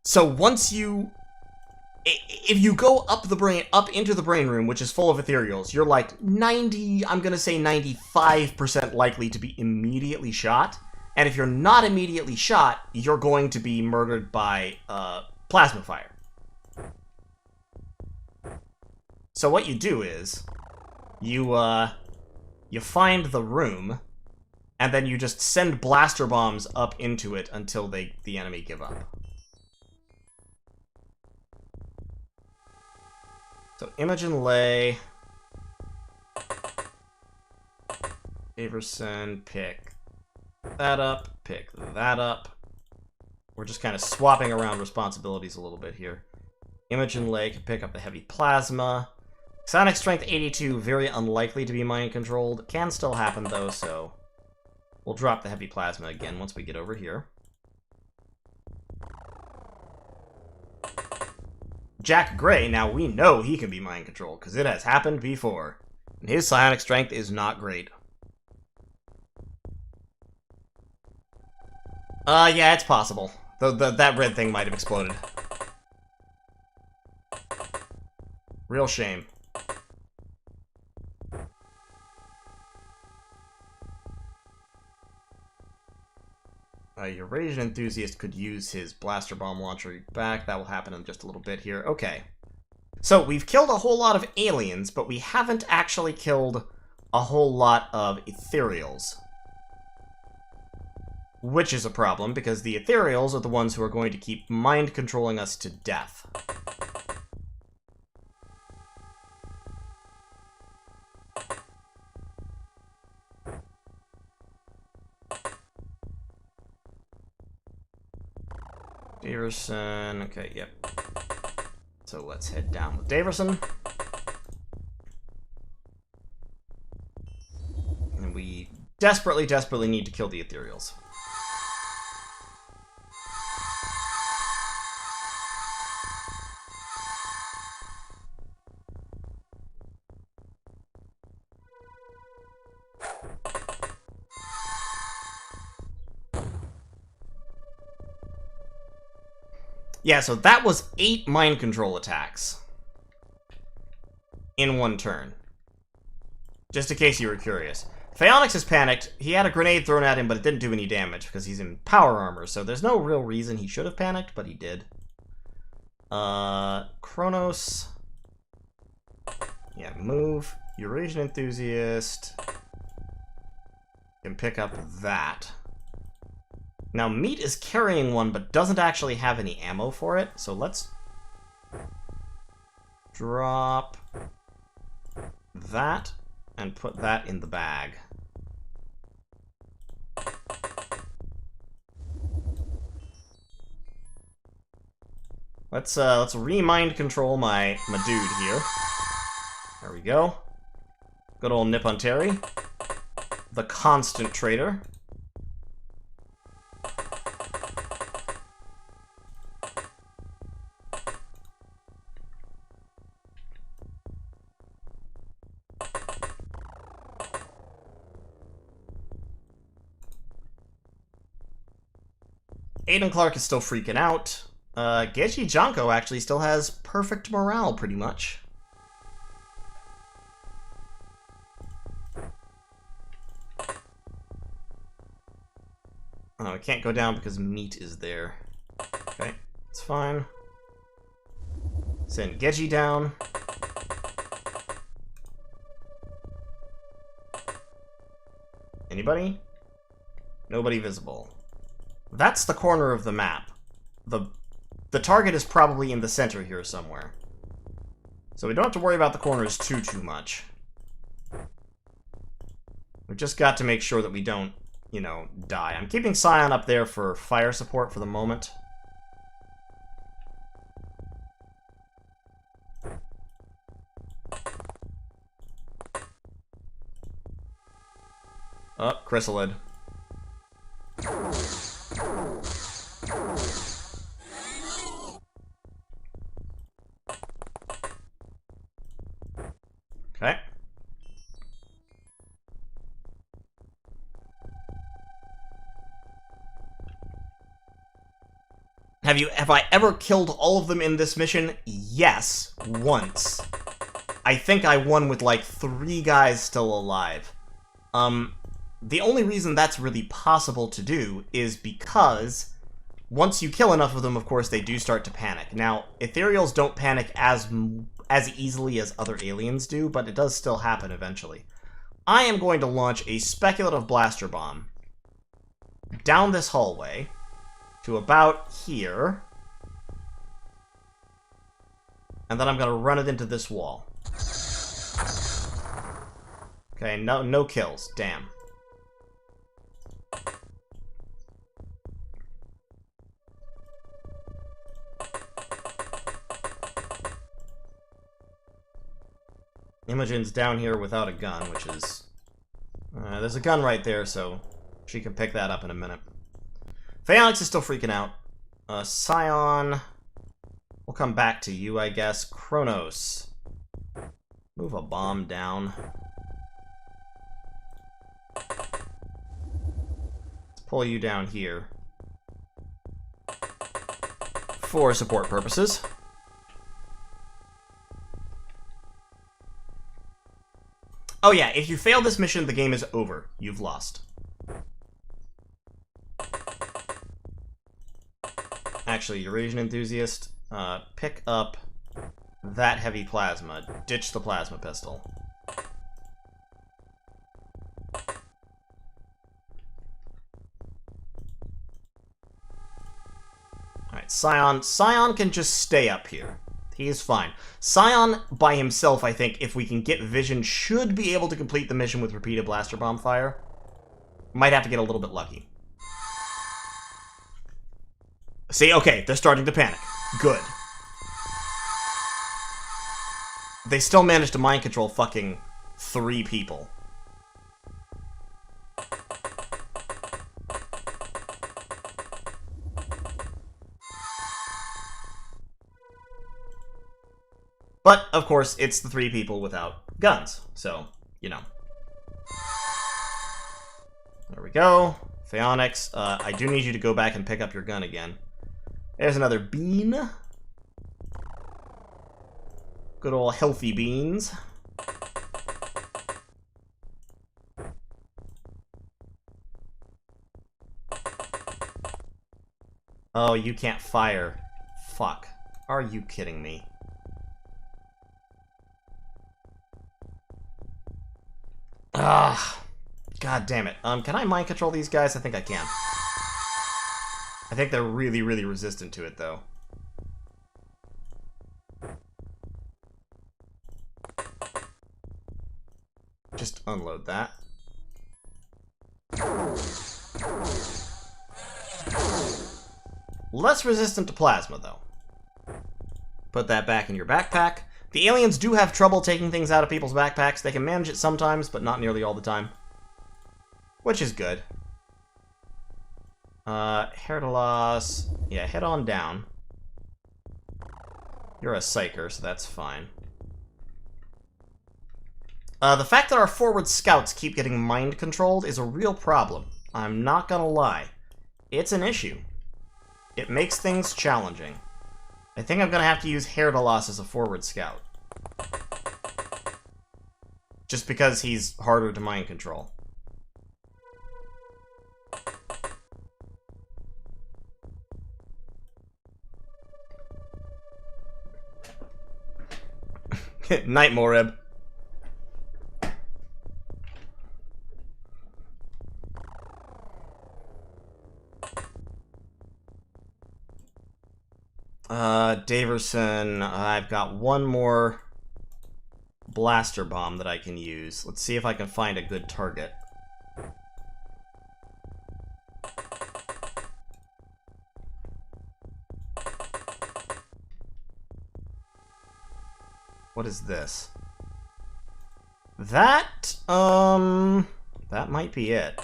So once you... If you go up into the brain room, which is full of ethereals, you're like I'm gonna say 95% likely to be immediately shot. And if you're not immediately shot, you're going to be murdered by plasma fire. So what you do is, you find the room, and then you just send blaster bombs up into it until the enemy give up. So Imogen Lay, Averson, pick that up, pick that up. We're just kind of swapping around responsibilities a little bit here. Imogen Lay can pick up the heavy plasma. Psionic strength 82, very unlikely to be mind controlled. Can still happen though, so we'll drop the heavy plasma again once we get over here. Jack Gray, now we know he can be mind controlled, because it has happened before. And his psionic strength is not great. Yeah, it's possible. That red thing might have exploded. Real shame. Eurasian Enthusiast could use his blaster bomb launcher back. That will happen in just a little bit here. Okay. So, we've killed a whole lot of aliens, but we haven't actually killed a whole lot of ethereals. Which is a problem, because the ethereals are the ones who are going to keep mind-controlling us to death. Daverson, okay, yep. So let's head down with Daverson. And we desperately, desperately need to kill the ethereals. Yeah, so that was 8 mind control attacks in one turn. Just in case you were curious. Phaonix has panicked. He had a grenade thrown at him, but it didn't do any damage because he's in power armor, so there's no real reason he should have panicked, but he did. Kronos. Yeah, move. Eurasian Enthusiast. Can pick up that. Now, Meat is carrying one, but doesn't actually have any ammo for it, so let's drop that and put that in the bag. Let's re-mind control my dude here. There we go. Good old Nippon Terry. The constant traitor. Aiden Clark is still freaking out. Geji Janko actually still has perfect morale, pretty much. Oh, I can't go down because meat is there. Okay, it's fine. Send Geji down. Anybody? Nobody visible. That's the corner of the map. The target is probably in the center here somewhere. So we don't have to worry about the corners too much. We've just got to make sure that we don't, you know, die. I'm keeping Scion up there for fire support for the moment. Oh, Chrysalid. Okay. Have I ever killed all of them in this mission? Yes, once. I think I won with like 3 guys still alive. The only reason that's really possible to do is because once you kill enough of them, of course, they do start to panic. Now, ethereals don't panic as easily as other aliens do, but it does still happen eventually. I am going to launch a speculative blaster bomb down this hallway to about here, and then I'm going to run it into this wall. Okay, no kills. Damn. Imogen's down here without a gun, which is... there's a gun right there, so she can pick that up in a minute. Phalanx is still freaking out. Scion... We'll come back to you, I guess. Kronos. Move a bomb down. Let's pull you down here. For support purposes. Oh yeah, if you fail this mission, the game is over. You've lost. Actually, Eurasian Enthusiast, pick up that heavy plasma. Ditch the plasma pistol. Alright, Scion. Scion can just stay up here. He is fine. Scion, by himself, I think, if we can get vision, should be able to complete the mission with repeated blaster bomb fire. Might have to get a little bit lucky. See, okay, they're starting to panic. Good. They still managed to mind control fucking 3 people. But, of course, it's the 3 people without guns, so, you know. There we go. Phaonix, I do need you to go back and pick up your gun again. There's another bean. Good old healthy beans. Oh, you can't fire. Fuck. Are you kidding me? Ah, god damn it. Can I mind control these guys? I think I can. I think they're really, really resistant to it, though. Just unload that. Less resistant to plasma, though. Put that back in your backpack. The aliens do have trouble taking things out of people's backpacks. They can manage it sometimes, but not nearly all the time. Which is good. Herdalos. Yeah, head on down. You're a psyker, so that's fine. The fact that our forward scouts keep getting mind-controlled is a real problem. I'm not gonna lie. It's an issue. It makes things challenging. I think I'm gonna have to use Herdalos as a forward scout. Just because he's harder to mind control. Night, Morib. Daverson, I've got one more blaster bomb that I can use. Let's see if I can find a good target. What is this? That might be it.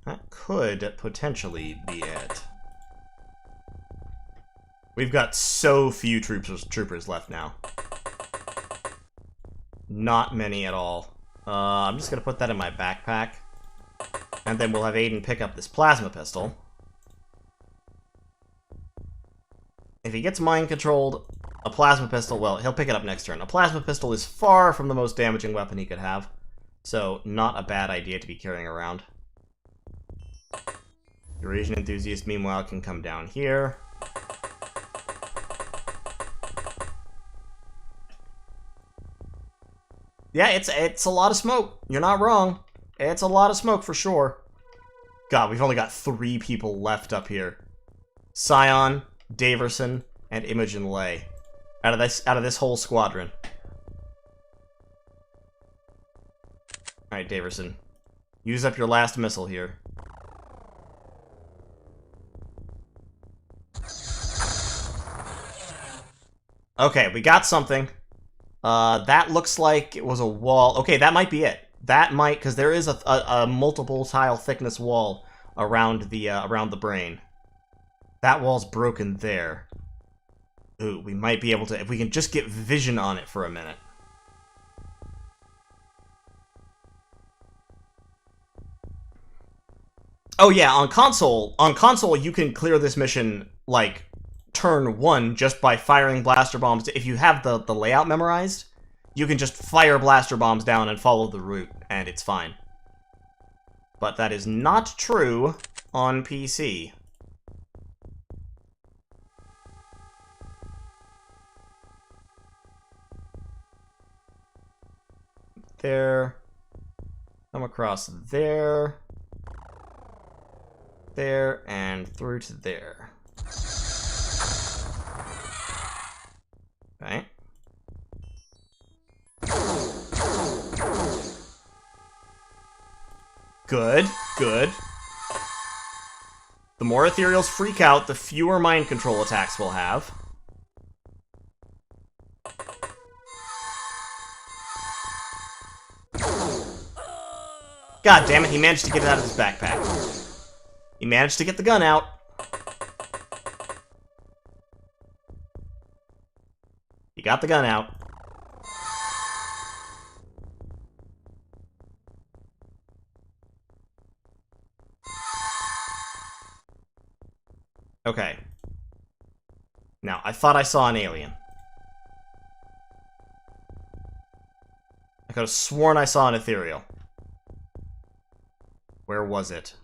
That could potentially be it. We've got so few troopers left now. Not many at all. I'm just gonna put that in my backpack. And then we'll have Aiden pick up this plasma pistol. If he gets mind-controlled, a plasma pistol, well, he'll pick it up next turn. A plasma pistol is far from the most damaging weapon he could have. So, not a bad idea to be carrying around. Eurasian Enthusiast, meanwhile, can come down here. Yeah, it's a lot of smoke. You're not wrong. It's a lot of smoke for sure. God, we've only got 3 people left up here. Scion, Daverson, and Imogen Lay. Out of this whole squadron. Alright, Daverson. Use up your last missile here. Okay, we got something. That looks like it was a wall. Okay, that might be it. That might, because there is a multiple tile thickness wall around the brain. That wall's broken there. Ooh, we might be able to, if we can just get vision on it for a minute. Oh yeah, on console you can clear this mission, like, turn 1 just by firing blaster bombs. If you have the layout memorized, you can just fire blaster bombs down and follow the route, and it's fine. But that is not true on PC. There. Come across there. There, and through to there. Okay. Good, good. The more ethereals freak out, the fewer mind control attacks we'll have. God damn it, he managed to get it out of his backpack. He managed to get the gun out. He got the gun out. Okay. Now, I thought I saw an alien. I could have sworn I saw an ethereal. Where was it?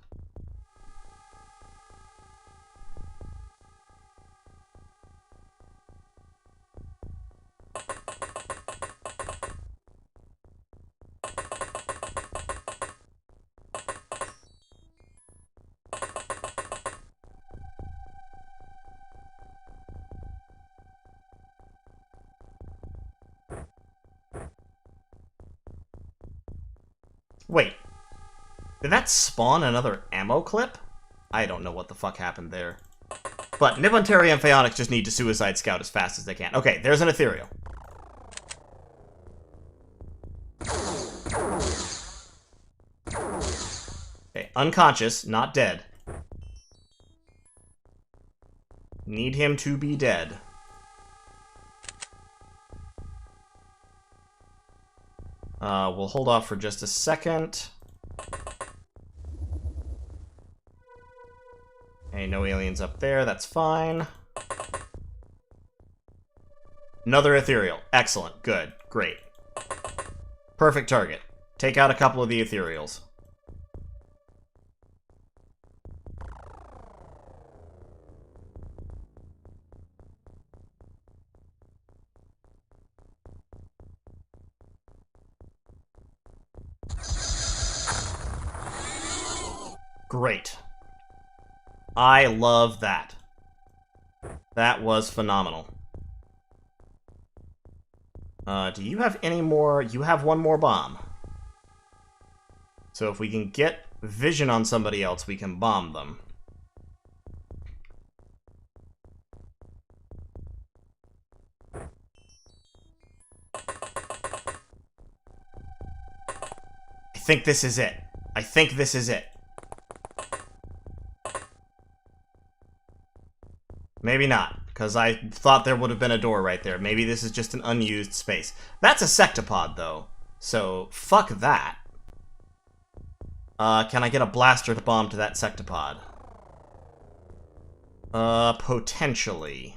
Wait. Did that spawn another ammo clip? I don't know what the fuck happened there. But Nippon Terry and Phaonics just need to suicide scout as fast as they can. Okay, there's an ethereal. Okay, unconscious, not dead. Need him to be dead. We'll hold off for just a second. no aliens up there. That's fine. Another ethereal. Excellent. Good. Great. Perfect target. Take out a couple of the ethereals. Great. I love that. That was phenomenal. Do you have any more? You have one more bomb. So if we can get vision on somebody else, we can bomb them. I think this is it. I think this is it. Maybe not, because I thought there would have been a door right there. Maybe this is just an unused space. That's a sectopod, though, so fuck that. Can I get a blaster to bomb to that sectopod? Potentially.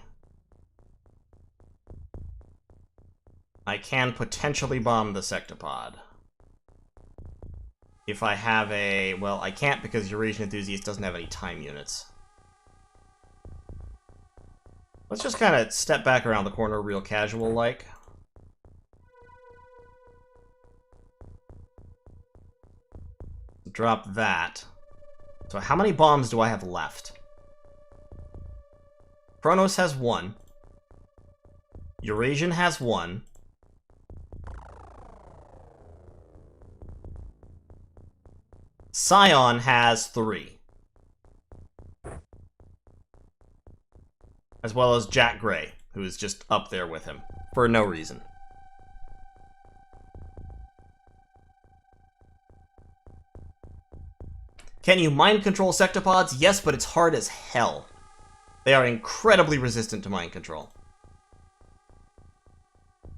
I can potentially bomb the sectopod. If I have a... Well, I can't because Eurasian Enthusiast doesn't have any time units. Let's just kind of step back around the corner real casual-like. Drop that. So how many bombs do I have left? Kronos has 1. Eurasian has 1. Scion has 3. As well as Jack Gray, who is just up there with him, for no reason. Can you mind control sectopods? Yes, but it's hard as hell. They are incredibly resistant to mind control.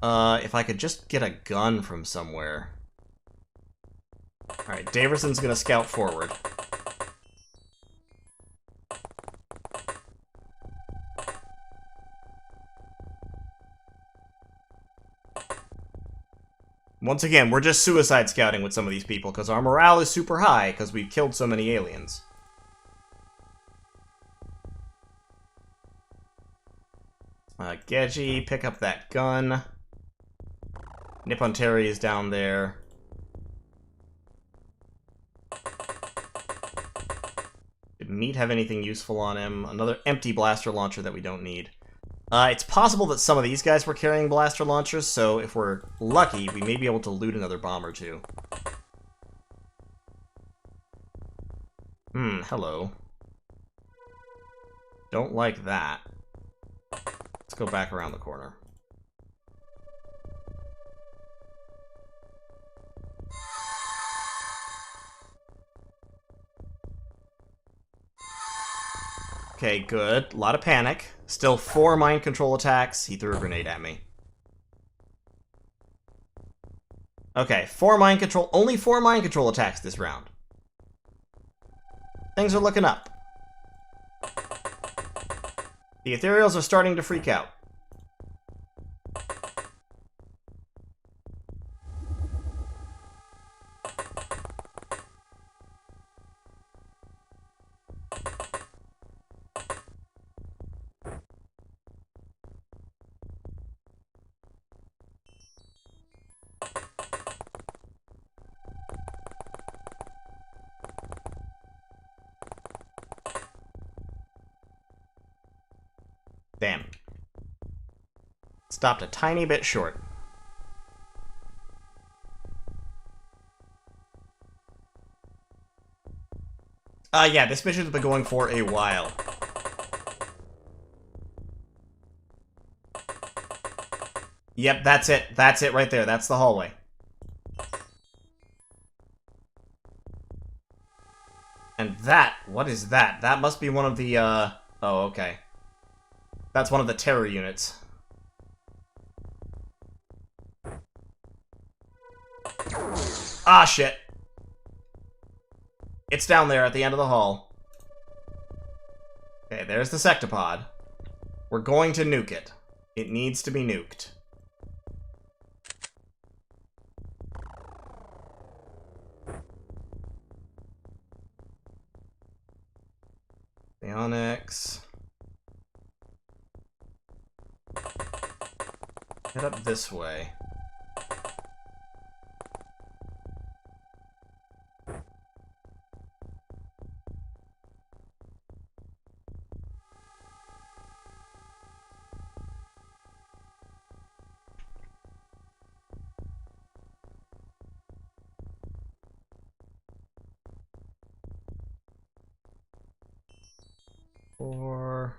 If I could just get a gun from somewhere. Alright, Daverson's gonna scout forward. Once again, we're just suicide scouting with some of these people, because our morale is super high, because we've killed so many aliens. Geji, pick up that gun. Nippon Terry is down there. Did Meat have anything useful on him? Another empty blaster launcher that we don't need. It's possible that some of these guys were carrying blaster launchers, so if we're lucky, we may be able to loot another bomb or two. Hello. Don't like that. Let's go back around the corner. Okay, good. A lot of panic. Still 4 mind control attacks. He threw a grenade at me. Okay, 4 mind control. Only 4 mind control attacks this round. Things are looking up. The ethereals are starting to freak out. Damn. Stopped a tiny bit short. Yeah, this mission's been going for a while. Yep, that's it. That's it right there. That's the hallway. And that, what is that? That must be one of the, oh, okay. That's one of the terror units. Ah, shit. It's down there at the end of the hall. Okay, there's the sectopod. We're going to nuke it. It needs to be nuked. Onyx. Head up this way. Four,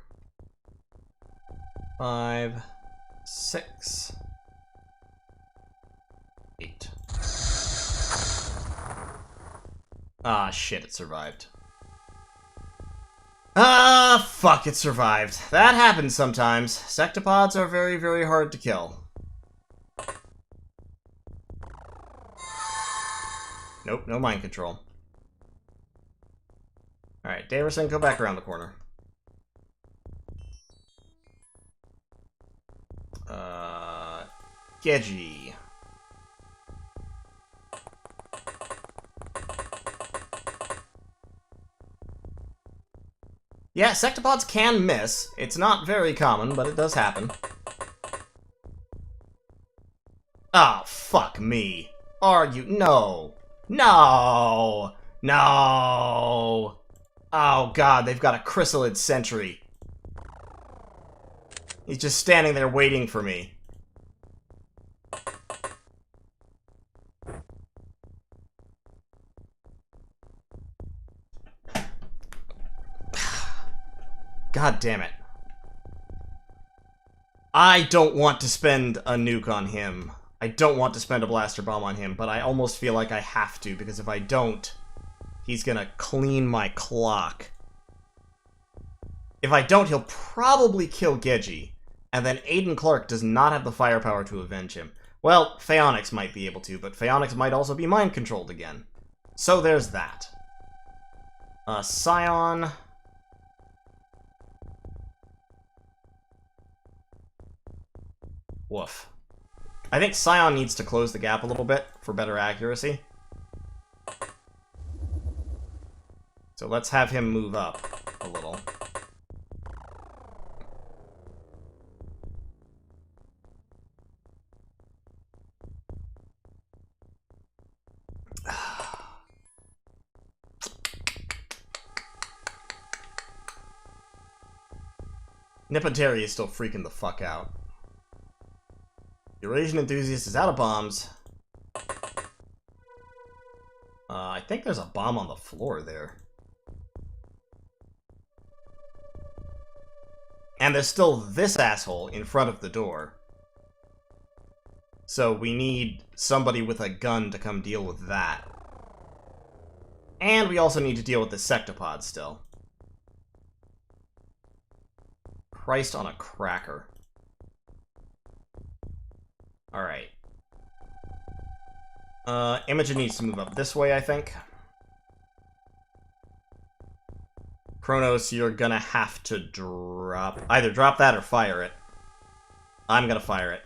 5, 6, 8. Ah, shit, it survived. Ah, fuck, it survived. That happens sometimes. Sectopods are very, very hard to kill. Nope, no mind control. Alright, Davison, go back around the corner. Gedgy. Yeah, sectopods can miss. It's not very common, but it does happen. Oh, fuck me. Are you? No. No. No. Oh, God, they've got a chrysalid sentry. He's just standing there waiting for me. God damn it. I don't want to spend a nuke on him. I don't want to spend a blaster bomb on him, but I almost feel like I have to, because if I don't, he's gonna clean my clock. If I don't, he'll probably kill Gedgy, and then Aiden Clark does not have the firepower to avenge him. Well, Phaonix might be able to, but Phaonix might also be mind-controlled again. So there's that. Scion... Woof. I think Scion needs to close the gap a little bit for better accuracy. So let's have him move up a little. Nipoteri is still freaking the fuck out. Eurasian Enthusiast is out of bombs. I think there's a bomb on the floor there. And there's still this asshole in front of the door. So we need somebody with a gun to come deal with that. And we also need to deal with the sectopod still. Christ on a cracker. Alright. Imogen needs to move up this way, I think. Kronos, you're gonna have to drop... Either drop that or fire it. I'm gonna fire it.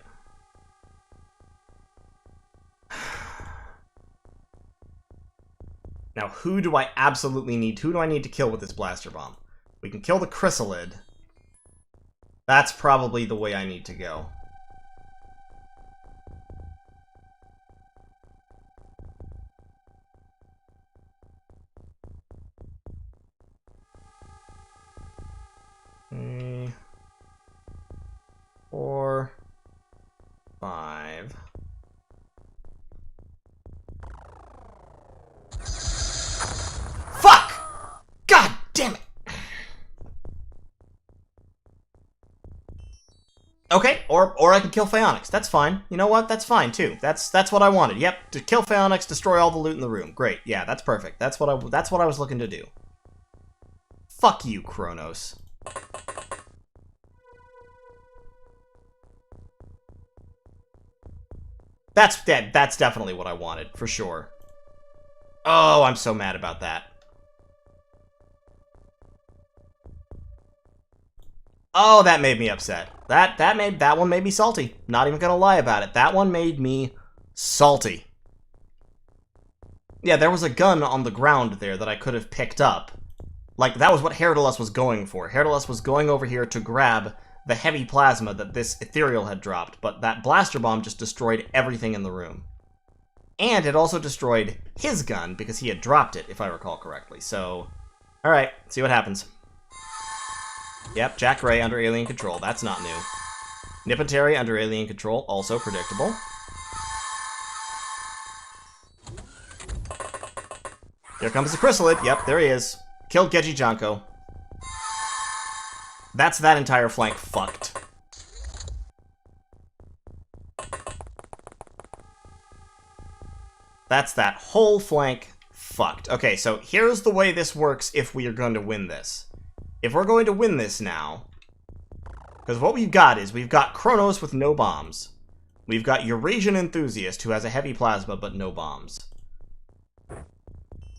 Now, who do I absolutely need? Who do I need to kill with this blaster bomb? We can kill the chrysalid. That's probably the way I need to go. Okay. 4, 5. Fuck! God damn it! Okay, or I can kill Phaonix. That's fine. You know what? That's fine too. That's what I wanted. Yep, to kill Phaonix, destroy all the loot in the room. Great. Yeah, that's perfect. That's what I was looking to do. Fuck you, Kronos. That's dead. That's definitely what I wanted, for sure. Oh, I'm so mad about that. Oh, that made me upset. That one made me salty. Not even gonna lie about it. That one made me salty. Yeah, there was a gun on the ground there that I could have picked up. Like, that was what Hercules was going for. Hercules was going over here to grab the heavy plasma that this ethereal had dropped, but that blaster bomb just destroyed everything in the room. And it also destroyed his gun, because he had dropped it, if I recall correctly. So, alright, see what happens. Yep, Jack Gray under alien control. That's not new. Nipoteri under alien control. Also predictable. Here comes the chrysalid. Yep, there he is. Killed Geji Janko. That's that entire flank fucked. That's that whole flank fucked. Okay, so here's the way this works if we are going to win this. If we're going to win this now, because what we've got is, we've got Kronos with no bombs. We've got Eurasian Enthusiast, who has a heavy plasma but no bombs.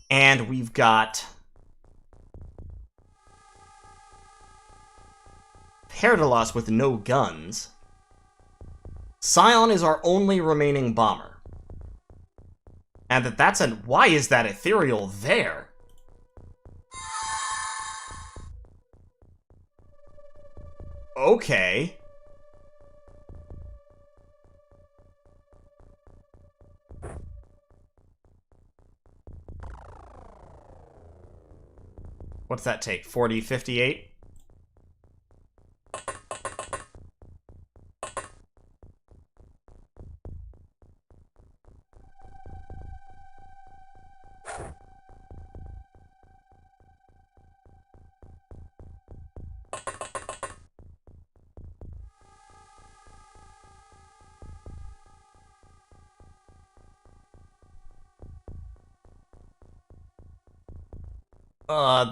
And we've got Hercules with no guns. Scion is our only remaining bomber. And that's an... Why is that ethereal there? Okay. What's that take? 40, 58?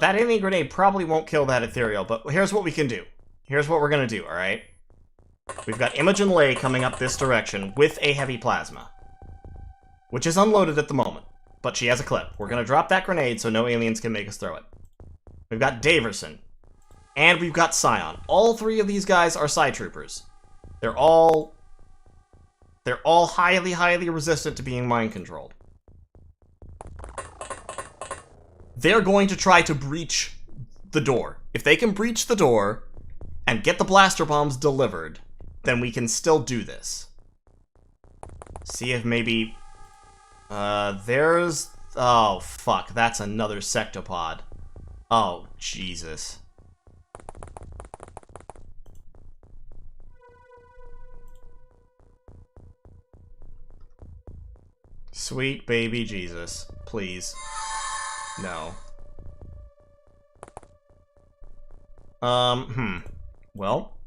That alien grenade probably won't kill that ethereal, but here's what we can do. Here's what we're gonna do, alright? We've got Imogen Lay coming up this direction with a heavy plasma, which is unloaded at the moment, but she has a clip. We're gonna drop that grenade so no aliens can make us throw it. We've got Daverson, and we've got Scion. All three of these guys are Psy Troopers. They're all highly, highly resistant to being mind-controlled. They're going to try to breach the door. If they can breach the door and get the blaster bombs delivered, then we can still do this. See if maybe... there's... Oh, fuck. That's another sectopod. Oh, Jesus. Sweet baby Jesus. Please. No. Well.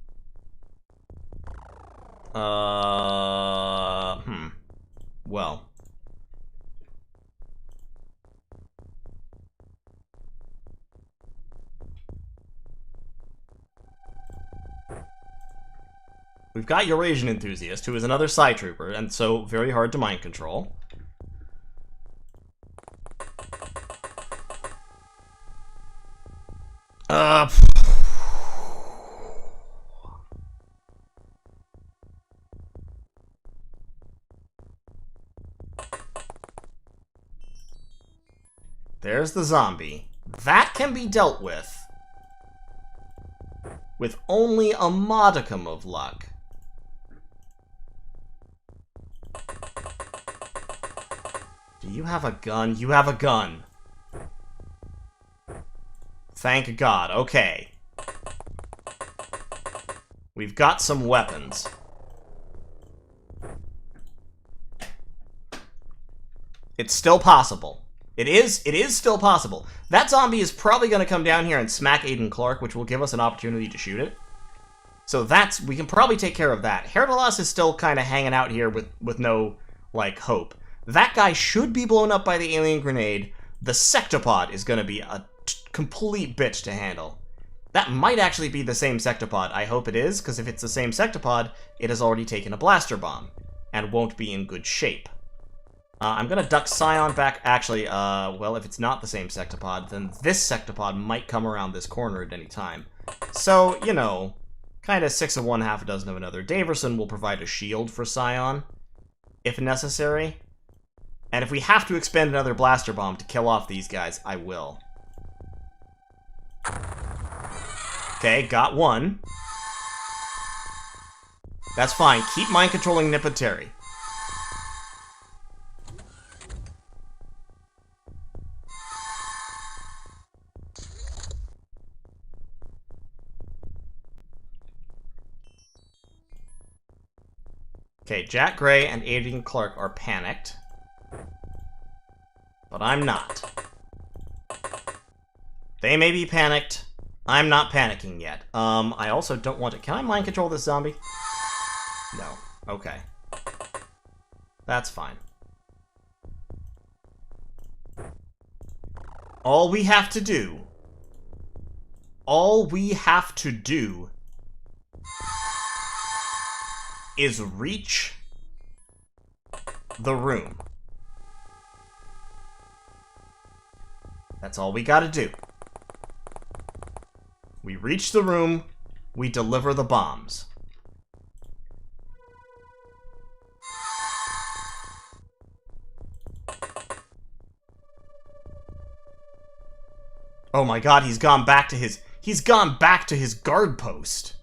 Well. We've got Eurasian Enthusiast, who is another Psy Trooper, and so very hard to mind control. There's the zombie. That can be dealt with only a modicum of luck. Do you have a gun? You have a gun. Thank God. Okay. We've got some weapons. It's still possible. It is still possible. That zombie is probably going to come down here and smack Aiden Clark, which will give us an opportunity to shoot it. So we can probably take care of that. Hercules is still kind of hanging out here with no, like, hope. That guy should be blown up by the alien grenade. The sectopod is going to be a complete bitch to handle. That might actually be the same sectopod. I hope it is, because if it's the same sectopod, it has already taken a blaster bomb and won't be in good shape. I'm gonna duck Scion back. Actually, well, if it's not the same sectopod, then this sectopod might come around this corner at any time. So, you know, Kind of 6 of one, half a dozen of another. Daverson will provide a shield for Scion, if necessary. And if we have to expend another blaster bomb to kill off these guys, I will. Okay, got one. That's fine. Keep mind-controlling Nipoteri. Okay, Jack Gray and Adrian Clark are panicked. But I'm not. They may be panicked. I'm not panicking yet. I also don't want to... Can I mind control this zombie? No. Okay. That's fine. All we have to do is reach the room. That's all we gotta do. We reach the room, we deliver the bombs. Oh my god, he's gone back to his guard post.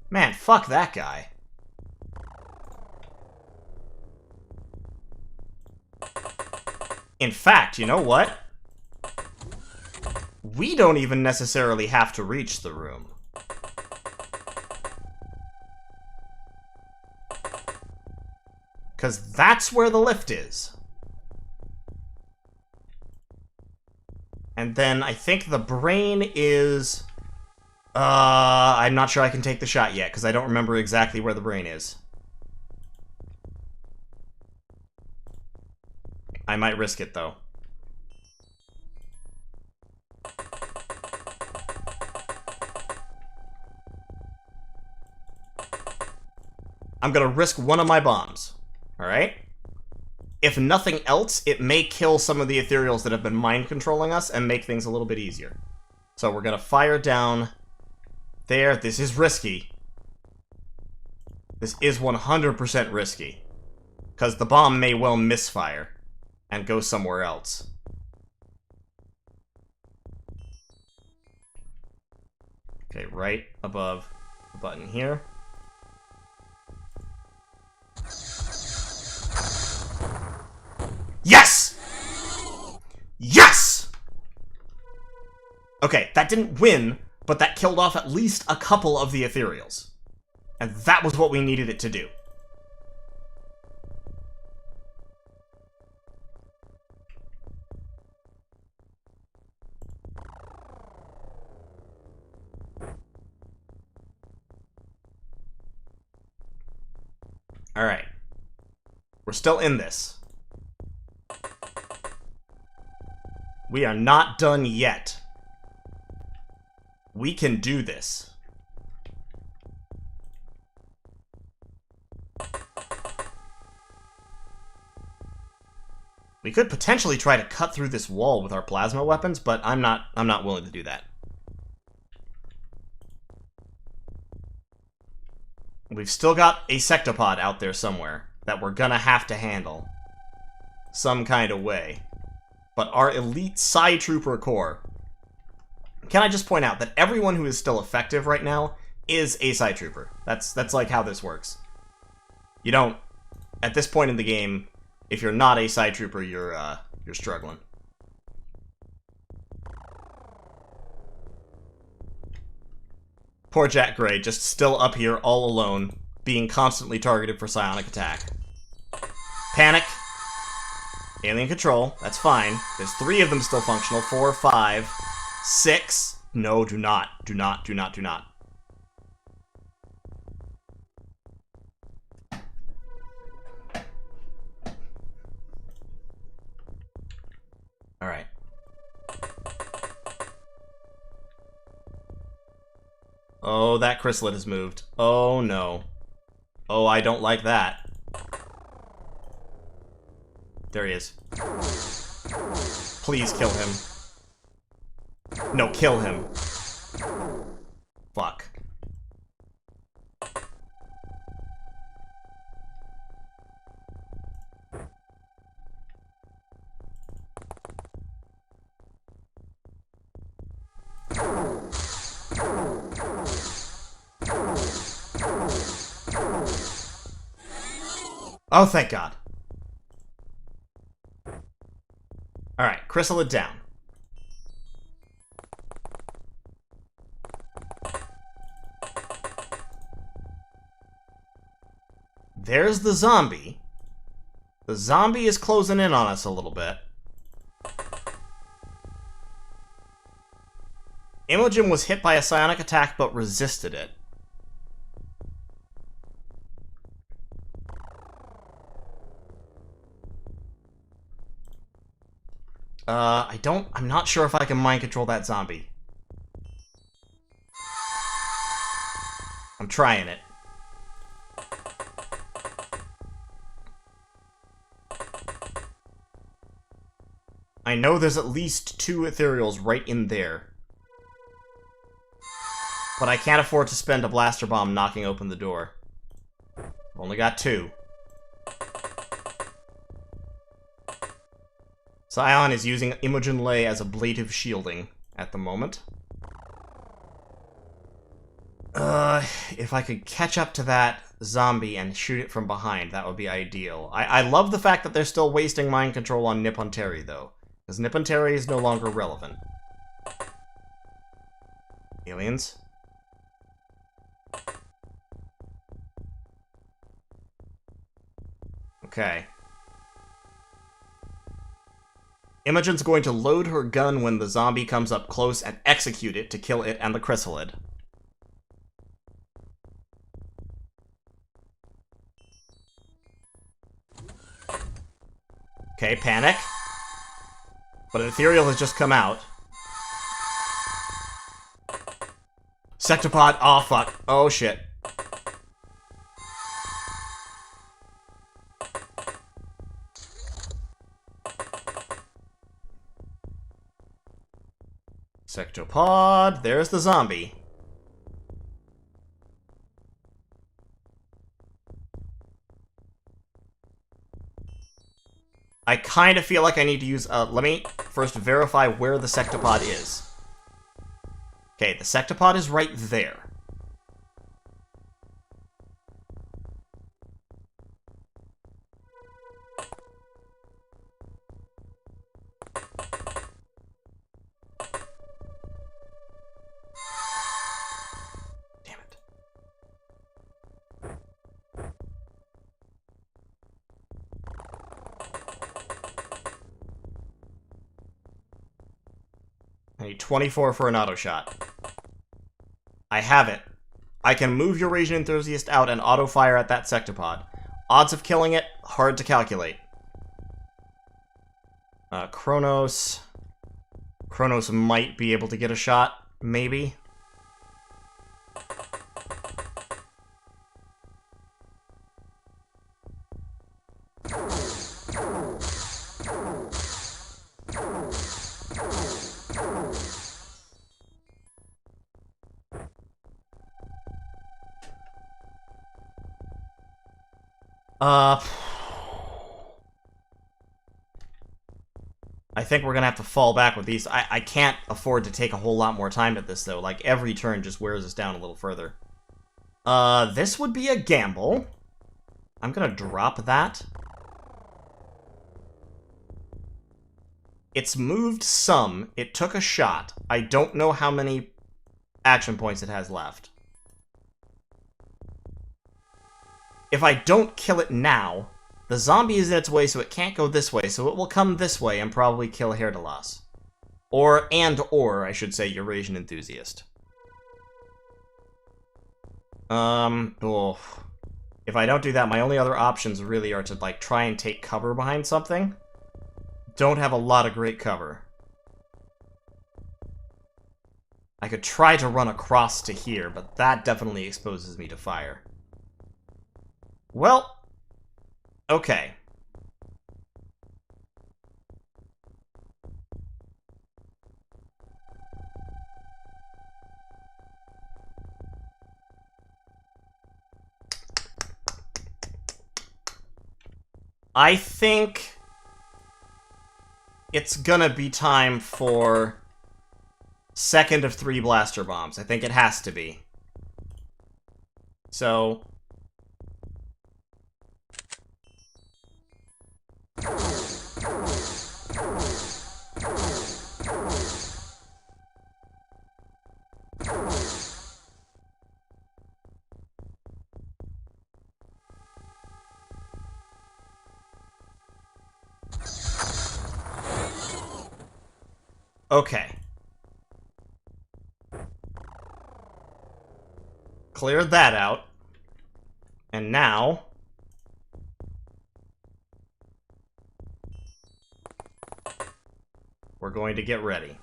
Man, fuck that guy. In fact, you know what? We don't even necessarily have to reach the room. Because that's where the lift is. And then I think the brain is... I'm not sure I can take the shot yet, because I don't remember exactly where the brain is. I might risk it, though. I'm gonna risk one of my bombs. Alright? If nothing else, it may kill some of the ethereals that have been mind-controlling us and make things a little bit easier. So we're gonna fire down there. This is risky. This is 100% risky. Because the bomb may well misfire and go somewhere else. Okay, right above the button here. Yes! Yes! Okay, that didn't win, but that killed off at least a couple of the ethereals. And that was what we needed it to do. Alright. We're still in this. We are not done yet. We can do this. We could potentially try to cut through this wall with our plasma weapons, but I'm not willing to do that. We've still got a sectopod out there somewhere that we're gonna have to handle some kind of way. But our elite Psy Trooper Corps... Can I just point out that everyone who is still effective right now is a Psy Trooper. That's like how this works. You don't... At this point in the game, if you're not a Psy Trooper, you're struggling. Poor Jack Gray, just still up here all alone, being constantly targeted for psionic attack. Panic. Alien control, that's fine. There's 3 of them still functional. 4, 5, 6. No, do not. Do not, do not, do not. Alright. Oh, that chrysalid has moved. Oh, no. Oh, I don't like that. There he is. Please kill him. No, kill him. Fuck. Oh, thank God. Alright, chrysalid down. There's the zombie. The zombie is closing in on us a little bit. Imogen was hit by a psionic attack but resisted it. I'm not sure if I can mind control that zombie. I'm trying it. I know there's at least 2 ethereals right in there. But I can't afford to spend a blaster bomb knocking open the door. I've only got 2. Scion is using Imogen Lay as ablative shielding at the moment. If I could catch up to that zombie and shoot it from behind, that would be ideal. I love the fact that they're still wasting mind control on Nippon Terry, though. Because Nippon Terry is no longer relevant. Aliens? Okay. Imogen's going to load her gun when the zombie comes up close and execute it to kill it and the chrysalid. Okay, panic. But an ethereal has just come out. Sectopod, oh fuck, oh shit. Sectopod, there's the zombie. I kind of feel like I need to use, let me first verify where the sectopod is. Okay, the sectopod is right there. Damn it. I need 24 for an auto shot. I have it. I can move Eurasian Enthusiast out and auto-fire at that sectopod. Odds of killing it, hard to calculate. Kronos... Kronos might be able to get a shot, maybe. I think we're gonna have to fall back with these. I can't afford to take a whole lot more time at this, though. Like, every turn just wears us down a little further. This would be a gamble. I'm gonna drop that. It's moved some. It took a shot. I don't know how many action points it has left. If I don't kill it now, the zombie is in its way, so it can't go this way, so it will come this way and probably kill Herdalas. Or, I should say, Eurasian Enthusiast. Oh. If I don't do that, my only other options really are to, like, try and take cover behind something. Don't have a lot of great cover. I could try to run across to here, but that definitely exposes me to fire. Well, okay. I think it's gonna be time for second of 3 blaster bombs. I think it has to be. So Okay. Cleared that out. And now... we're going to get ready.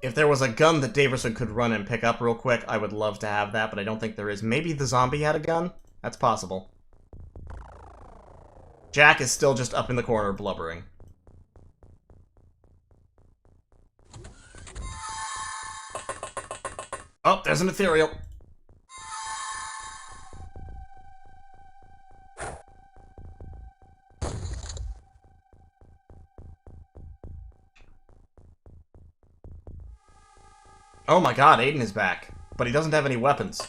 If there was a gun that Davison could run and pick up real quick, I would love to have that, but I don't think there is. Maybe the zombie had a gun? That's possible. Jack is still just up in the corner blubbering. Oh, there's an ethereal. Oh my god, Aiden is back. But he doesn't have any weapons.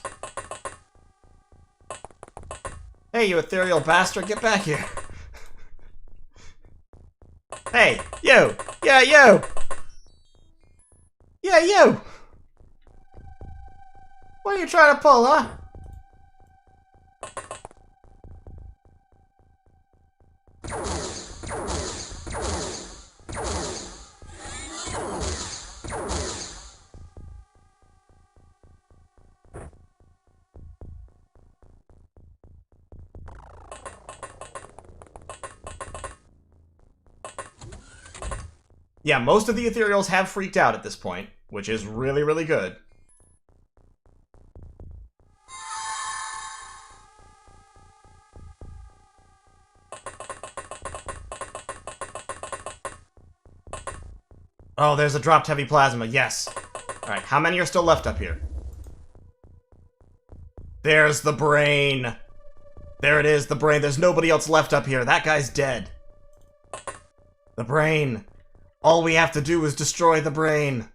Hey, you ethereal bastard, get back here. Hey, you! Yeah, you! Yeah, you! What are you trying to pull, huh? Yeah, most of the ethereals have freaked out at this point, which is really, really good. Oh, there's a dropped heavy plasma, yes. Alright, how many are still left up here? There's the brain. There it is, the brain. There's nobody else left up here. That guy's dead. The brain. All we have to do is destroy the brain.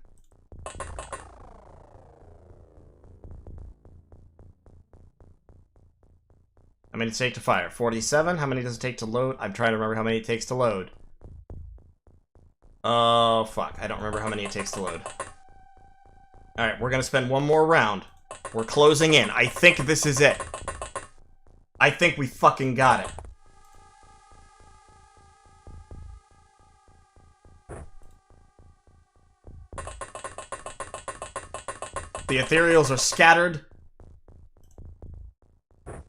How many does it take to fire? 47? How many does it take to load? I'm trying to remember how many it takes to load. Oh, fuck. I don't remember how many it takes to load. Alright, we're gonna spend one more round. We're closing in. I think this is it. I think we fucking got it. The ethereals are scattered,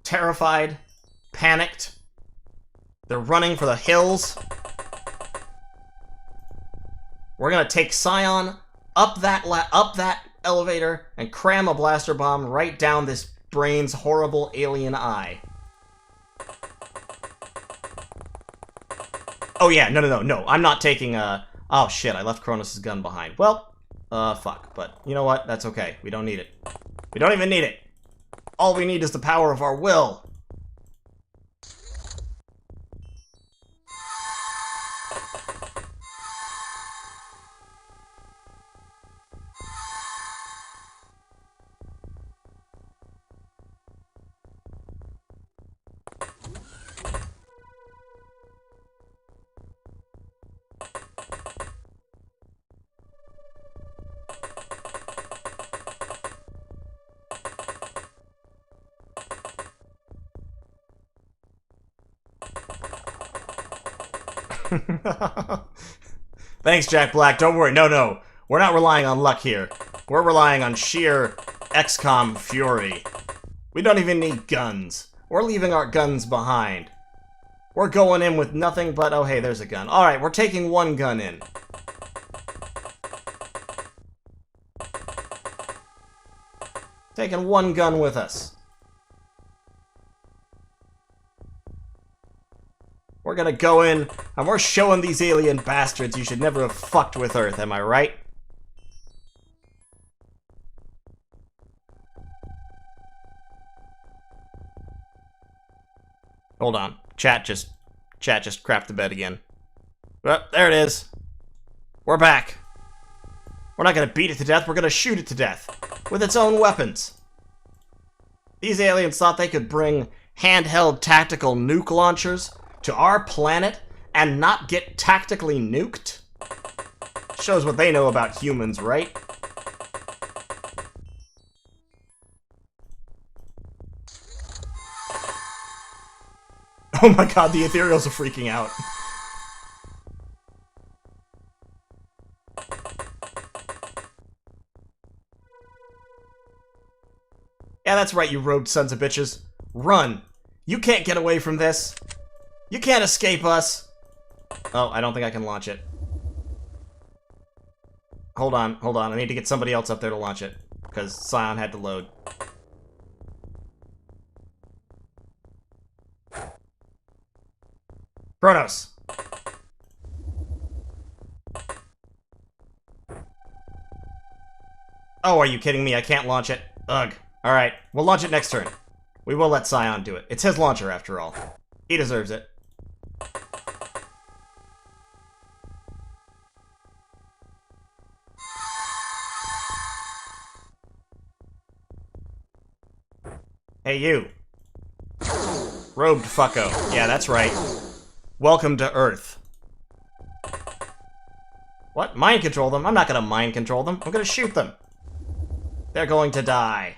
terrified, panicked. They're running for the hills. We're gonna take Scion up that elevator and cram a blaster bomb right down this brain's horrible alien eye. Oh yeah, no. I'm not taking oh shit, I left Kronos' gun behind. Well, fuck. But you know what? That's okay. We don't need it. We don't even need it. All we need is the power of our will. Thanks, Jack Black. Don't worry. No. We're not relying on luck here. We're relying on sheer XCOM fury. We don't even need guns. We're leaving our guns behind. We're going in with nothing but... oh, hey, there's a gun. Alright, we're taking one gun in. Taking one gun with us. We're gonna go in, and we're showing these alien bastards you should never have fucked with Earth, am I right? Hold on. Chat just crapped the bed again. Well, there it is. We're back. We're not gonna beat it to death, we're gonna shoot it to death. With its own weapons. These aliens thought they could bring handheld tactical nuke launchers to our planet and not get tactically nuked? Shows what they know about humans, right? Oh my god, the ethereals are freaking out. Yeah, that's right, you robed sons of bitches. Run! You can't get away from this! You can't escape us! Oh, I don't think I can launch it. Hold on. I need to get somebody else up there to launch it. Because Scion had to load. Kronos! Oh, are you kidding me? I can't launch it. Ugh. Alright, we'll launch it next turn. We will let Scion do it. It's his launcher, after all. He deserves it. Hey, you. Robed fucko. Yeah, that's right. Welcome to Earth. What? Mind control them? I'm not gonna mind control them. I'm gonna shoot them. They're going to die.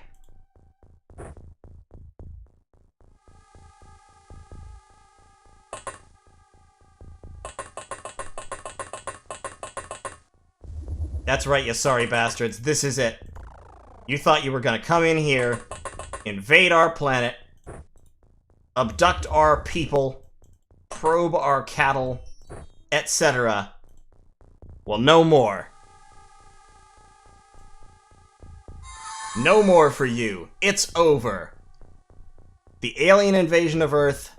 That's right, you sorry bastards. This is it. You thought you were gonna come in here, invade our planet, abduct our people, probe our cattle, etc. Well, no more. No more for you. It's over. The alien invasion of Earth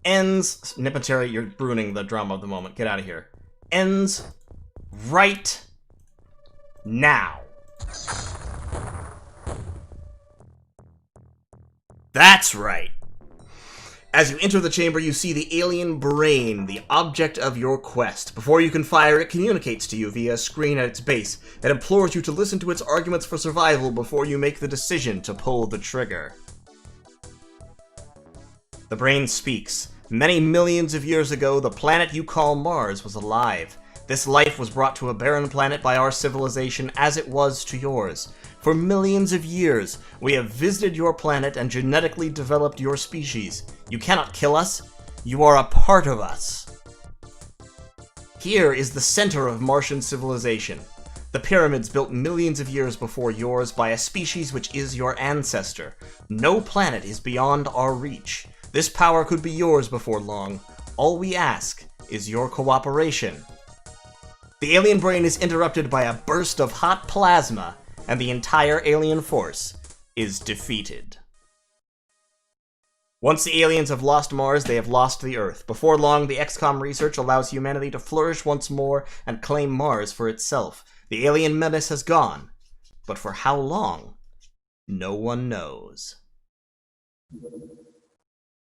ends... Nipoteri, you're ruining the drama of the moment. Get out of here. Ends right now. That's right. As you enter the chamber, you see the alien brain, the object of your quest. Before you can fire, it communicates to you via a screen at its base that implores you to listen to its arguments for survival before you make the decision to pull the trigger. The brain speaks. Many millions of years ago, the planet you call Mars was alive. This life was brought to a barren planet by our civilization as it was to yours. For millions of years, we have visited your planet and genetically developed your species. You cannot kill us. You are a part of us. Here is the center of Martian civilization. The pyramids built millions of years before yours by a species which is your ancestor. No planet is beyond our reach. This power could be yours before long. All we ask is your cooperation. The alien brain is interrupted by a burst of hot plasma, and the entire alien force is defeated. Once the aliens have lost Mars, they have lost the Earth. Before long, the XCOM research allows humanity to flourish once more and claim Mars for itself. The alien menace has gone, but for how long? No one knows.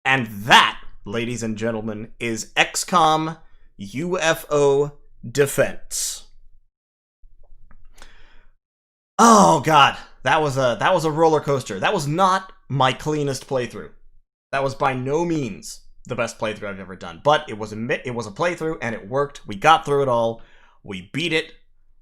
And that, ladies and gentlemen, is XCOM UFO Defense. Oh god, that was a roller coaster. That was not my cleanest playthrough. That was by no means the best playthrough I've ever done, but it was a playthrough and it worked. We got through it all. We beat it.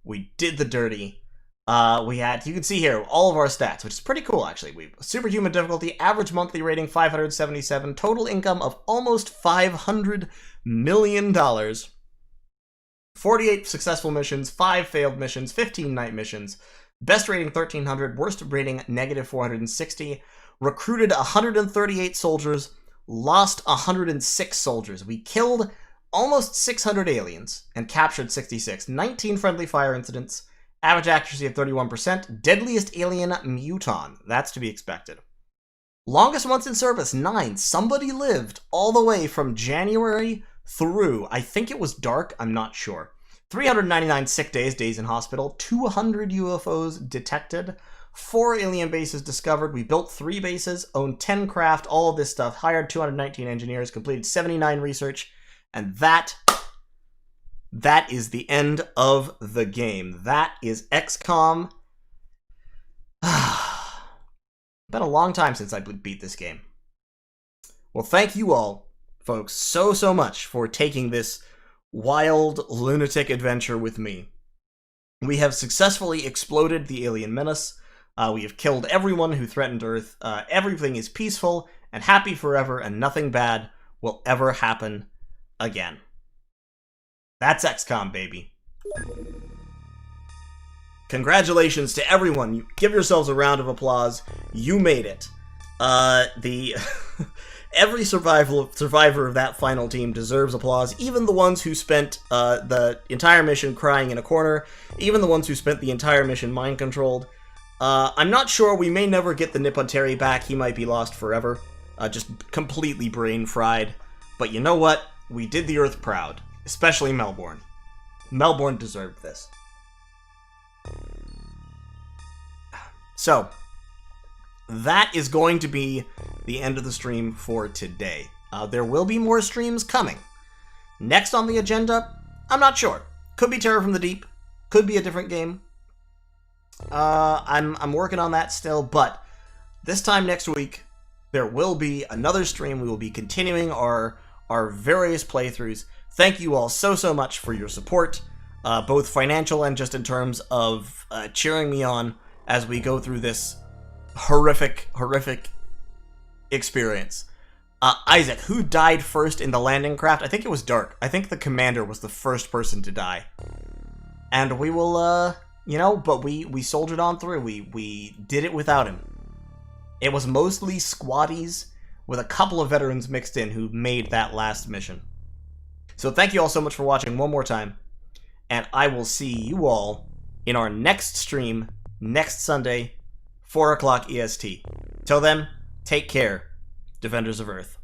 We did the dirty. We had, you can see here, all of our stats, which is pretty cool, actually. We superhuman difficulty, average monthly rating 577, total income of almost $500 million, 48 successful missions, 5 failed missions, 15 night missions, best rating 1300, worst rating negative 460, recruited 138 soldiers, lost 106 soldiers. We killed almost 600 aliens and captured 66, 19 friendly fire incidents, average accuracy of 31%, deadliest alien muton. That's to be expected. Longest months in service, 9. Somebody lived all the way from January through, I think it was dark, I'm not sure. 399 sick days, days in hospital, 200 UFOs detected, 4 alien bases discovered, we built 3 bases, owned 10 craft, all of this stuff, hired 219 engineers, completed 79 research, and that is the end of the game. That is XCOM. Been a long time since I beat this game. Well, thank you all folks, so much for taking this wild, lunatic adventure with me. We have successfully exploded the alien menace. We have killed everyone who threatened Earth. Everything is peaceful and happy forever, and nothing bad will ever happen again. That's XCOM, baby. Congratulations to everyone. You give yourselves a round of applause. You made it. Every survivor of that final team deserves applause, even the ones who spent the entire mission crying in a corner, even the ones who spent the entire mission mind-controlled. I'm not sure, we may never get the Nippon Terry back, he might be lost forever, just completely brain-fried. But you know what? We did the Earth proud, especially Melbourne. Melbourne deserved this. So, that is going to be the end of the stream for today. There will be more streams coming. Next on the agenda, I'm not sure. Could be Terror from the Deep. Could be a different game. I'm working on that still, but this time next week, there will be another stream. We will be continuing our various playthroughs. Thank you all so much for your support, both financial and just in terms of cheering me on as we go through this horrific experience. Isaac, who died first in the landing craft? I think it was Dark. I think the commander was the first person to die. And we will, but we soldiered on through. We did it without him. It was mostly squaddies with a couple of veterans mixed in who made that last mission. So thank you all so much for watching one more time. And I will see you all in our next stream next Sunday, 4 o'clock EST. Till then, take care, Defenders of Earth.